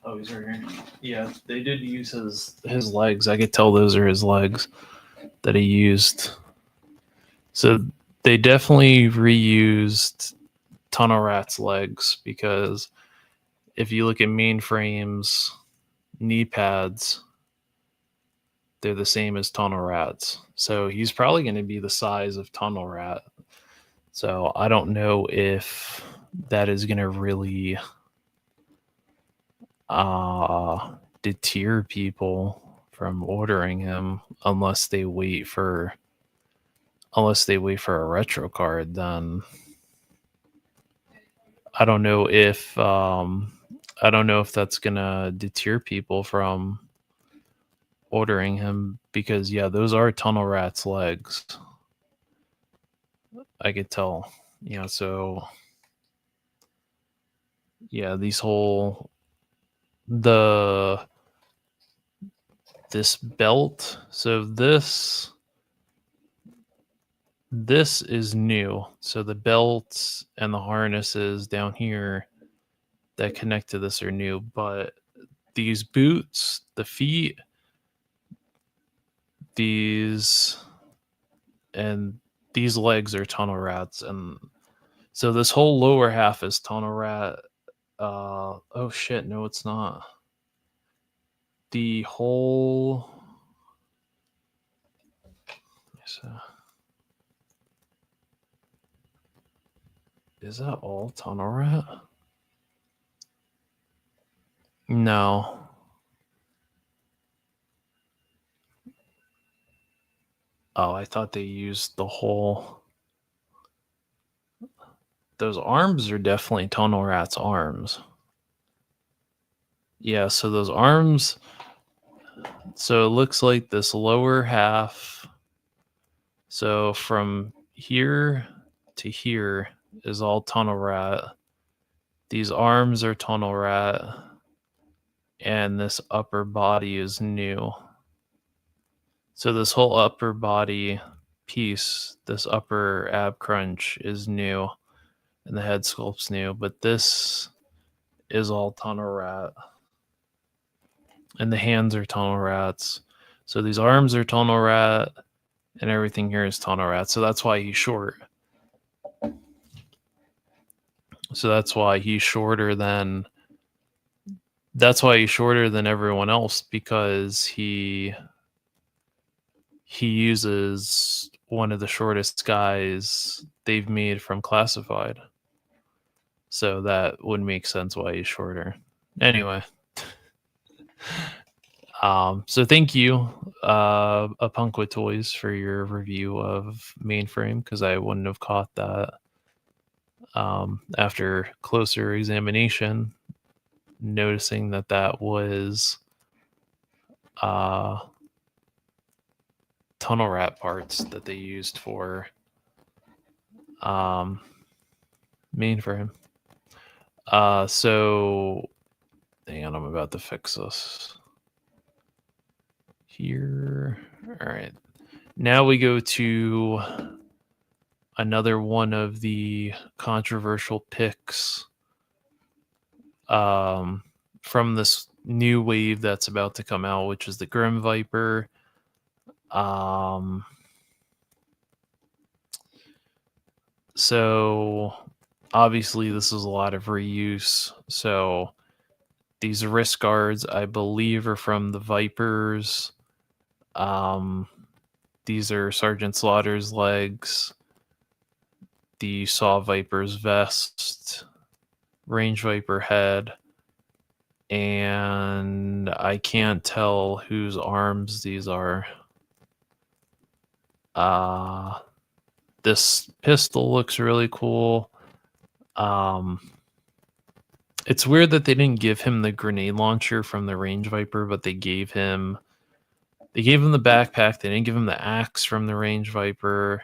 Oh, he's right here. Yeah, they did use his legs. I could tell those are his legs that he used. So they definitely reused Tunnel Rat's legs because if you look at Mainframe's knee pads, they're the same as Tunnel Rat's. So he's probably going to be the size of Tunnel Rat. So I don't know if that is going to really deter people from ordering him unless they wait for a retro card. Then I don't know if that's gonna deter people from ordering him because yeah, those are Tunnel Rat's legs. I could tell, so yeah, this belt. So this is new. So the belts and the harnesses down here that connect to this are new, but these boots, the feet, these legs are Tunnel Rats, and so this whole lower half is Tunnel Rat. Oh shit, no, it's not. The whole. Is that all Tunnel Rat? No. Oh, I thought they used the whole. Those arms are definitely Tunnel Rat's arms. Yeah, so those arms. So it looks like this lower half. So from here to here is all Tunnel Rat. These arms are Tunnel Rat. And this upper body is new. So this whole upper body piece, this upper ab crunch is new. And the head sculpt's new. But this is all Tunnel Rat. And the hands are Tunnel Rats. So these arms are Tunnel Rat. And everything here is Tunnel Rat. So that's why he's short. So that's why he's shorter than everyone else, because he uses one of the shortest guys they've made from Classified. So that would make sense why he's shorter. Anyway. So thank you, A Punk with Toys, for your review of Mainframe, because I wouldn't have caught that after closer examination, noticing that was tunnel wrap parts that they used for Mainframe. So hang on, I'm about to fix this here. All right. Now we go to another one of the controversial picks from this new wave that's about to come out, which is the Grim Viper. So obviously this is a lot of reuse. So these wrist guards, I believe, are from the Vipers. These are Sergeant Slaughter's legs, the Saw Viper's vest, Range Viper head, and I can't tell whose arms these are. This pistol looks really cool. It's weird that they didn't give him the grenade launcher from the Range Viper, but they gave him the backpack. They didn't give him the axe from the Range Viper,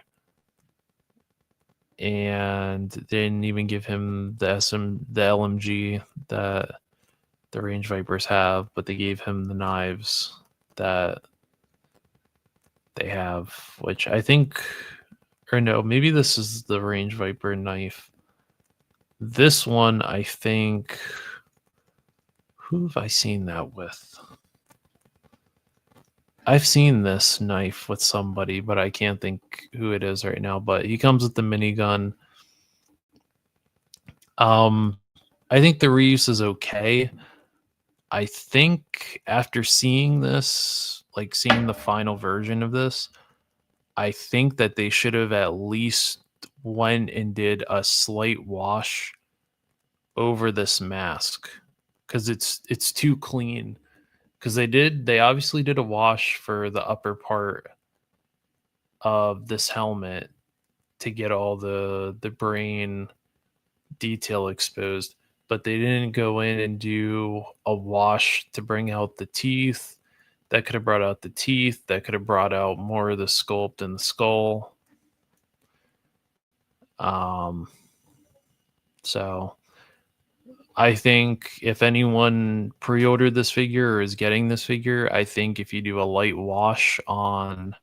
and they didn't even give him the LMG that the Range Vipers have, but they gave him the knives that they have, which I think, or no, maybe this is the Range Viper knife. This one, I think, who have I seen that with? I've seen this knife with somebody, but I can't think who it is right now. But he comes with the minigun. I think the reuse is okay. I think after seeing this, like seeing the final version of this, I think that they should have at least went and did a slight wash over this mask, because it's too clean. Because they obviously did a wash for the upper part of this helmet to get all the brain detail exposed, but they didn't go in and do a wash to bring out the teeth. That could have brought out the teeth. That could have brought out more of the sculpt in the skull. So I think if anyone pre-ordered this figure or is getting this figure, I think if you do a light wash on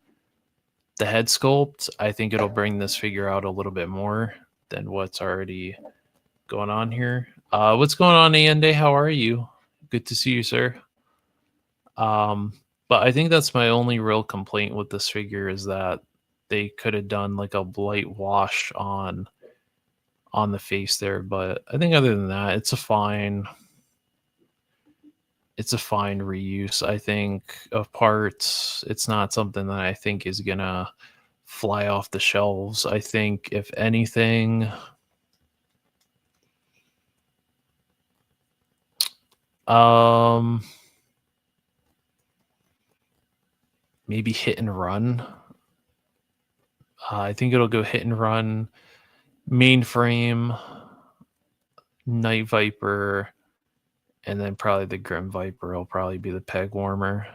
the head sculpt, I think it'll bring this figure out a little bit more than what's already going on here. What's going on, Ande? How are you? Good to see you, sir. But I think that's my only real complaint with this figure, is that they could have done like a light wash on the face there. But I think other than that, it's a fine reuse, I think, of parts. It's not something that I think is gonna fly off the shelves. I think if anything, maybe hit and run. I think it'll go hit and run, Mainframe, Night Viper, and then probably the Grim Viper will probably be the peg warmer.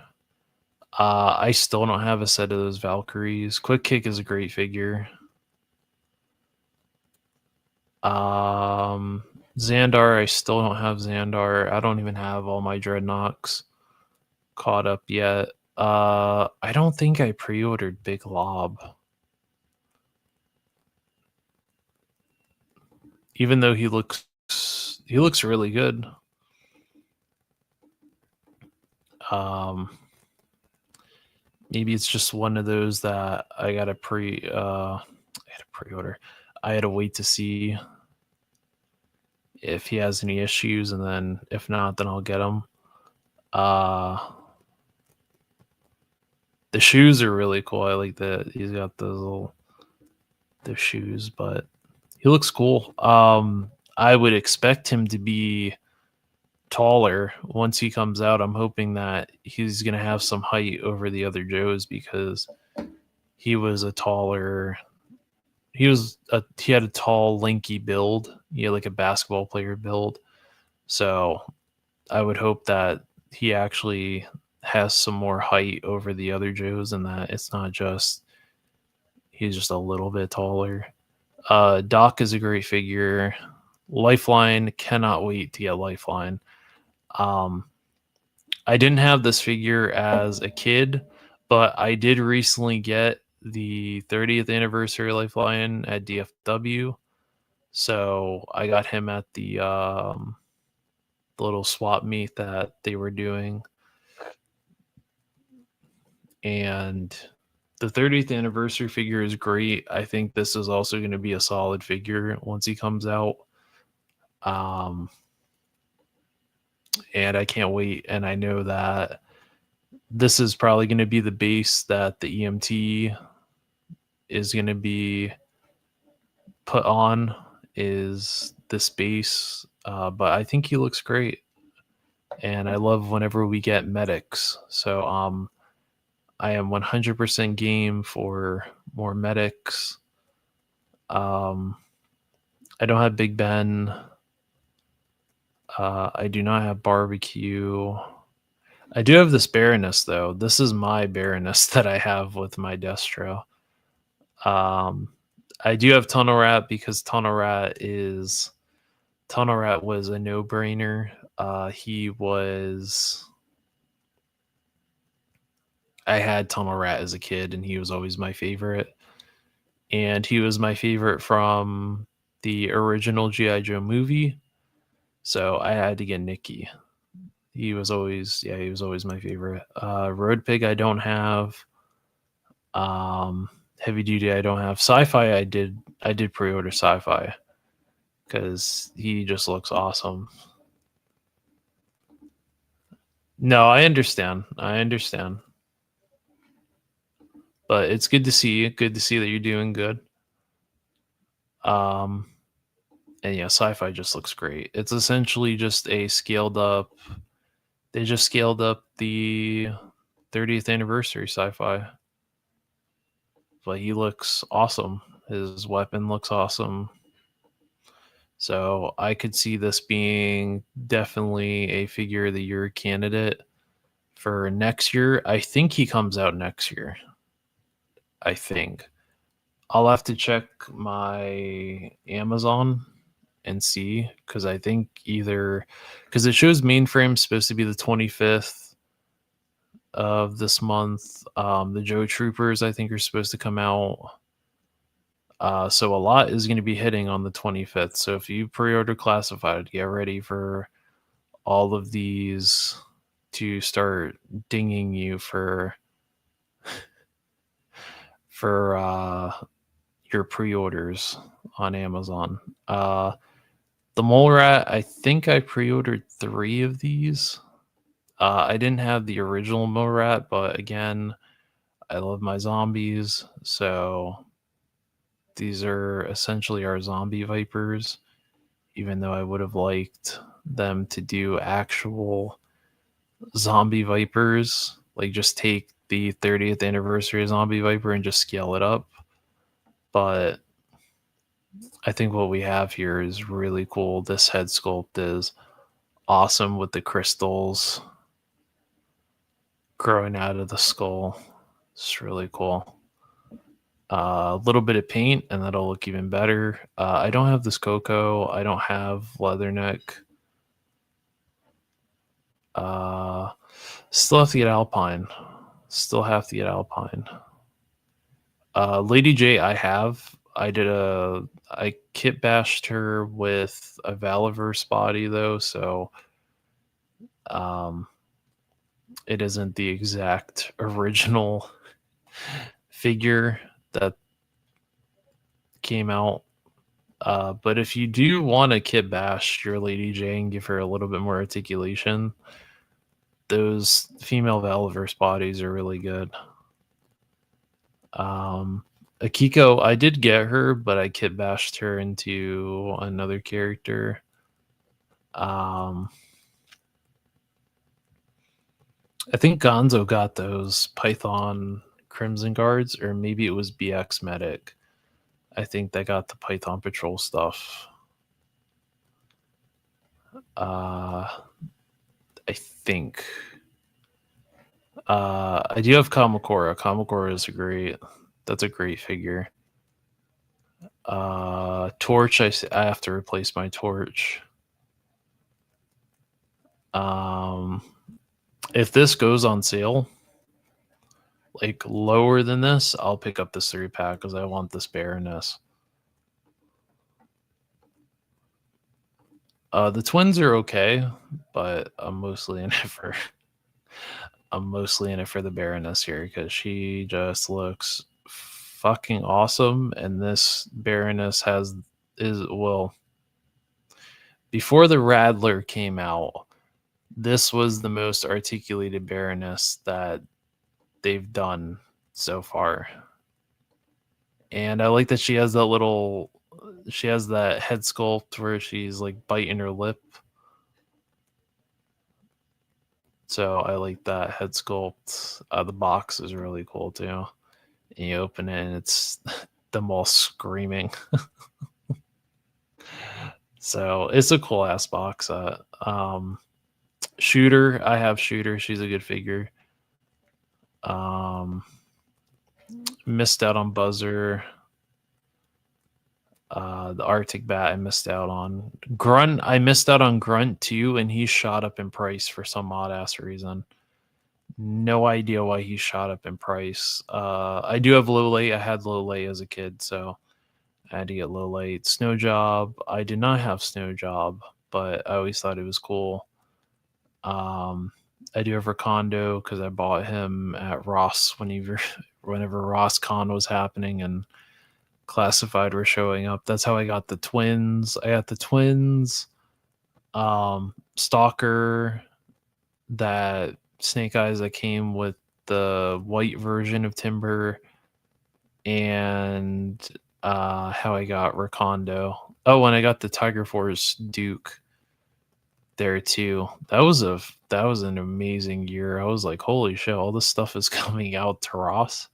I still don't have a set of those Valkyries. Quick Kick is a great figure. Xandar, I still don't have Xandar. I don't even have all my Dreadnoks caught up yet. I don't think I pre-ordered Big Lob. Even though he looks really good. Maybe it's just one of those that I gotta pre-order. I had to wait to see if he has any issues, and then if not, then I'll get him. The shoes are really cool. I like that he's got the shoes, but he looks cool. I would expect him to be taller once he comes out. I'm hoping that he's going to have some height over the other Joes, because he was a taller. He had a tall, lanky build. He had like a basketball player build. So I would hope that he actually has some more height over the other Joes, and that it's not just he's just a little bit taller. Doc is a great figure. Lifeline, cannot wait to get Lifeline. I didn't have this figure as a kid, but I did recently get the 30th anniversary Lifeline at DFW. So I got him at the little swap meet that they were doing. And the 30th anniversary figure is great. I think this is also going to be a solid figure once he comes out. And I can't wait. And I know that this is probably going to be the base that the EMT is going to be put on, is this base. But I think he looks great. And I love whenever we get medics. So I am 100% game for more medics. I don't have Big Ben. I do not have Barbecue. I do have this Baroness, though. This is my Baroness that I have with my Destro. I do have Tunnel Rat, because Tunnel Rat was a no-brainer. I had Tunnel Rat as a kid, and he was always my favorite. And he was my favorite from the original G.I. Joe movie. So I had to get Nikki. He was always my favorite. Road Pig I don't have. Heavy Duty I don't have. Sci-Fi I did pre-order Sci-Fi, because he just looks awesome. No, I understand. But it's good to see you. Good to see that you're doing good. And yeah, Sci-Fi just looks great. It's essentially just a scaled up. They just scaled up the 30th anniversary Sci-Fi. But he looks awesome. His weapon looks awesome. So I could see this being definitely a figure of the year candidate for next year. I think he comes out next year. I think. I'll have to check my Amazon and see, because I think because it shows mainframe supposed to be the 25th of this month. The Joe Troopers I think are supposed to come out. So a lot is going to be hitting on the 25th. So if you pre-order Classified, get ready for all of these to start dinging you for your pre-orders on Amazon. The Mole Rat, I think I pre-ordered 3 of these. I didn't have the original Mole Rat, but again, I love my zombies, so these are essentially our zombie Vipers, even though I would have liked them to do actual zombie Vipers, like just take the 30th anniversary zombie Viper and just scale it up. But I think what we have here is really cool. This head sculpt is awesome with the crystals growing out of the skull. It's really cool. A little bit of paint and that'll look even better. I don't have this Coco. I don't have Leatherneck. Still have to get Alpine. Lady J I have. I kit bashed her with a Valaverse body though, so it isn't the exact original figure that came out But if you do want to kit bash your Lady J and give her a little bit more articulation, those female Valaverse bodies are really good. Akiko, I did get her, but I kit bashed her into another character. I think Gonzo got those Python Crimson Guards, or maybe it was BX Medic. I think they got the Python Patrol stuff. I think. I do have Kamakura. Kamakura is that's a great figure. Torch, I have to replace my Torch. If this goes on sale, like lower than this, I'll pick up this 3-pack because I want this Baroness. The twins are okay, but I'm mostly in it for the Baroness here because she just looks fucking awesome, and this Baroness before the Radler came out, this was the most articulated Baroness that they've done so far. And I like that she has that head sculpt where she's like biting her lip. So I like that head sculpt. The box is really cool too. And you open it and it's them all screaming. So it's a cool ass box. Shooter, I have Shooter. She's a good figure. Missed out on Buzzer. The Arctic Bat I missed out on. Grunt, I missed out on Grunt too, and he shot up in price for some odd ass reason. No idea why he shot up in price. I do have Lolate. I had Lolate as a kid, so I had to get Lolate. Snow Job, I did not have Snow Job, but I always thought it was cool. I do have Rakondo because I bought him at Ross whenever Ross Con was happening and Classified were showing up. That's how I got the twins. I got the twins, Stalker, that Snake Eyes that came with the white version of Timber, and how I got Rakondo. Oh, and I got the Tiger Force Duke there too. That was an amazing year. I was like, holy shit, all this stuff is coming out to Ross.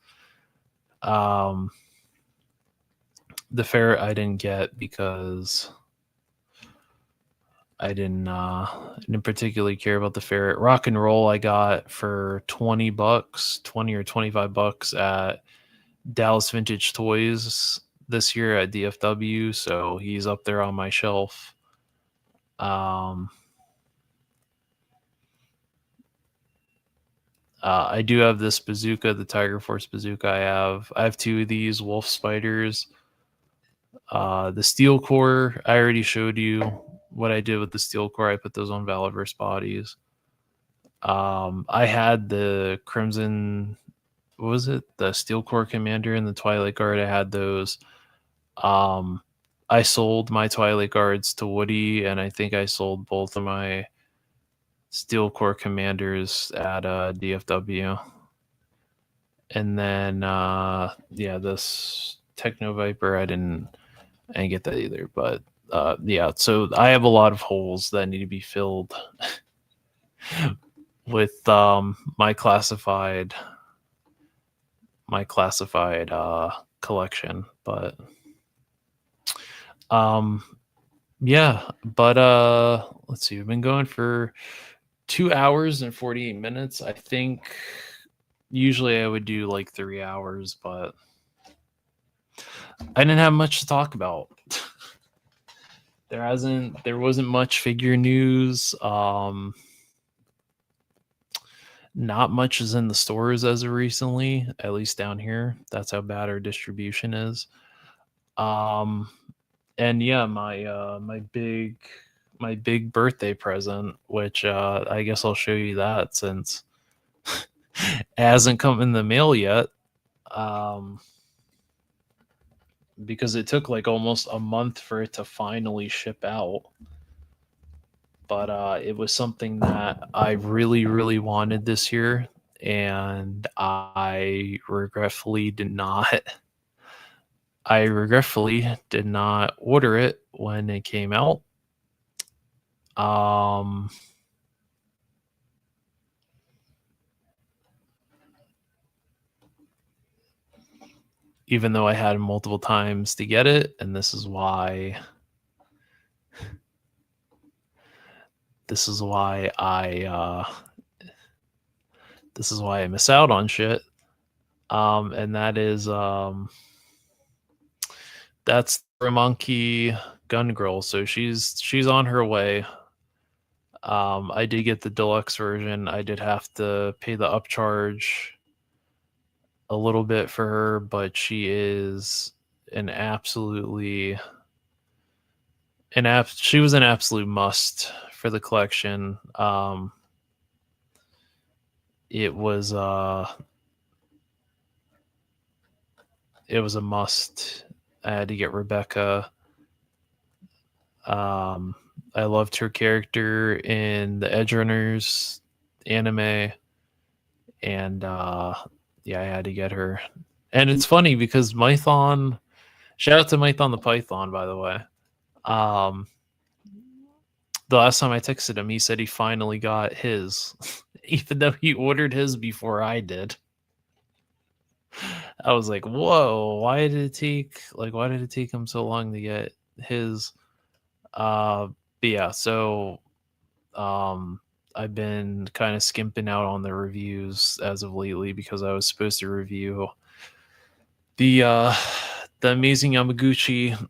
The Ferret I didn't get because I didn't particularly care about the Ferret. Rock and Roll I got for $20, $20 or $25 at Dallas Vintage Toys this year at DFW, so he's up there on my shelf. I do have this bazooka, the Tiger Force bazooka. I have two of these Wolf Spiders. The Steel Core, I already showed you what I did with the Steel Core. I put those on Valaverse bodies. I had the Crimson, what was it? The Steel Core Commander and the Twilight Guard. I had those. I sold my Twilight Guards to Woody, and I think I sold both of my Steel Core Commanders at DFW. And then, this Techno Viper, I didn't get that either. But so I have a lot of holes that need to be filled with my classified collection. But let's see, we've been going for 2 hours and 48 minutes. I think usually I would do like 3 hours, but I didn't have much to talk about. There wasn't much figure news. Not much is in the stores as of recently, at least down here. That's how bad our distribution is. And yeah, my big birthday present, which I guess I'll show you that since it hasn't come in the mail yet. because it took like almost a month for it to finally ship out. But it was something that I really, really wanted this year, and I regretfully did not. I regretfully did not order it when it came out. Um, even though I had multiple times to get it, and this is why I miss out on shit. And that is that's the Monkey Gun Girl. So she's on her way. I did get the deluxe version. I did have to pay the upcharge a little bit for her, but she is an absolutely she was an absolute must for the collection. It was a must. I had to get Rebecca. I loved her character in the Edge Runners anime, and yeah, I had to get her. And it's funny because Mython, shout out to Mython the Python, by the way. The last time I texted him, he said he finally got his, even though he ordered his before I did. I was like, whoa, why did it take him so long to get his? But yeah, so I've been kind of skimping out on the reviews as of lately because I was supposed to review the Amazing Yamaguchi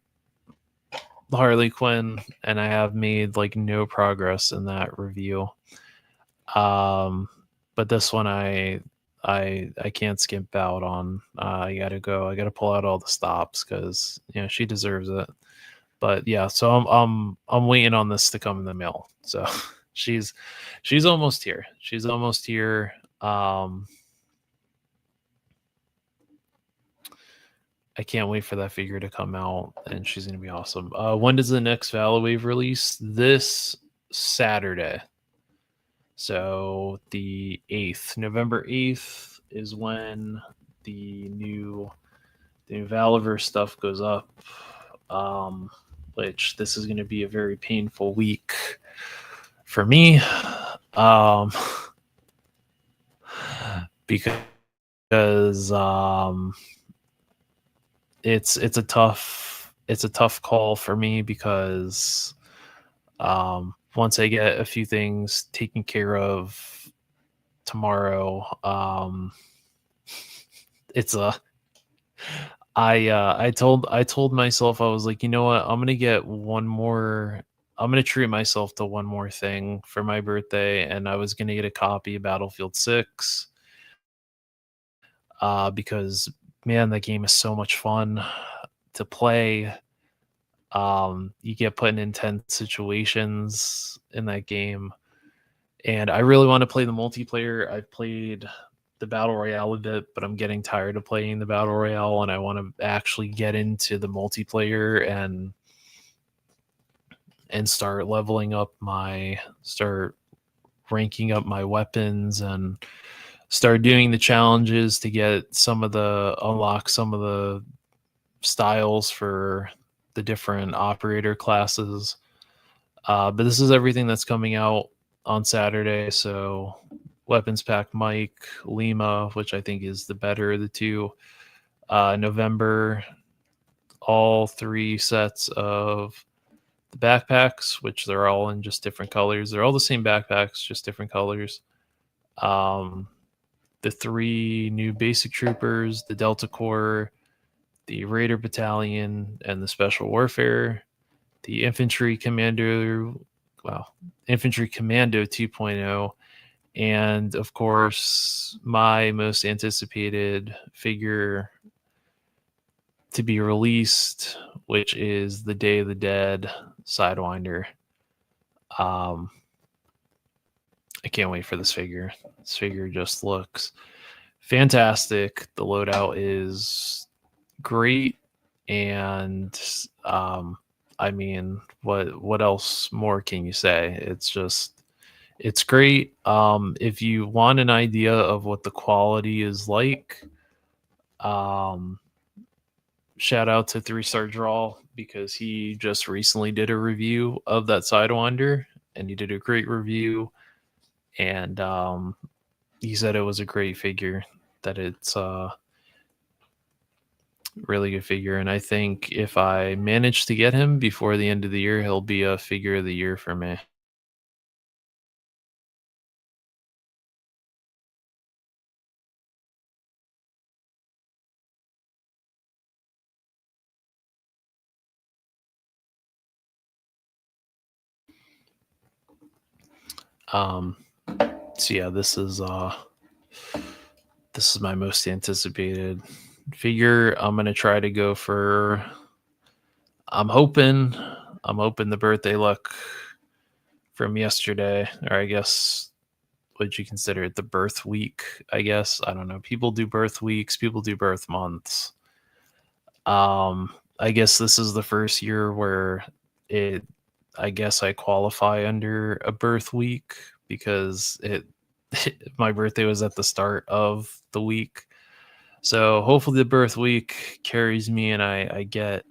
Harley Quinn, and I have made like no progress in that review. But this one I can't skimp out on. I gotta pull out all the stops because she deserves it. But yeah, so I'm waiting on this to come in the mail. So she's almost here. She's almost here. I can't wait for that figure to come out, and she's gonna be awesome. When does the next Valawave release? This Saturday. So the 8th, November 8th is when the new Valaverse stuff goes up. Which this is going to be a very painful week for me. Because it's a tough call for me because once I get a few things taken care of tomorrow, I told myself, I was like, you know what, I'm gonna treat myself to one more thing for my birthday, and I was gonna get a copy of Battlefield 6 because man, that game is so much fun to play. You get put in intense situations in that game, and I really want to play the multiplayer. I've played the Battle Royale a bit, but I'm getting tired of playing the Battle Royale, and I want to actually get into the multiplayer and start ranking up my weapons and start doing the challenges to get unlock some of the styles for the different operator classes. But this is everything that's coming out on Saturday. So Weapons Pack Mike, Lima, which I think is the better of the two. November, all 3 sets of the backpacks, which they're all in just different colors. They're all the same backpacks, just different colors. The 3 new basic troopers, the Delta Corps, the Raider Battalion, and the Special Warfare. The Infantry Commando 2.0, and of course my most anticipated figure to be released, which is the Day of the Dead Sidewinder. I can't wait for this figure. This figure just looks fantastic. The loadout is great. And I mean, what else more can you say? It's great. If you want an idea of what the quality is like, um, shout out to 3 Star Draw, because he just recently did a review of that Sidewinder, and he did a great review. And he said it was a great figure, that it's really good figure. And I think if I manage to get him before the end of the year, he'll be a figure of the year for me. Um, so yeah, this is my most anticipated figure. I'm gonna try to go for. I'm hoping the birthday luck from yesterday, or I guess would you consider it the birth week? I guess I don't know. People do birth weeks. People do birth months. I guess this is the first year where it. I guess I qualify under a birth week, because my birthday was at the start of the week. So hopefully the birth week carries me and I get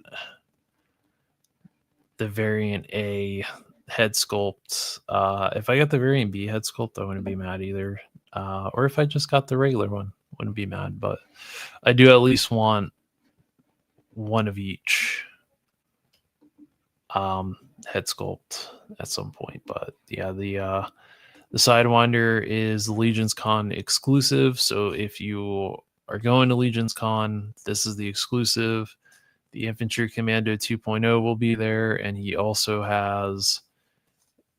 the variant A head sculpt. If I got the variant B head sculpt, I wouldn't be mad either. Or if I just got the regular one, wouldn't be mad. But I do at least want one of each head sculpt at some point. But yeah, the Sidewinder is the Legions Con exclusive. So if you are going to Legions Con, this is the exclusive. The Infantry Commando 2.0 will be there, and he also has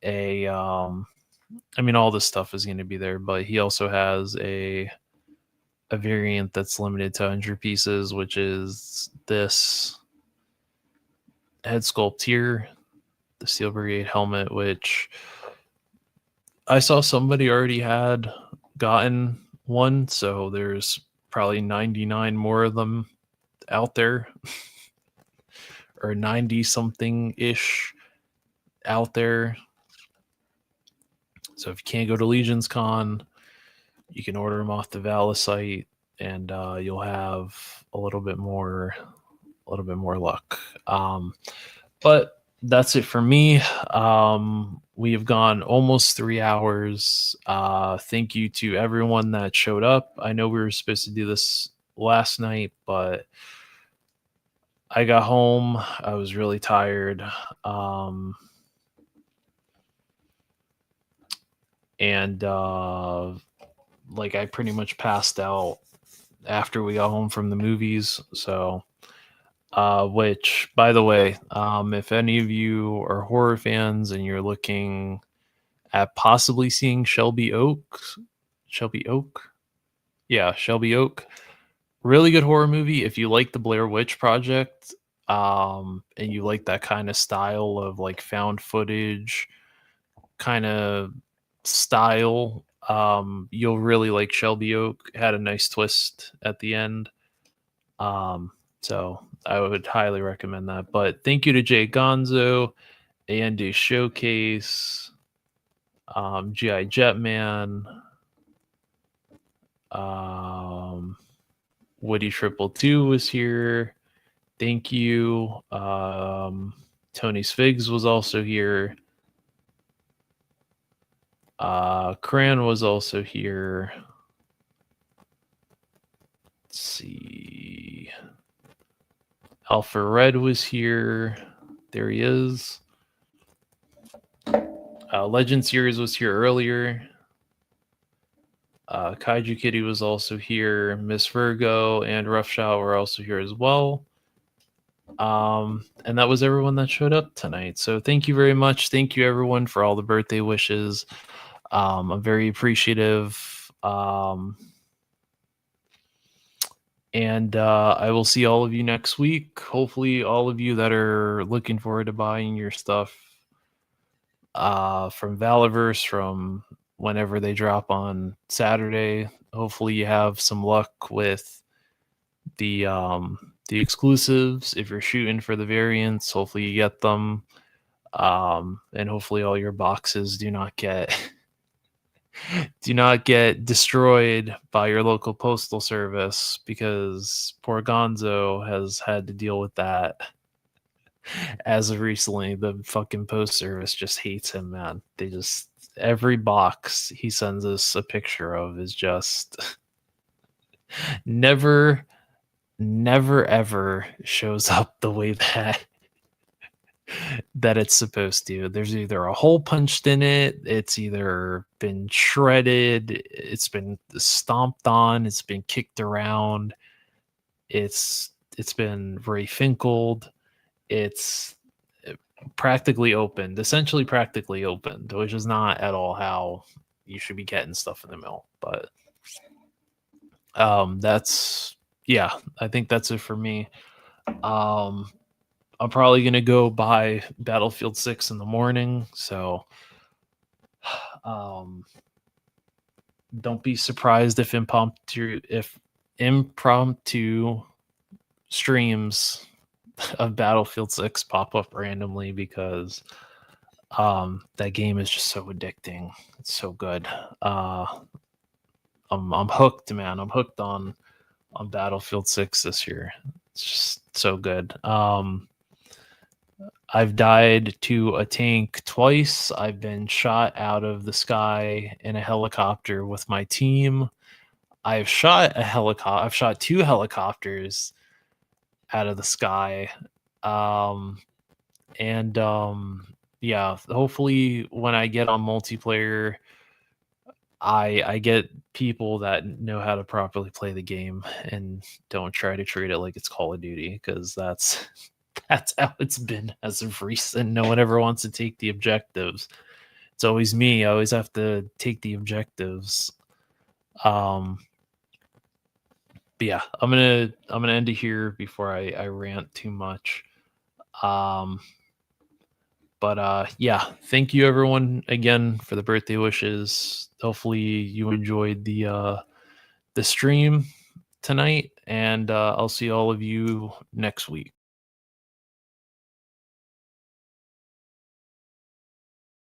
a I mean, all this stuff is going to be there, but he also has a variant that's limited to 100 pieces, which is this head sculpt here, the Steel Brigade helmet, which I saw somebody already had gotten one, so there's probably 99 more of them out there, or 90 something ish out there. So if you can't go to Legions Con, you can order them off the Valus site, and you'll have a little bit more luck. But that's it for me. We have gone almost 3 hours. Thank you to everyone that showed up. I know we were supposed to do this last night, but I got home. I was really tired. And like I pretty much passed out after we got home from the movies. So which, by the way, if any of you are horror fans and you're looking at possibly seeing Shelby Oak, really good horror movie. If you like the Blair Witch Project, and you like that kind of style of like found footage kind of style, you'll really like Shelby Oak. It had a nice twist at the end. So I would highly recommend that. But thank you to Jay Gonzo, A&D Showcase, GI Jetman, Woody 222 was here. Thank you. Tony's Figs was also here. Cran was also here. Let's see. Alpha Red was here. There he is. Legend Series was here earlier. Kaiju Kitty was also here. Miss Virgo and Rough Shot were also here as well. And that was everyone that showed up tonight. So thank you very much. Thank you everyone for all the birthday wishes. I'm very appreciative. And I will see all of you next week. Hopefully all of you that are looking forward to buying your stuff from Valaverse, from whenever they drop on Saturday, hopefully you have some luck with the the exclusives. If you're shooting for the variants, hopefully you get them. And hopefully all your boxes do not get destroyed by your local postal service, because poor Gonzo has had to deal with that as of recently. The fucking post service just hates him, man. They just, every box he sends us a picture of is just never ever shows up the way that it's supposed to. There's either a hole punched in it, it's either been shredded, it's been stomped on, it's been kicked around, it's been refinkled, it's essentially practically opened, which is not at all how you should be getting stuff in the mail. But I think that's it for me. I'm probably going to go buy Battlefield 6 in the morning, so don't be surprised if impromptu streams of Battlefield 6 pop up randomly, because that game is just so addicting. It's so good. I'm hooked, man. I'm hooked on Battlefield 6 this year. It's just so good. I've died to a tank twice. I've been shot out of the sky in a helicopter with my team. I've shot two helicopters out of the sky. Yeah, hopefully when I get on multiplayer, I get people that know how to properly play the game and don't try to treat it like it's Call of Duty, because that's how it's been as of recent. No one ever wants to take the objectives. It's always me. I always have to take the objectives. But yeah, I'm gonna end it here before I rant too much. Yeah, thank you everyone again for the birthday wishes. Hopefully you enjoyed the stream tonight, and I'll see all of you next week.